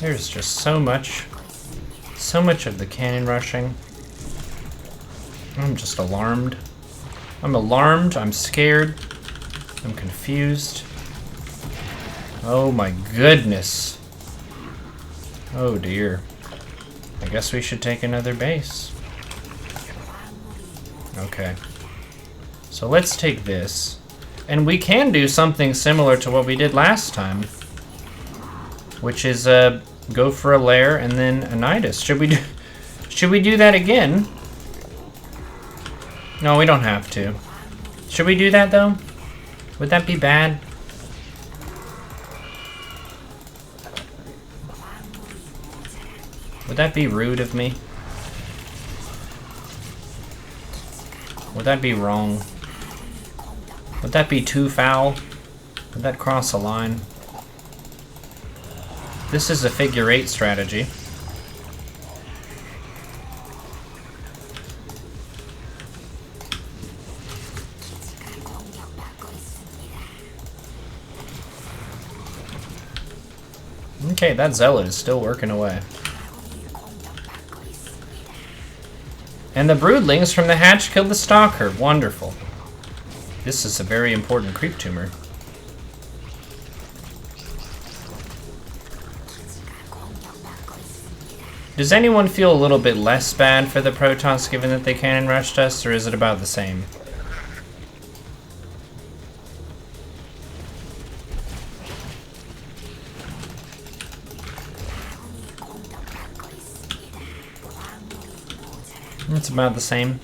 so much of the cannon rushing. I'm just alarmed. I'm alarmed, I'm scared, I'm confused. Oh my goodness. Oh dear. I guess we should take another base. Okay. So let's take this. And we can do something similar to what we did last time. Which is go for a lair and then a nidus. Should we do that again? No, we don't have to. Should we do that though? Would that be bad? Would that be rude of me? Would that be wrong? Would that be too foul? Would that cross a line? This is a figure 8 strategy. Okay, that zealot is still working away. And the broodlings from the hatch killed the stalker. Wonderful. This is a very important creep tumor. Does anyone feel a little bit less bad for the Protoss given that they cannon rushed us, or is it about the same? It's about the same.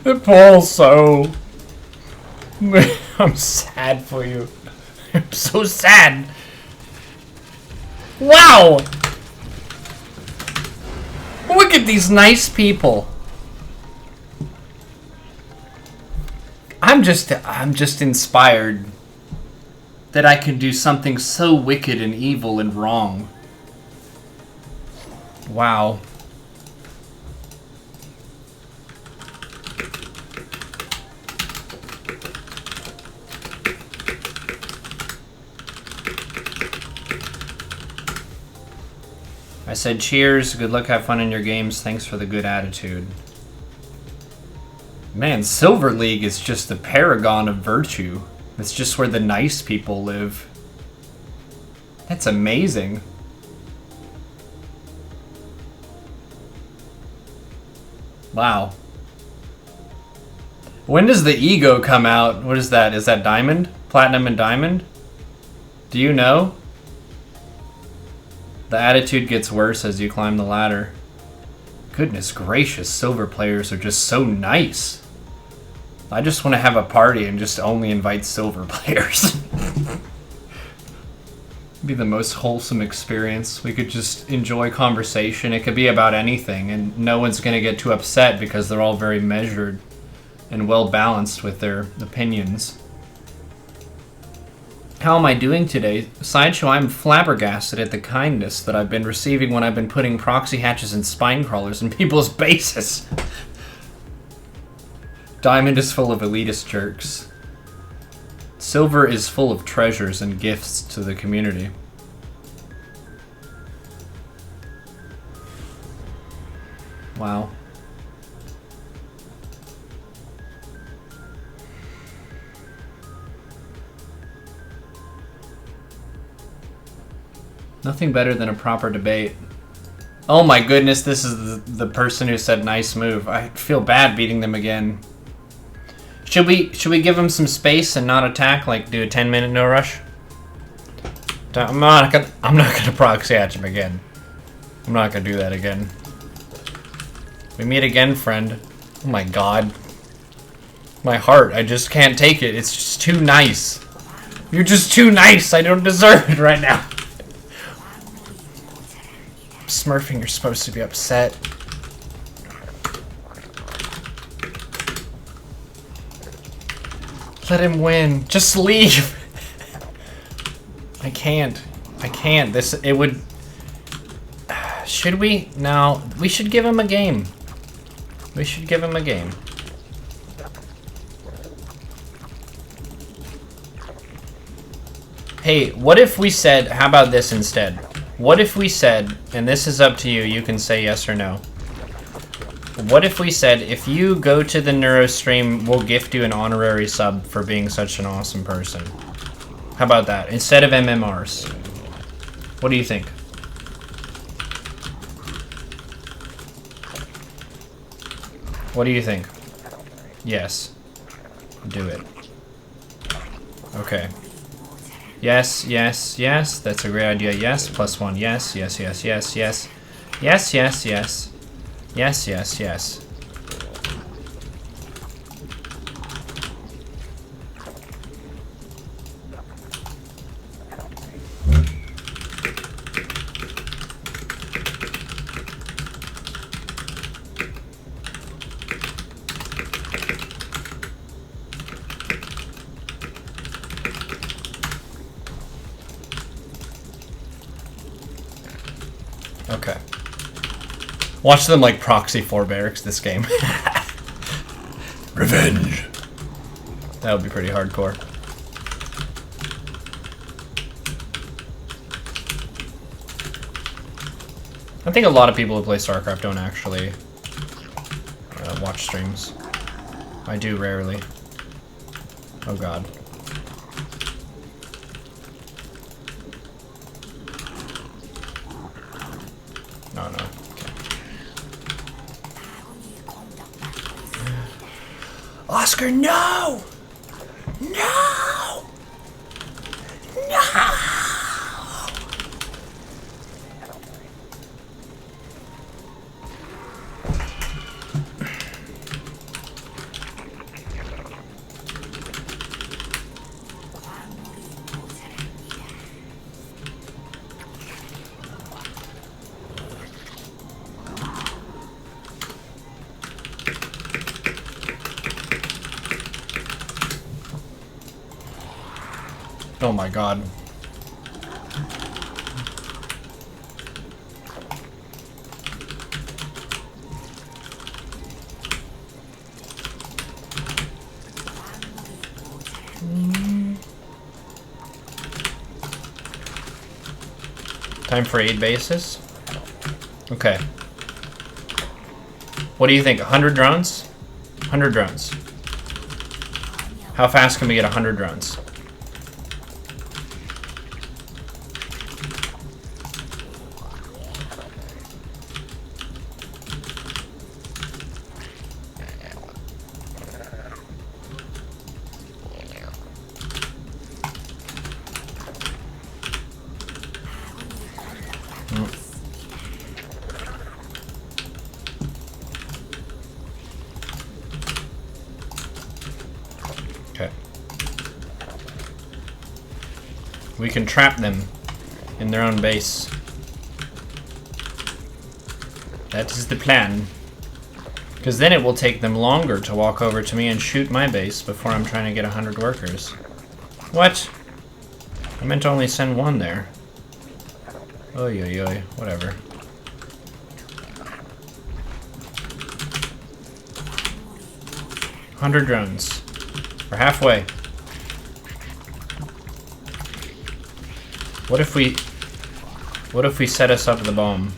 The poor soul. I'm sad for you. I'm so sad. Wow! Look at these nice people. I'm just inspired that I can do something so wicked and evil and wrong. Wow. I said cheers, good luck, have fun in your games, thanks for the good attitude. Man, Silver League is just the paragon of virtue. It's just where the nice people live. That's amazing. Wow. When does the ego come out? What is that? Is that diamond? Platinum and diamond? Do you know? The attitude gets worse as you climb the ladder. Goodness gracious, silver players are just so nice. I just want to have a party and just only invite silver players. Be the most wholesome experience. We could just enjoy conversation. It could be about anything, and no one's going to get too upset because they're all very measured and well balanced with their opinions. How am I doing today? Sideshow, I'm flabbergasted at the kindness that I've been receiving when I've been putting proxy hatches and spine crawlers in people's bases. Diamond is full of elitist jerks. Silver is full of treasures and gifts to the community. Wow. Nothing better than a proper debate. Oh my goodness, this is the person who said nice move. I feel bad beating them again. Should we give him some space and not attack? Like do a 10-minute no rush? I'm not gonna proxy hatch him again. I'm not gonna do that again. We meet again, friend. Oh my god. My heart, I just can't take it. It's just too nice. You're just too nice. I don't deserve it right now. Smurfing, you're supposed to be upset. Let him win. Just leave. I can't. It would... Should we? No. We should give him a game. We should give him a game. Hey, what if we said... How about this instead? What if we said... And this is up to you. You can say yes or no. What if we said, if you go to the Neuro stream, we'll gift you an honorary sub for being such an awesome person? How about that? Instead of MMRs. What do you think? What do you think? Yes. Do it. Okay. Yes, yes, yes. That's a great idea. Yes. +1. Yes, yes, yes, yes, yes. Yes, yes, yes. Yes, yes, yes. Okay. Watch them like proxy 4 barracks this game. Revenge. That would be pretty hardcore. I think a lot of people who play StarCraft don't actually watch streams. I do rarely. Oh god. No, no. Oscar, no! No! No! Oh my god. Time for 8 bases? Okay. What do you think? 100 drones? 100 drones. How fast can we get 100 drones? Okay. We can trap them in their own base. That is the plan. Because then it will take them longer to walk over to me and shoot my base before I'm trying to get 100 workers. What? I meant to only send one there. Oy, oy, oy. Whatever. $100 drones. We're halfway. What if we set us up the bomb?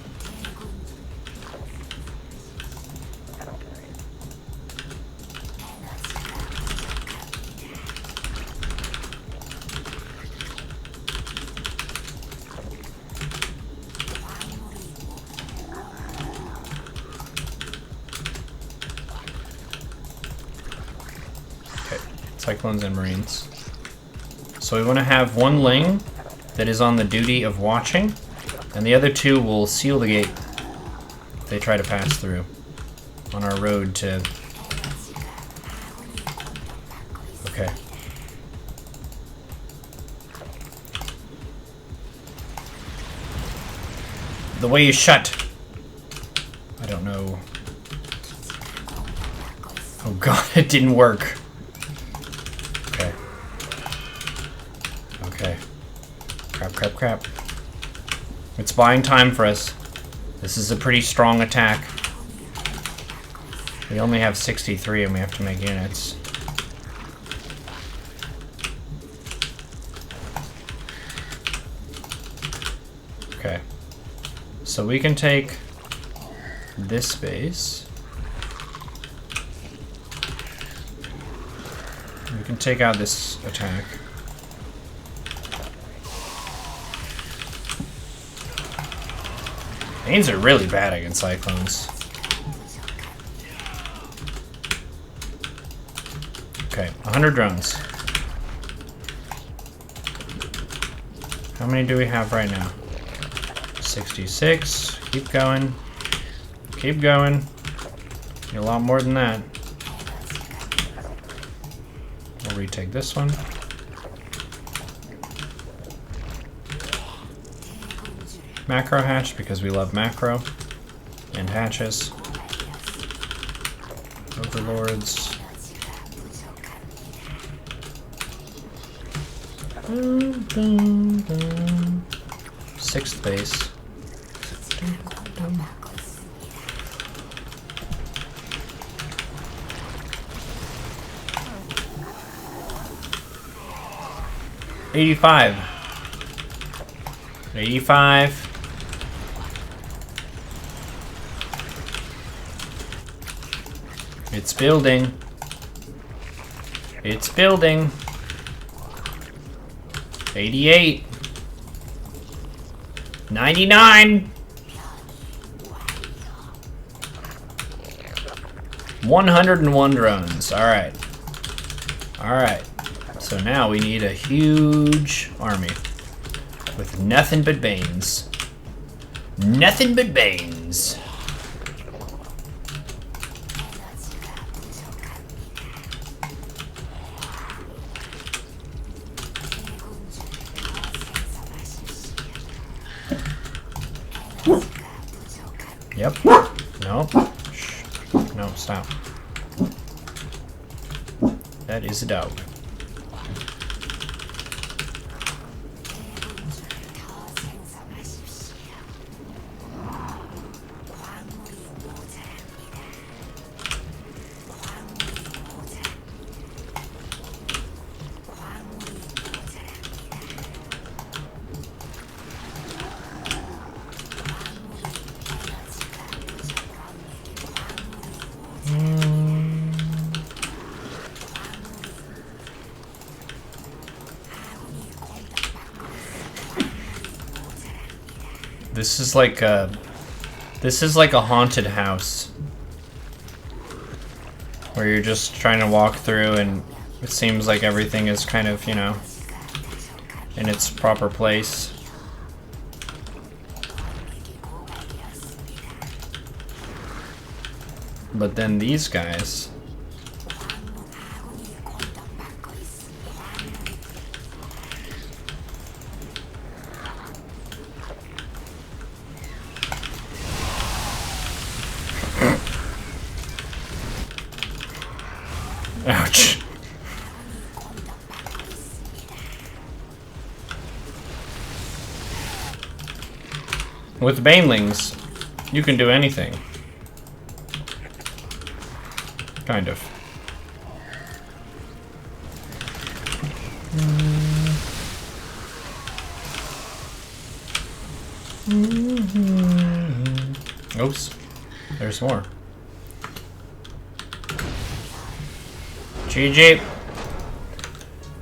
Cyclones and Marines. So we want to have one Ling that is on the duty of watching, and the other two will seal the gate if they try to pass through on our road to... Okay. The way is shut. I don't know. Oh god, it didn't work. Okay. Okay. Crap, crap, crap. It's buying time for us. This is a pretty strong attack. We only have 63 and we have to make units. Okay. So we can take this base. We can take out this attack. Danes are really bad against cyclones. Okay, 100 drones. How many do we have right now? 66. Keep going. Keep going. Need a lot more than that. We'll retake this one. Macro hatch because we love macro and hatches. Overlords. Sixth base. $85. $85. It's building. It's building. 88. 99. 101 drones. Alright. Alright. So now we need a huge army. With nothing but Banes. Nothing but Banes. Yep. No. Shh. No, stop. That is a dog. This is like a haunted house where you're just trying to walk through and it seems like everything is kind of, you know, in its proper place. But then these guys... Ouch. With banelings, you can do anything. Kind of. Oops. There's more. GG.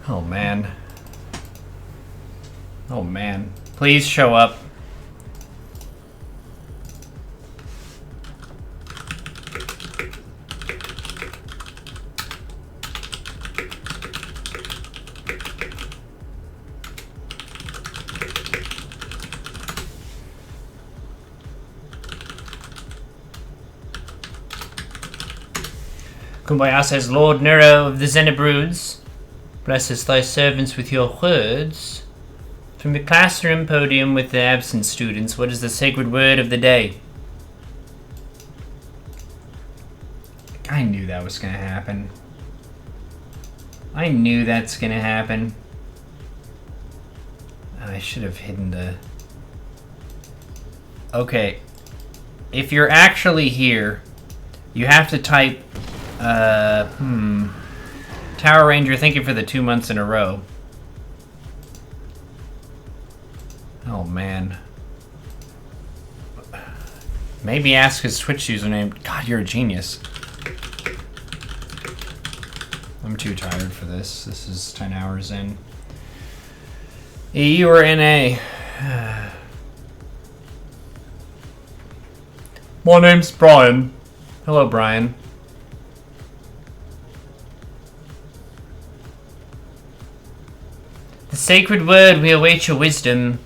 Oh, man. Oh, man. Please show up. Kumbaya says, Lord Nero of the Xenobroods, blesses thy servants with your words. From the classroom podium with the absent students, what is the sacred word of the day? I knew that was gonna happen. I knew that's gonna happen. I should have hidden the... Okay. If you're actually here, you have to type... Tower Ranger, thank you for the 2 months in a row. Oh, man. Maybe ask his Twitch username. God, you're a genius. I'm too tired for this. This is 10 hours in. EU or NA? My name's Brian. Hello, Brian. The sacred word, we await your wisdom.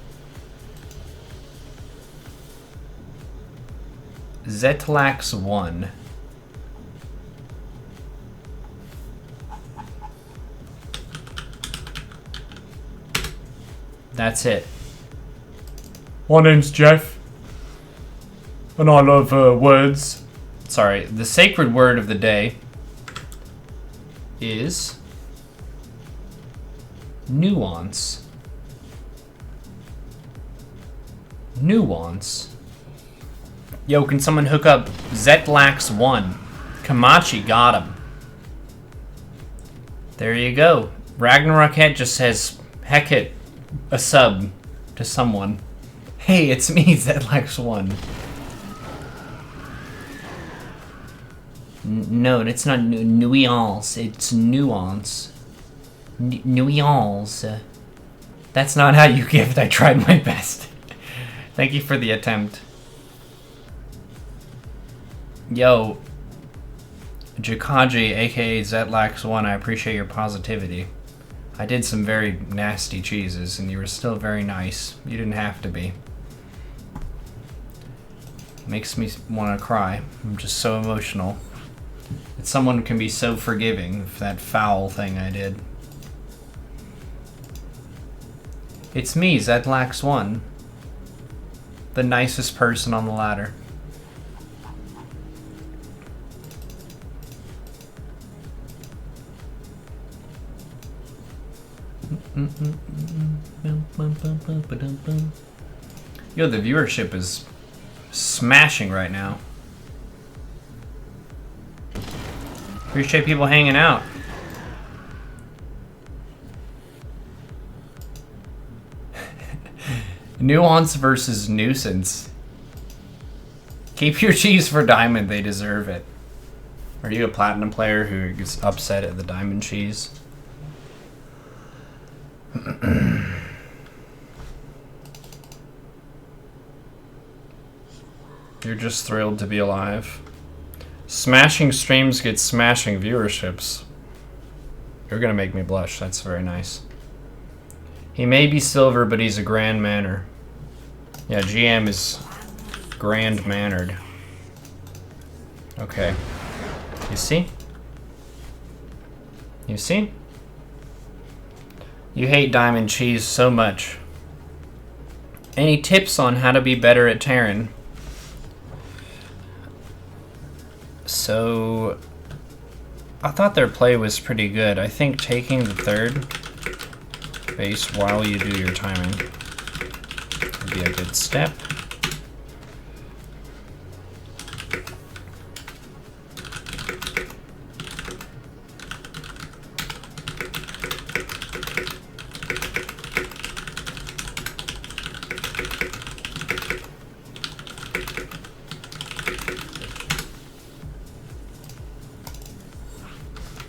Zetlax 1. That's it. My name's Jeff. And I love words. Sorry, the sacred word of the day is... nuance. Nuance. Yo, can someone hook up Zetlax 1? Kamachi got him. There you go. Ragnarokette just says, heck it, a sub to someone. Hey, it's me, Zetlax 1. No, it's not nuance, it's nuance. Nuance. That's not how you gift. I tried my best. Thank you for the attempt. Yo, Jakaji, aka Zetlax1, I appreciate your positivity. I did some very nasty cheeses, and you were still very nice. You didn't have to be. Makes me want to cry. I'm just so emotional. That someone can be so forgiving for that foul thing I did. It's me, Zetlax1. The nicest person on the ladder. Yo, the viewership is smashing right now. Appreciate people hanging out. Nuance versus nuisance. Keep your cheese for diamond, they deserve it. Are you a platinum player who gets upset at the diamond cheese? You're just thrilled to be alive. Smashing streams get smashing viewerships. You're gonna make me blush, that's very nice. He may be silver, but he's a grand manner. Yeah, GM is grand mannered. Okay. You see? You see? You hate diamond cheese so much. Any tips on how to be better at Terran? So, I thought their play was pretty good. I think taking the third base while you do your timing would be a good step.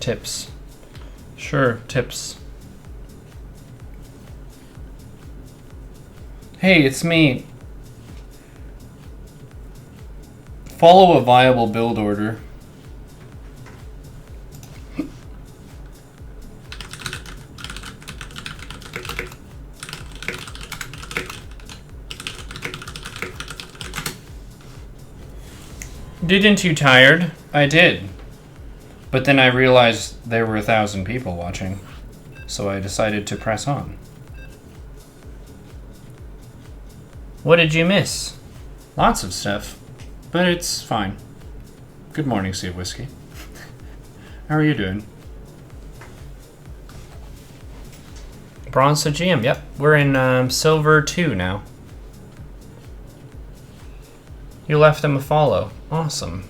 Tips. Sure, tips. Hey, it's me. Follow a viable build order. Didn't you tired? I did. But then I realized there were 1,000 people watching, so I decided to press on. What did you miss? Lots of stuff, but it's fine. Good morning, Sea of Whiskey. How are you doing? Bronze to GM, yep. We're in Silver 2 now. You left them a follow. Awesome.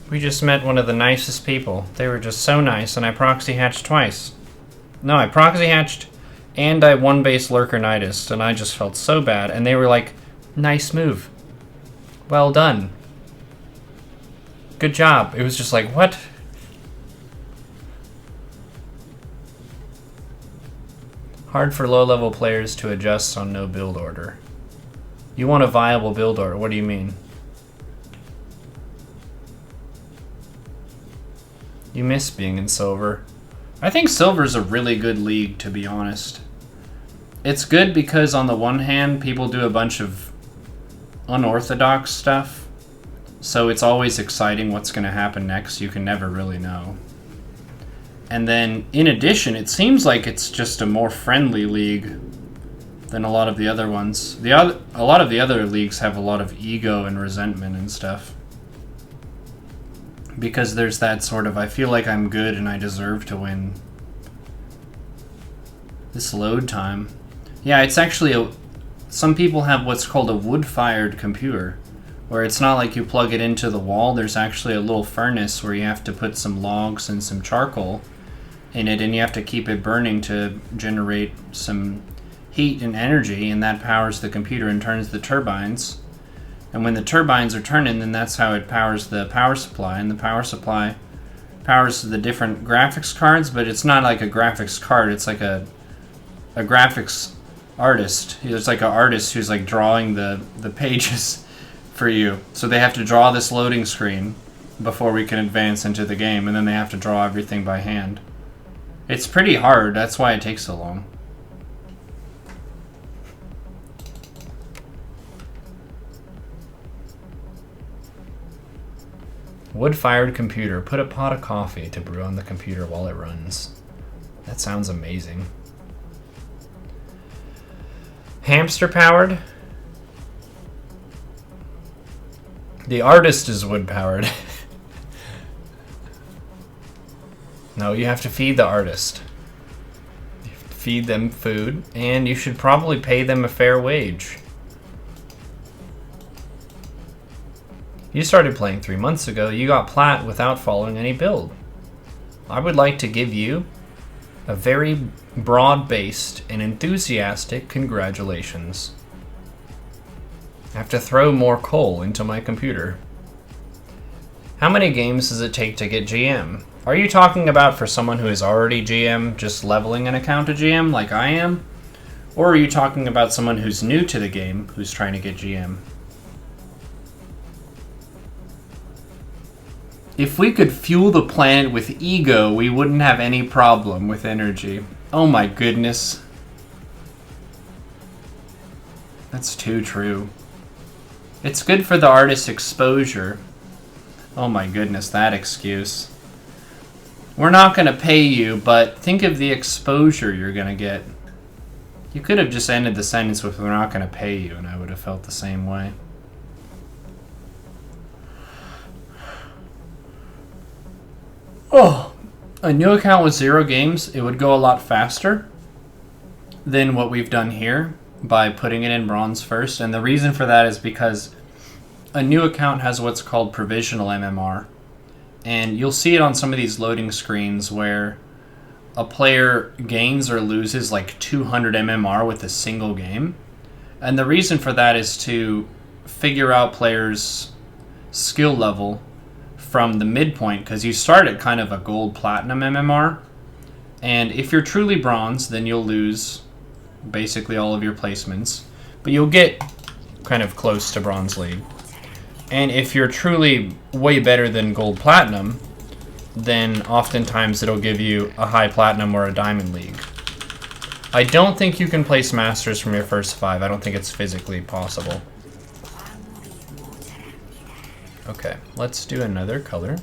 We just met one of the nicest people. They were just so nice, and I proxy hatched twice. No, I proxy hatched, and I one base Lurkernitis, and I just felt so bad, and they were like, nice move. Well done. Good job. It was just like, what? Hard for low-level players to adjust on no build order. You want a viable build order. What do you mean? You miss being in Silver. I think Silver's a really good league, to be honest. It's good because on the one hand, people do a bunch of unorthodox stuff. So it's always exciting what's going to happen next. You can never really know. And then, in addition, it seems like it's just a more friendly league than a lot of the other ones. A lot of the other leagues have a lot of ego and resentment and stuff. Because there's that sort of, I feel like I'm good and I deserve to win. This load time. Yeah, it's actually some people have what's called a wood-fired computer, where it's not like you plug it into the wall. There's actually a little furnace where you have to put some logs and some charcoal in it, and you have to keep it burning to generate some heat and energy, and that powers the computer and turns the turbines. And when the turbines are turning, then that's how it powers the power supply. And the power supply powers the different graphics cards, but it's not like a graphics card. It's like a graphics artist. It's like an artist who's like drawing the pages for you. So they have to draw this loading screen before we can advance into the game, and then they have to draw everything by hand. It's pretty hard. That's why it takes so long. Wood-fired computer. Put a pot of coffee to brew on the computer while it runs. That sounds amazing. Hamster-powered? The artist is wood-powered. No, you have to feed the artist. You have to feed them food, and you should probably pay them a fair wage. You started playing 3 months ago. You got plat without following any build. I would like to give you a very broad-based and enthusiastic congratulations. I have to throw more coal into my computer. How many games does it take to get GM? Are you talking about for someone who is already GM, just leveling an account to GM like I am? Or are you talking about someone who's new to the game who's trying to get GM? If we could fuel the planet with ego, we wouldn't have any problem with energy. Oh my goodness. That's too true. It's good for the artist's exposure. Oh my goodness, that excuse. We're not going to pay you, but think of the exposure you're going to get. You could have just ended the sentence with, we're not going to pay you, and I would have felt the same way. Oh, a new account with 0 games, it would go a lot faster than what we've done here by putting it in bronze first. And the reason for that is because a new account has what's called provisional MMR. And you'll see it on some of these loading screens where a player gains or loses like 200 MMR with a single game. And the reason for that is to figure out players' skill level from the midpoint because you start at kind of a gold platinum MMR. And if you're truly bronze, then you'll lose basically all of your placements. But you'll get kind of close to Bronze League. And if you're truly way better than gold platinum, then oftentimes it'll give you a high platinum or a diamond league. I don't think you can place masters from your first 5. I don't think it's physically possible. Okay, let's do another color.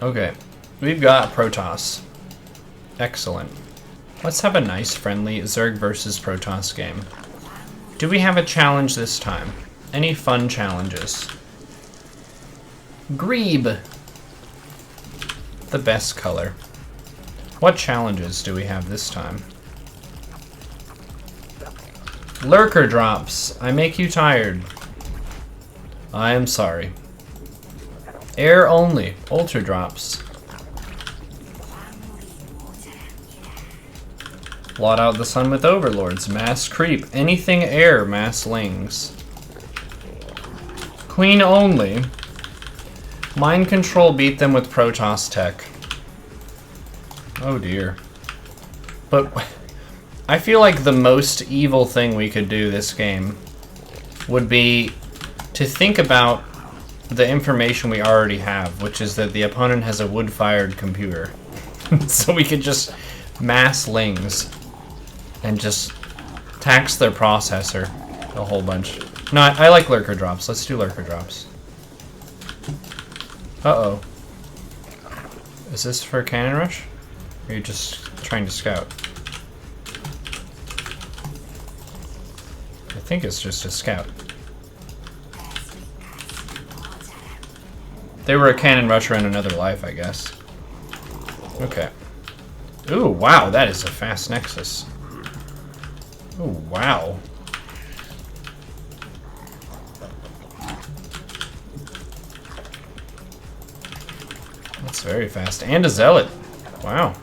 Okay, we've got Protoss. Excellent. Let's have a nice, friendly Zerg versus Protoss game. Do we have a challenge this time? Any fun challenges? Grebe! The best color. What challenges do we have this time? Lurker drops. I make you tired. I am sorry. Air only. Ultra drops. Blot out the sun with overlords. Mass creep. Anything air. Mass lings. Queen only. Mind control. Beat them with Protoss tech. Oh dear. But I feel like the most evil thing we could do this game would be to think about the information we already have, which is that the opponent has a wood-fired computer. So we could just mass lings and just tax their processor a whole bunch. No, I like lurker drops. Let's do lurker drops. Uh-oh. Is this for cannon rush? Or are you just trying to scout? I think it's just a scout. They were a cannon rusher in another life, I guess. Okay. Ooh, wow, that is a fast nexus. Ooh, wow. That's very fast. And a zealot. Wow.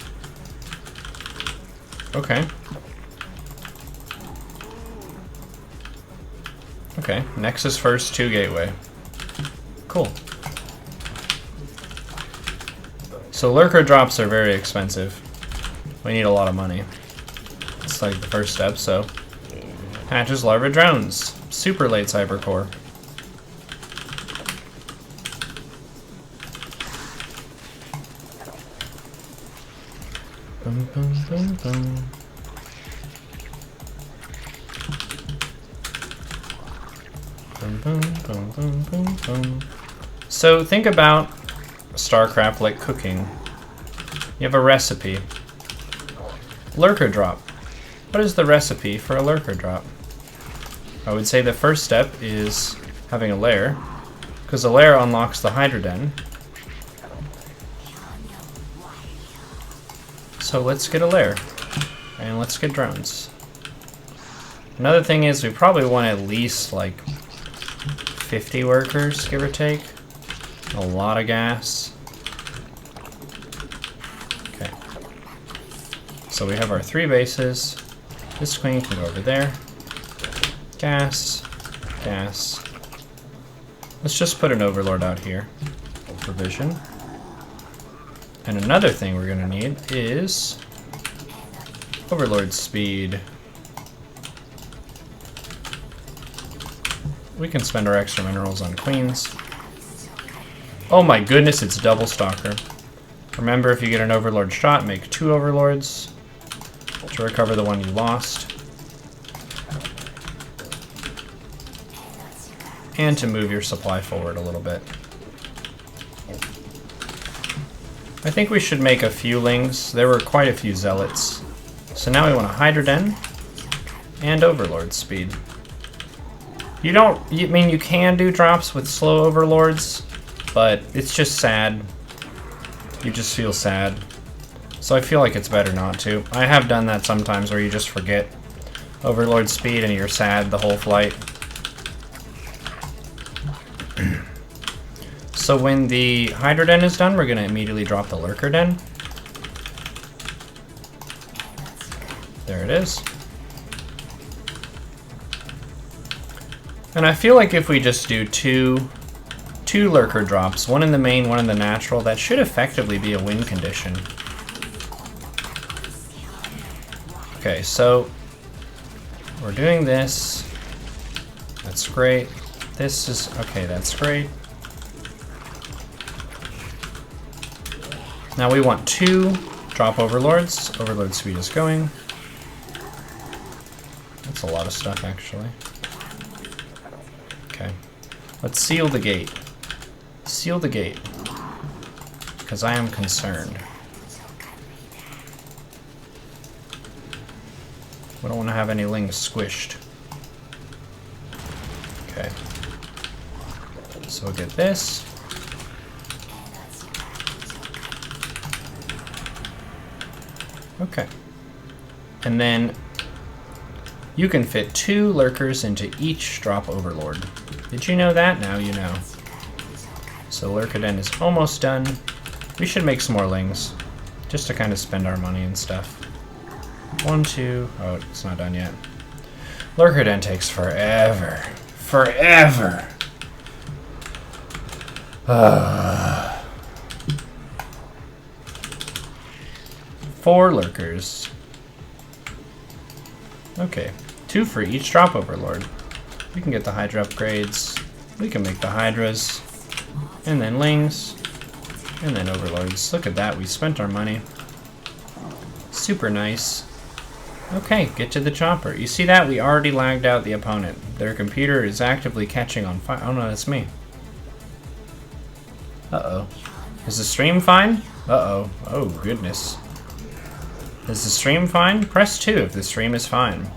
Okay. Okay, nexus first, 2 gateway. Cool. So lurker drops are very expensive. We need a lot of money. It's like the first step, so. Hatches, larva, drones. Super late cybercore. Boom, boom, boom, boom. Boom, boom, boom, boom, boom, boom. So think about StarCraft like cooking. You have a recipe. Lurker drop. What is the recipe for a lurker drop? I would say the first step is having a lair, because a lair unlocks the Hydra Den. So let's get a lair, and let's get drones. Another thing is we probably want at least like 50 workers, give or take. A lot of gas. Okay. So we have our 3 bases. This queen can go over there. Gas. Gas. Let's just put an overlord out here for vision. And another thing we're gonna need is overlord speed. We can spend our extra minerals on queens. Oh my goodness, it's double stalker. Remember, if you get an overlord shot, make 2 overlords to recover the one you lost. And to move your supply forward a little bit. I think we should make a few lings. There were quite a few zealots. So now we want a Hydra Den and overlord speed. You can do drops with slow overlords, but it's just sad. You just feel sad. So I feel like it's better not to. I have done that sometimes where you just forget overlord speed and you're sad the whole flight. So when the Hydra Den is done, we're going to immediately drop the Lurker Den. There it is. And I feel like if we just do two Lurker drops, one in the main, one in the natural, that should effectively be a win condition. Okay, so we're doing this. That's great. This is, okay, that's great. Now we want 2 drop overlords. Overlord speed is going. That's a lot of stuff, actually. Okay. Let's seal the gate. Seal the gate. Because I am concerned. We don't want to have any lings squished. Okay. So we'll get this. Okay. And then you can fit 2 lurkers into each drop overlord. Did you know that? Now you know. So Lurker Den is almost done. We should make some more lings, just to kind of spend our money and stuff. 1, 2, oh, it's not done yet. Lurker Den takes forever. Forever! 4 lurkers. Okay, 2 for each drop overlord. We can get the Hydra upgrades. We can make the Hydras. And then lings. And then overlords. Look at that, we spent our money. Super nice. Okay, get to the chopper. You see that? We already lagged out the opponent. Their computer is actively catching on fire. Oh no, that's me. Uh-oh. Is the stream fine? Uh-oh. Oh, goodness. Is the stream fine? Press 2 if the stream is fine.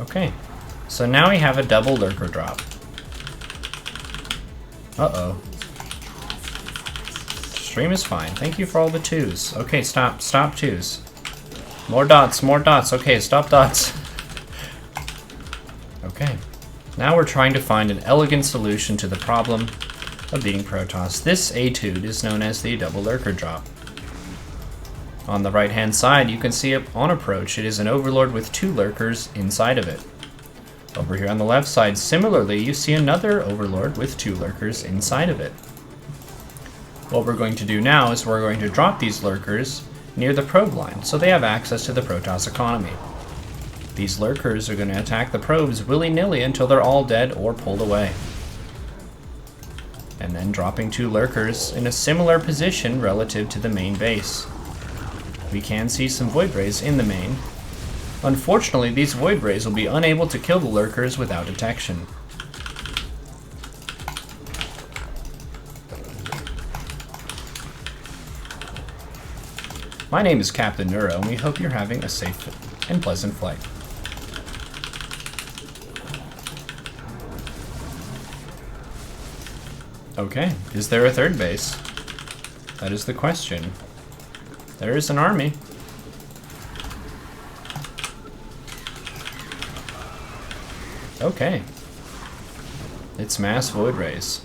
Okay. So now we have a double lurker drop. Uh-oh. Stream is fine. Thank you for all the 2s. Okay, stop. Stop 2s. More dots, more dots. Okay, stop dots. Okay. Now we're trying to find an elegant solution to the problem of beating Protoss. This etude is known as the double lurker drop. On the right hand side, you can see it on approach. It is an overlord with 2 lurkers inside of it. Over here on the left side, similarly, you see another overlord with 2 lurkers inside of it. What we're going to do now is we're going to drop these lurkers near the probe line, so they have access to the Protoss economy. These lurkers are going to attack the probes willy-nilly until they're all dead or pulled away. And then dropping 2 lurkers in a similar position relative to the main base. We can see some Void Rays in the main. Unfortunately, these Void Rays will be unable to kill the lurkers without detection. My name is Captain Neuro, and we hope you're having a safe and pleasant flight. Okay, is there a third base? That is the question. There is an army. Okay. It's mass Void Rays.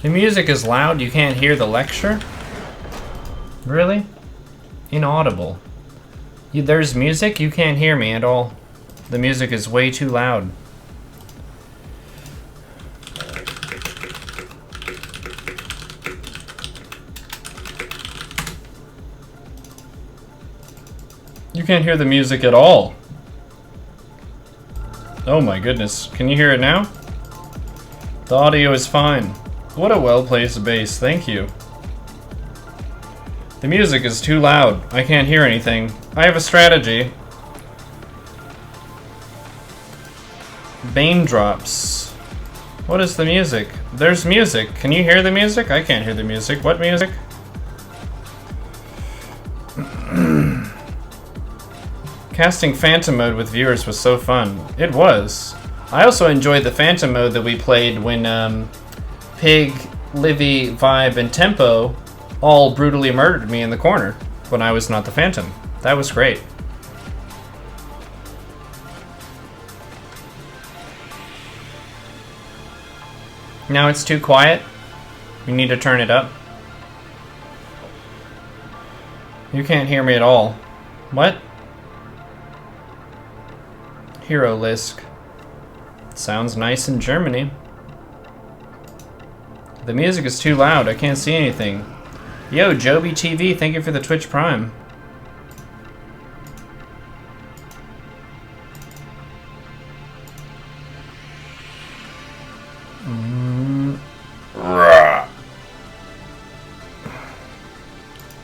The music is loud, you can't hear the lecture? Really? Inaudible. There's music, you can't hear me at all. The music is way too loud. You can't hear the music at all. Oh my goodness, can you hear it now? The audio is fine. What a well-placed base, thank you. The music is too loud. I can't hear anything. I have a strategy. Bane drops. What is the music? There's music. Can you hear the music? I can't hear the music. What music? Casting Phantom mode with viewers was so fun. It was. I also enjoyed the Phantom mode that we played when Pig, Livy, Vibe, and Tempo all brutally murdered me in the corner when I was not the Phantom. That was great. Now it's too quiet. You need to turn it up. You can't hear me at all. What? Hero Lisk. Sounds nice in Germany. The music is too loud. I can't see anything. Yo, Joby TV, thank you for the Twitch Prime.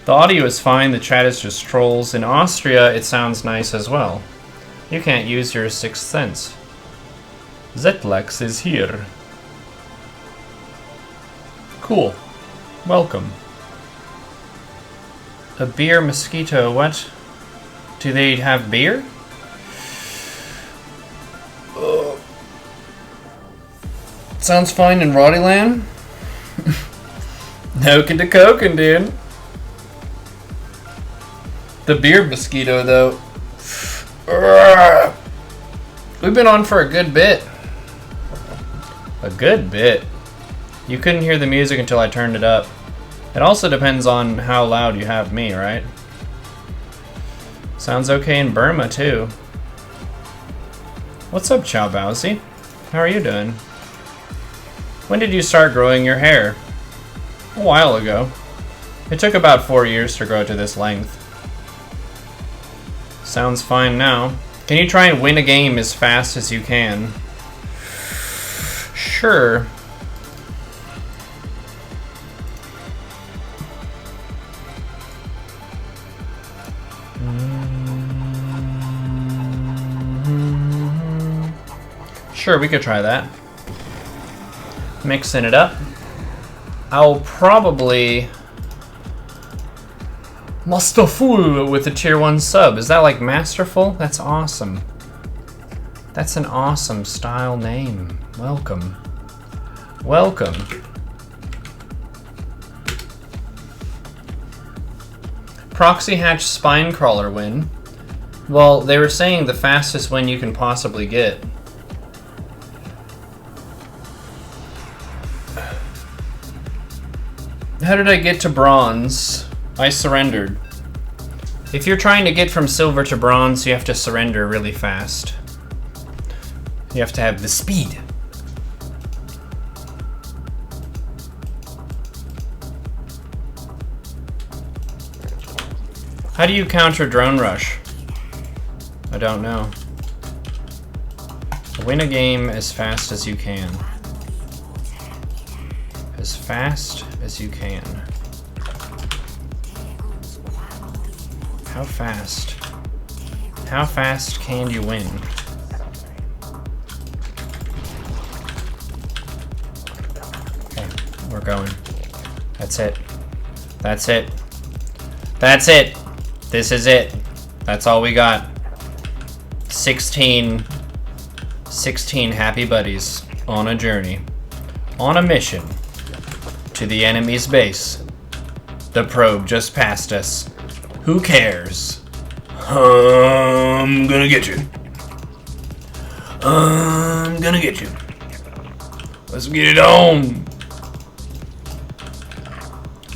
The audio is fine, the chat is just trolls. In Austria, it sounds nice as well. You can't use your sixth sense. Zetlex is here. Cool. Welcome. A beer mosquito, what? Do they have beer? Sounds fine in Roddyland. Nokin to cokin', dude. The beer mosquito, though. We've been on for a good bit. A good bit. You couldn't hear the music until I turned it up. It also depends on how loud you have me, right? Sounds okay in Burma, too. What's up, Chow Bowsy? How are you doing? When did you start growing your hair? A while ago. It took about 4 years to grow to this length. Sounds fine now. Can you try and win a game as fast as you can? Sure. Sure, we could try that. Mixing it up. I'll probably... Masterful with a tier 1 sub. Is that like Masterful? That's awesome. That's an awesome style name. Welcome. Welcome. Proxy Hatch Spinecrawler win. Well, they were saying the fastest win you can possibly get. How did I get to bronze? I surrendered. If you're trying to get from silver to bronze, you have to surrender really fast. You have to have the speed. How do you counter Drone Rush? I don't know. Win a game as fast as you can. As fast as you can. How fast? How fast can you win? Okay, we're going. That's it. That's it. That's it. This is it. That's all we got. 16 happy buddies on a journey. On a mission. To the enemy's base. The probe just passed us. Who cares? I'm gonna get you. I'm gonna get you. Let's get it on.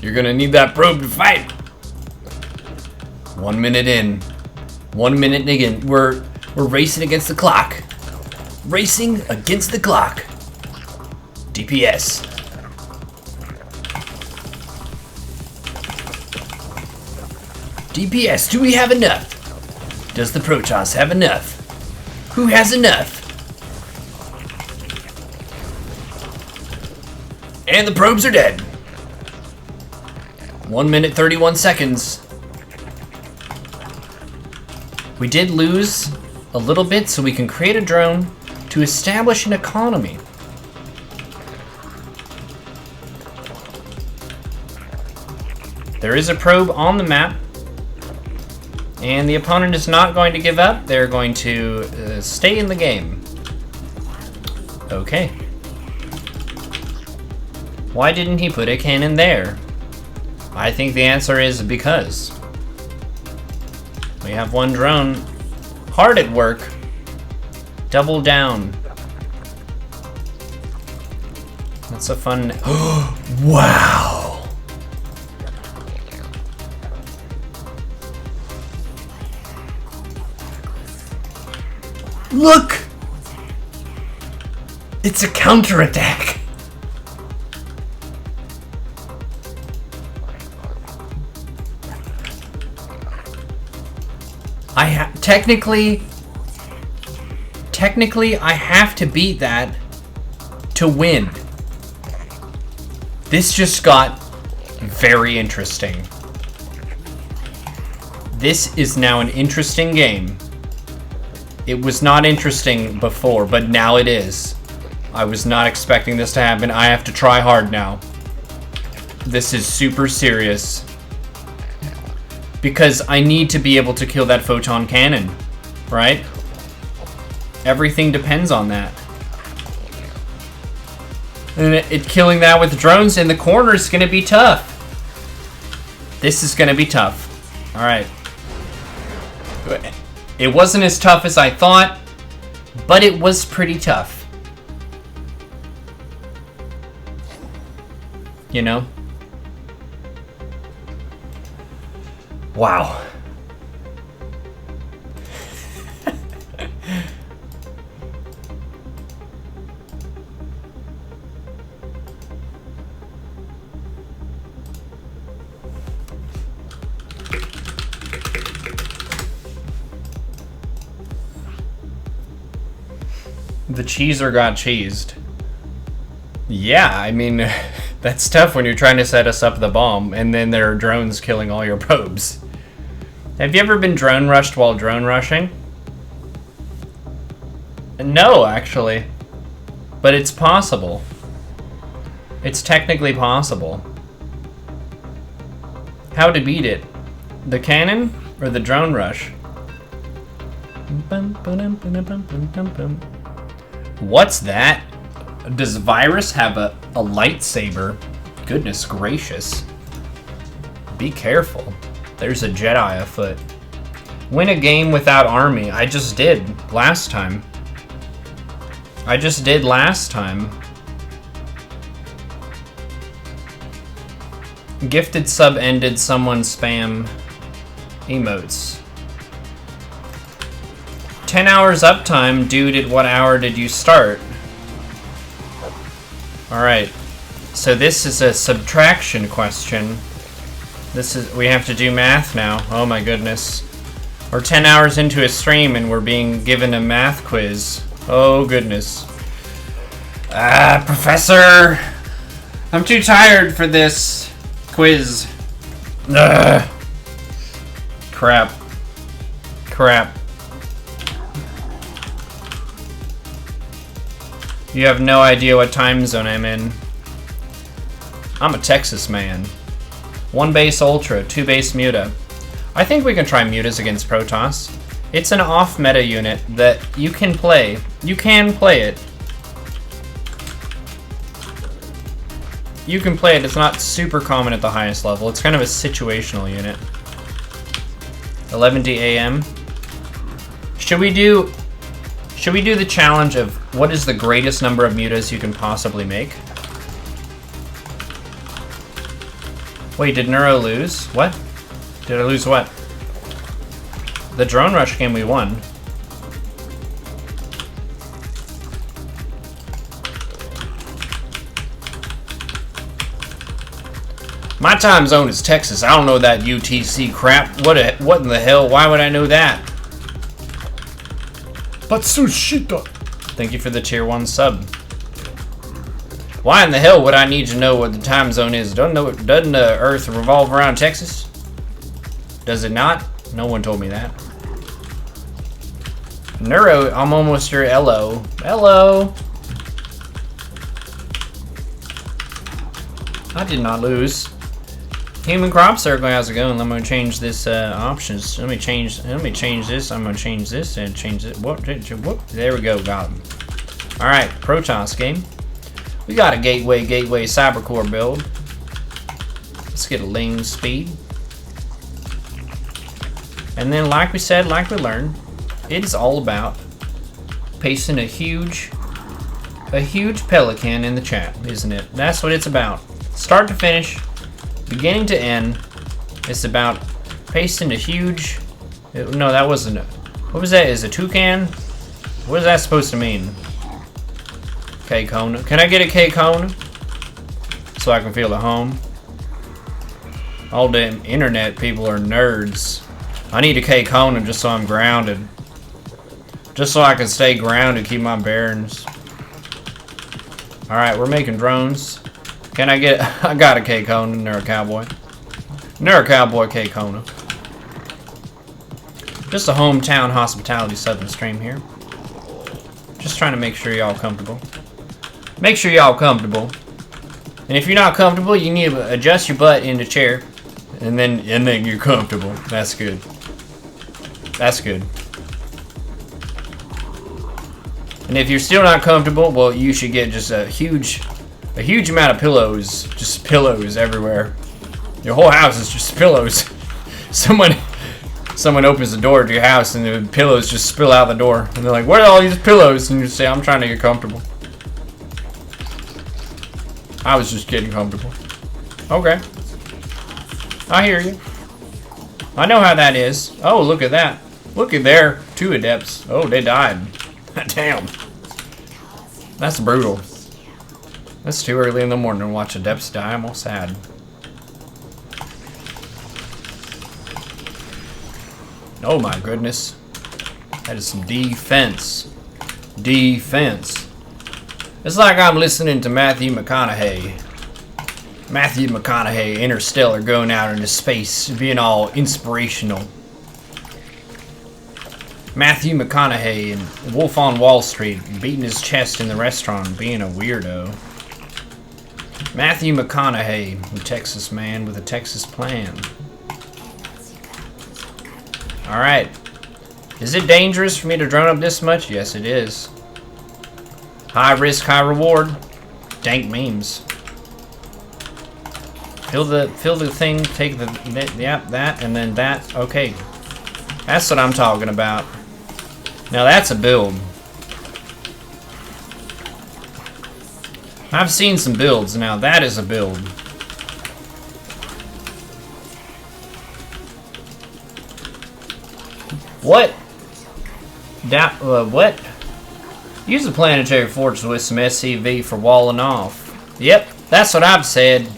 You're gonna need that probe to fight. 1 minute in. 1 minute in. We're racing against the clock. Racing against the clock. DPS. DPS, do we have enough? Does the Protoss have enough? Who has enough? And the probes are dead. 1 minute 31 seconds. We did lose a little bit, so we can create a drone to establish an economy. There is a probe on the map. And the opponent is not going to give up. They're going to stay in the game. Okay. Why didn't he put a cannon there? I think the answer is because. We have one drone hard at work. Double down. That's a fun... Wow! Look! It's a counterattack! Technically, I have to beat that to win. This just got very interesting. This is now an interesting game. It was not interesting before, but now it is. I was not expecting this to happen. I have to try hard now. This is super serious. Because I need to be able to kill that photon cannon, right? Everything depends on that. And it killing that with drones in the corner is gonna be tough. This is gonna be tough. All right. It wasn't as tough as I thought, but it was pretty tough. You know? Wow. The cheeser got cheesed. Yeah, I mean, that's tough when you're trying to set us up the bomb and then there are drones killing all your probes. Have you ever been drone rushed while drone rushing? No, actually. But it's possible. It's technically possible. How to beat it? The cannon or the drone rush? What's that? Does Virus have a lightsaber? Goodness gracious. Be careful. There's a Jedi afoot. Win a game without army. I just did last time. Gifted sub ended someone spam emotes. 10 hours uptime, dude. At what hour did you start? Alright, so this is a subtraction question. We have to do math now. Oh my goodness. We're 10 hours into a stream and we're being given a math quiz. Oh goodness. Professor! I'm too tired for this quiz. Ugh. Crap. You have no idea what time zone I'm in. I'm a Texas man. 1 base Ultra, 2 base Muta. I think we can try Mutas against Protoss. It's an off-meta unit that you can play. You can play it. It's not super common at the highest level. It's kind of a situational unit. 11 a.m. Should we do the challenge of what is the greatest number of mutas you can possibly make? Wait, did Neuro lose? What? Did I lose what? The drone rush game we won. My time zone is Texas. I don't know that UTC crap. What in the hell? Why would I know that? Batsushita. Thank you for the tier 1 sub. Why in the hell would I need to know what the time zone is? Doesn't the Earth revolve around Texas? Does it not? No one told me that. Neuro, I'm almost your LO. Hello. I did not lose. Human crop circle, how's it going? I'm gonna change this options. Let me change this. I'm gonna change this and change it. Whoop. There we go, got him. Alright, Protoss game. We got a gateway cybercore build. Let's get a lane speed. And then like we said, like we learned, it is all about pasting a huge pelican in the chat, isn't it? That's what it's about. Start to finish, beginning to end, it's about pasting a huge... No, that wasn't a... What was that? Is a toucan? What is that supposed to mean? K-Kona. Can I get a K-Kona? So I can feel at home. All the internet people are nerds. I need a K-Kona just so I'm grounded. Just so I can stay grounded, keep my bearings. Alright, we're making drones. Can I get... I got a K-Kona, Nerd Cowboy. Nerd Cowboy K-Kona. Just a hometown hospitality sub and stream here. Just trying to make sure y'all comfortable. Make sure y'all comfortable. And if you're not comfortable, you need to adjust your butt in the chair. And then you're comfortable. That's good. That's good. And if you're still not comfortable, well, you should get just a huge amount of pillows. Just pillows everywhere. Your whole house is just pillows. Someone opens the door to your house and the pillows just spill out the door. And they're like, "What are all these pillows?" And you say, "I'm trying to get comfortable." I was just getting comfortable. Okay. I hear you. I know how that is. Oh, look at that. Look at there. 2 adepts. Oh, they died. Damn. That's brutal. That's too early in the morning to watch adepts die. I'm all sad. Oh my goodness. That is some defense. Defense. It's like I'm listening to Matthew McConaughey. Matthew McConaughey, Interstellar, going out into space, being all inspirational. Matthew McConaughey in Wolf on Wall Street, beating his chest in the restaurant, being a weirdo. Matthew McConaughey, a Texas man with a Texas plan. Alright. Is it dangerous for me to drone up this much? Yes, it is. High risk, high reward. Dank memes. Fill the thing, take yep, that, and then that. Okay. That's what I'm talking about. Now that's a build. I've seen some builds. Now that is a build. What? What? Use the planetary fortress with some SCV for walling off. Yep, that's what I've said.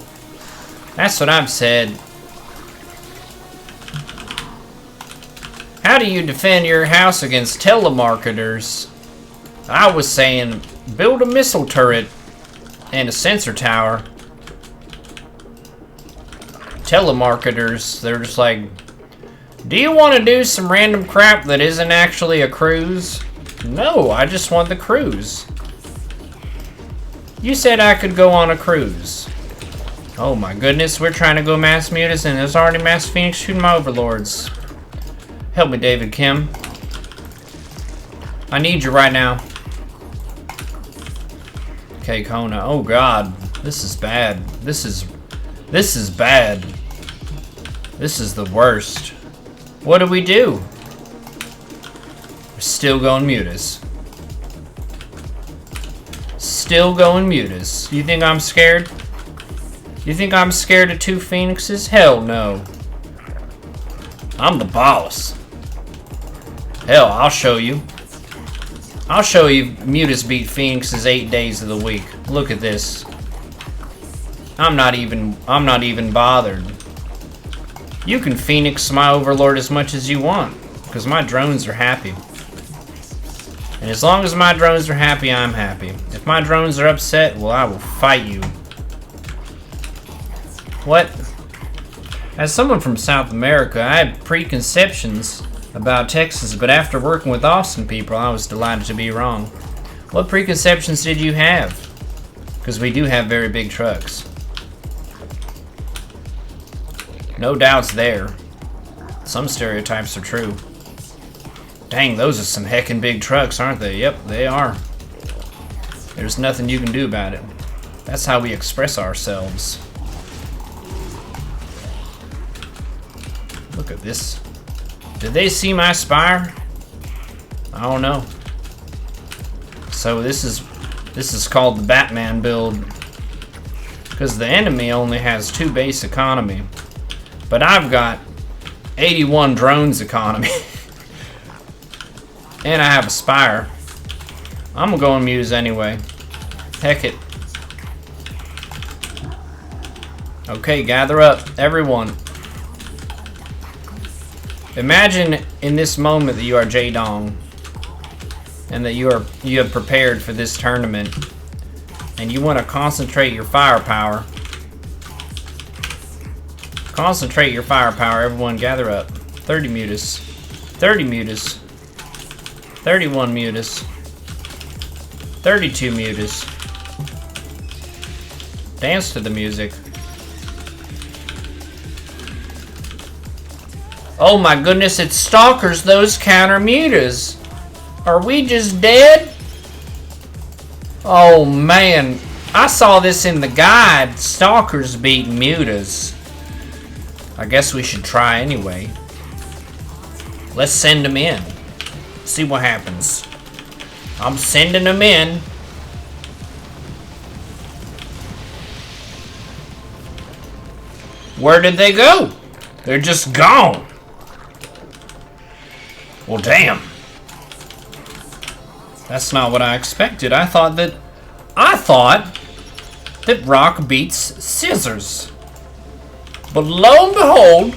That's what I've said. How do you defend your house against telemarketers? I was saying, build a missile turret and a sensor tower. Telemarketers, they're just like, do you want to do some random crap that isn't actually a cruise? No, I just want the cruise. You said I could go on a cruise. Oh my goodness, we're trying to go mass mutas and there's already mass phoenix shooting my overlords. Help me, David Kim. I need you right now. Okay, Kona. Oh god, this is bad. This is bad. This is the worst. What do we do? We're still going mutas. Still going mutas. You think I'm scared? You think I'm scared of 2 phoenixes? Hell no. I'm the boss. Hell, I'll show you. I'll show you mutas beat phoenixes 8 days of the week. Look at this. I'm not even bothered. You can phoenix my overlord as much as you want, because my drones are happy. And as long as my drones are happy, I'm happy. If my drones are upset, well, I will fight you. What? As someone from South America, I had preconceptions about Texas, but after working with Austin people, I was delighted to be wrong. What preconceptions did you have? Because we do have very big trucks. No doubts there. Some stereotypes are true. Dang, those are some heckin' big trucks, aren't they? Yep, they are. There's nothing you can do about it. That's how we express ourselves. Look at this. Did they see my spire? I don't know. So this is called the Batman build. Because the enemy only has 2 base economy. But I've got 81 drones economy. And I have a spire. I'm gonna go and muse anyway. Heck it. Okay, gather up, everyone. Imagine in this moment that you are J-Dong and that you have prepared for this tournament and you want to concentrate your firepower. Concentrate your firepower, everyone gather up. 30 mutas. 30 mutas. 31 mutas. 32 mutas. Dance to the music. Oh my goodness, it's stalkers, those counter mutas. Are we just dead? Oh man, I saw this in the guide. Stalkers beat mutas. I guess we should try anyway. Let's send them in. See what happens. I'm sending them in. Where did they go? They're just gone. Well, damn. That's not what I expected. I thought that rock beats scissors. But lo and behold,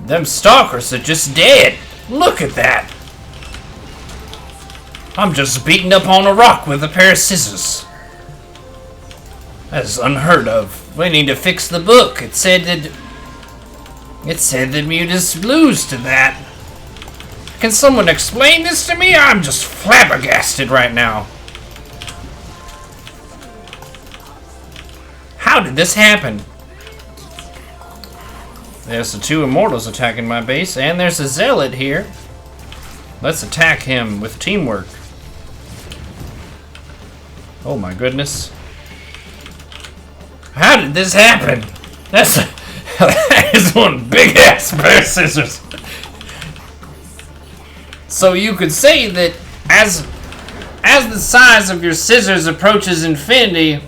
them stalkers are just dead. Look at that. I'm just beating up on a rock with a pair of scissors. That's unheard of. We need to fix the book. It said that mutas lose to that. Can someone explain this to me? I'm just flabbergasted right now. How did this happen? There's the 2 immortals attacking my base, and there's a zealot here. Let's attack him with teamwork. Oh my goodness. How did this happen? That is one big ass pair of scissors. So you could say that as the size of your scissors approaches infinity,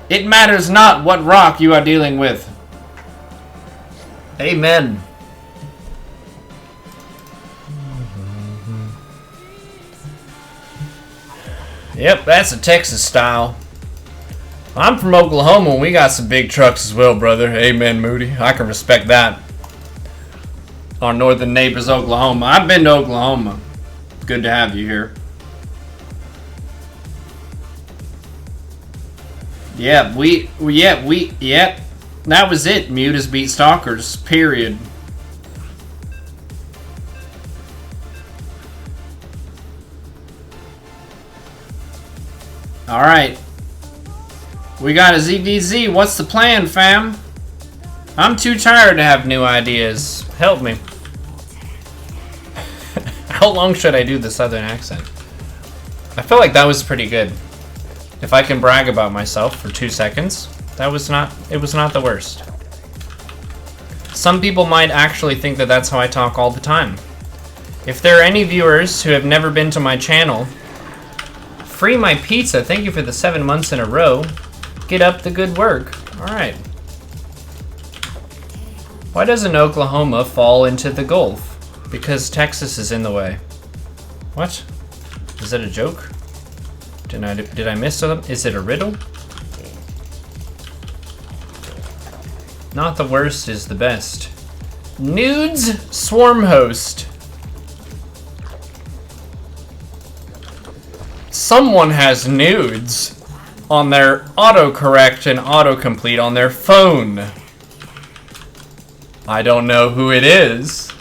it matters not what rock you are dealing with. Amen. Yep, that's a Texas style. I'm from Oklahoma and we got some big trucks as well, brother. Amen, Moody. I can respect that. Our northern neighbors, Oklahoma. I've been to Oklahoma. Good to have you here. Yeah, yep. That was it. Mutas beat stalkers. Period. Alright. We got a ZDZ. What's the plan, fam? I'm too tired to have new ideas. Help me. How long should I do the southern accent? I feel like that was pretty good. If I can brag about myself for 2 seconds, it was not the worst. Some people might actually think that that's how I talk all the time. If there are any viewers who have never been to my channel, free my pizza, thank you for the 7 months in a row. Get up the good work. Alright. Why doesn't Oklahoma fall into the Gulf? Because Texas is in the way. What? Is that a joke? Did I miss something? Is it a riddle? Not the worst is the best. Nudes swarm host. Someone has nudes on their autocorrect and autocomplete on their phone. I don't know who it is.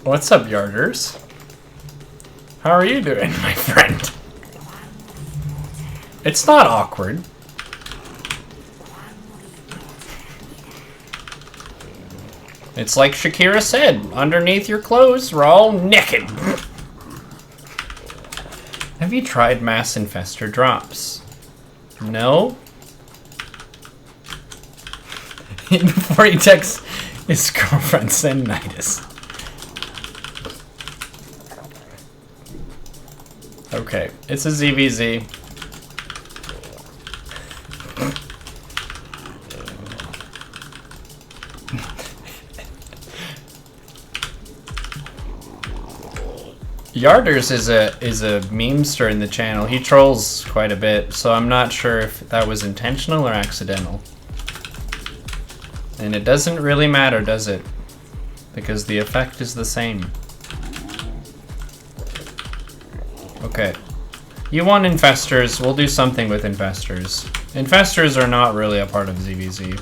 What's up, Yarders? How are you doing, my friend? It's not awkward. It's like Shakira said, underneath your clothes, we're all naked. Have you tried mass infestor drops? No? Before he texts his girlfriend, send Nidus. Okay, it's a ZVZ. Yarders is a memester in the channel. He trolls quite a bit, so I'm not sure if that was intentional or accidental. And it doesn't really matter, does it? Because the effect is the same. Okay. You want infestors, we'll do something with infestors. Infestors are not really a part of ZVZ.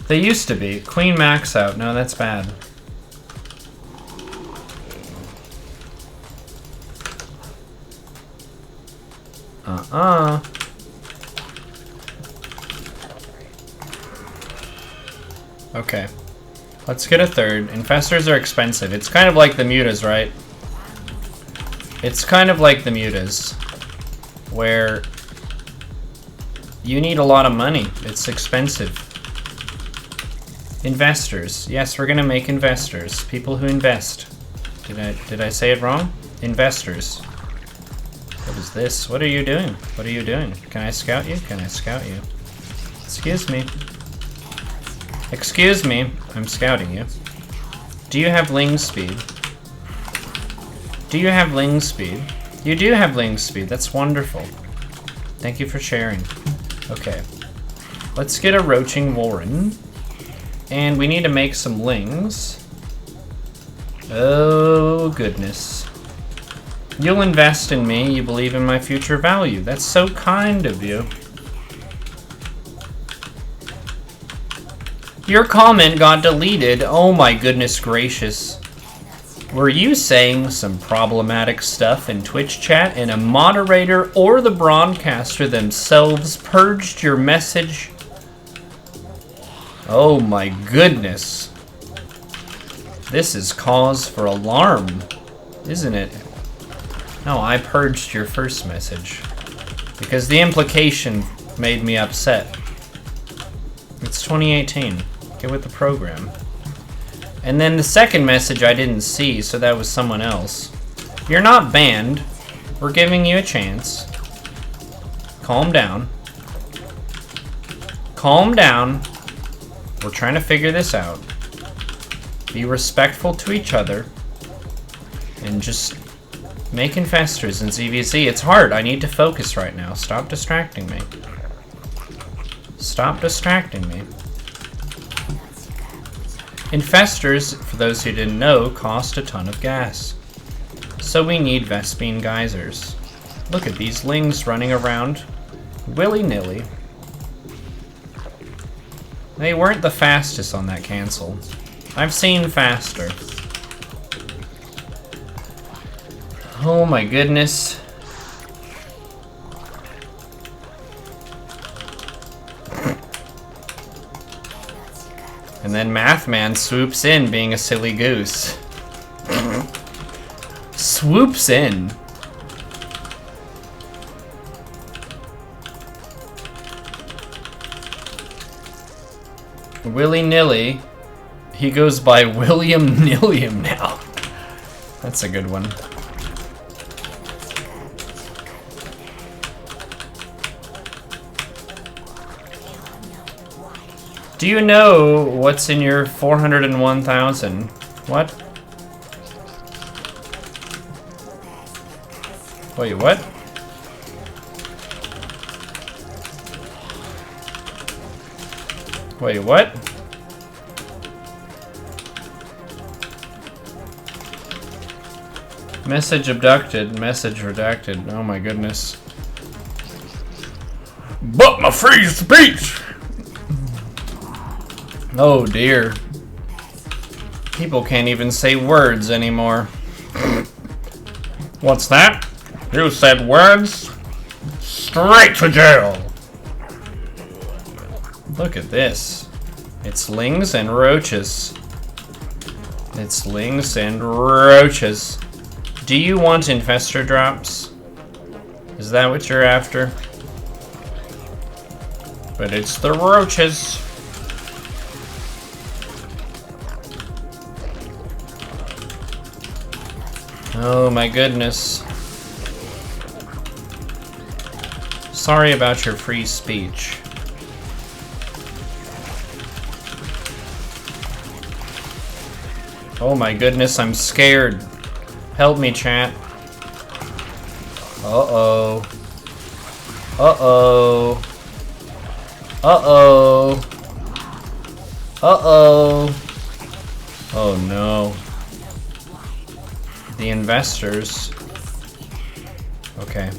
They used to be. Queen max out. No, that's bad. Okay. Let's get a third. Infestors are expensive. It's kind of like the mutas, right? It's kind of like the mutas, where you need a lot of money. It's expensive. Investors. Yes, we're gonna make investors. People who invest. Did I say it wrong? Investors. What is this? What are you doing? What are you doing? Can I scout you? Can I scout you? Excuse me. Excuse me. I'm scouting you. Do you have ling speed? Do you have ling speed? You do have ling speed. That's wonderful. Thank you for sharing. Okay. Let's get a roaching warren. And we need to make some lings. Oh, goodness. You'll invest in me. You believe in my future value. That's so kind of you. Your comment got deleted. Oh my goodness gracious. Were you saying some problematic stuff in Twitch chat and a moderator or the broadcaster themselves purged your message? Oh my goodness. This is cause for alarm, isn't it? No, I purged your first message because the implication made me upset. It's 2018. Get with the program. And then the second message I didn't see, so that was someone else. You're not banned. We're giving you a chance. Calm down. Calm down. We're trying to figure this out. Be respectful to each other. And just make infestors in ZVZ. It's hard. I need to focus right now. Stop distracting me. Stop distracting me. Infestors, for those who didn't know, cost a ton of gas. So we need Vespine geysers. Look at these lings running around willy-nilly. They weren't the fastest on that cancel. I've seen faster. Oh my goodness. And then Mathman swoops in being a silly goose. Swoops in. Willy-nilly. He goes by William Nilliam now. That's a good one. Do you know what's in your 401,000? What? Wait, what? Wait, what? Message abducted, message redacted. Oh my goodness. But my free speech! Oh dear. People can't even say words anymore. What's that? You said words? Straight to jail! Look at this. It's lings and roaches. It's lings and roaches. Do you want infestor drops? Is that what you're after? But it's the roaches. Oh my goodness. Sorry about your free speech. Oh my goodness, I'm scared. Help me, chat. Uh-oh. Uh-oh. Uh-oh. Uh-oh. Oh no. The investors. Okay.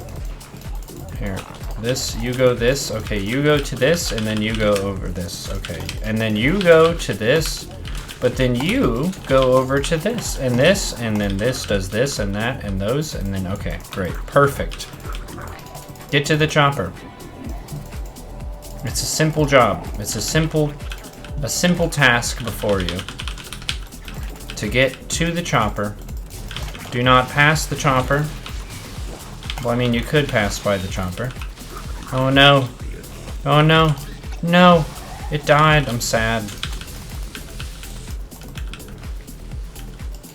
Here. This, you go this. Okay, you go to this, and then you go over this. Okay. And then you go to this, but then you go over to this, and then this does this, and that, and those, and then, okay, great. Perfect. Get to the chopper. It's a simple job. It's a simple task before you. To get to the chopper. Do not pass the chopper. Well, I mean, you could pass by the chopper. Oh no. Oh no. No. It died. I'm sad.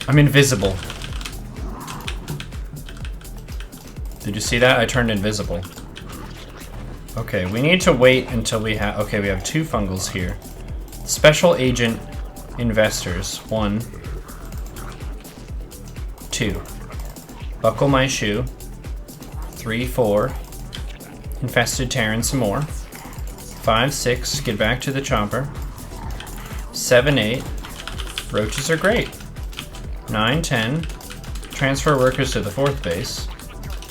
I'm invisible. Did you see that? I turned invisible. Okay, we need to wait until we have... Okay, we have 2 fungals here. Special agent investors. 1. 2. Buckle my shoe. 3, 4. Infested Terran some more. 5, 6. Get back to the chopper. 7, 8. Roaches are great. 9, 10. Transfer workers to the 4th base.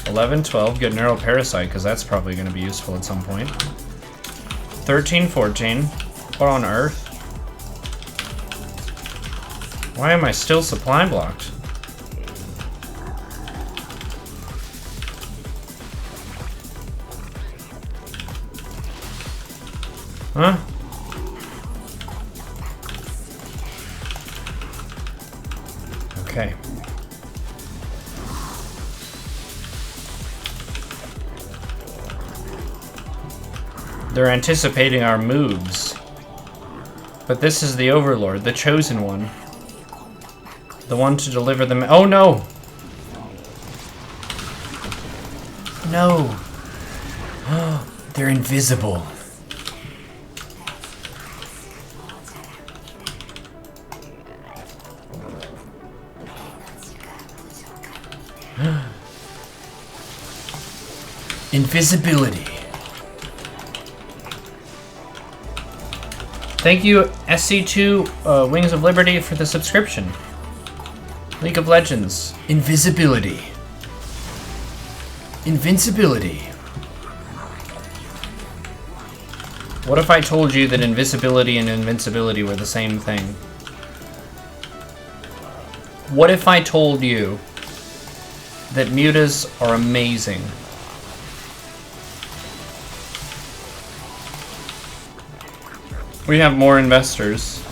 11, 12. Get neural parasite, because that's probably going to be useful at some point. 13, 14. What on earth? Why am I still supply blocked? Huh? Okay. They're anticipating our moves. But this is the Overlord, the chosen one. The one to deliver them. Oh no! No! They're invisible. Invisibility. Thank you, SC2 Wings of Liberty, for the subscription. League of Legends. Invisibility. Invincibility. What if I told you that invisibility and invincibility were the same thing? What if I told you that mutas are amazing? We have more investors.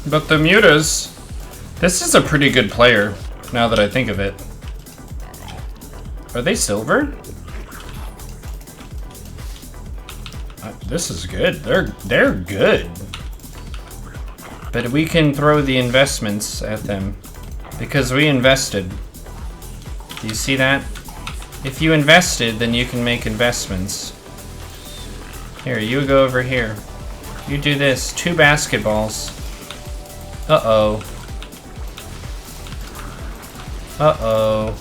But the mutas... This is a pretty good player, now that I think of it. Are they silver? This is good. They're good. But we can throw the investments at them. Because we invested. Do you see that? If you invested, then you can make investments. Here, you go over here. You do this. 2 basketballs. Uh-oh. Uh-oh.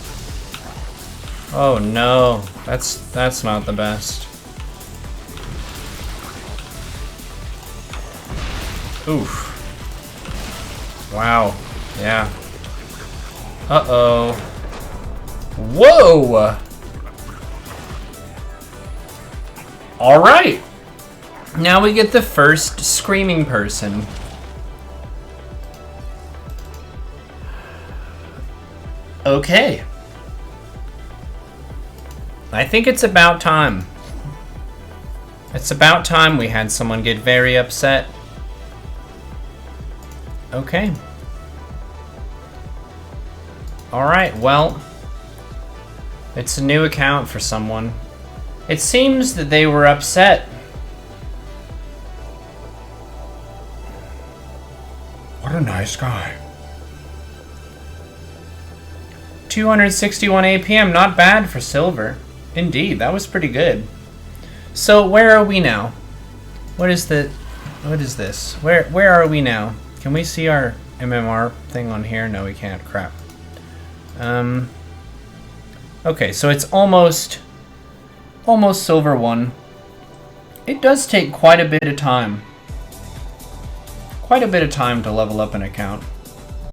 Oh no. That's not the best. Oof. Wow. Yeah. Uh-oh. Whoa! Alright! Now we get the first screaming person. Okay. I think it's about time. It's about time we had someone get very upset. Okay. Alright, well, it's a new account for someone. It seems that they were upset. What a nice guy. 261 APM, not bad for silver. Indeed, that was pretty good. So where are we now? What is this? Where are we now? Can we see our MMR thing on here? No, we can't. Crap. Okay, so it's almost silver 1. It does take quite a bit of time. Quite a bit of time to level up an account.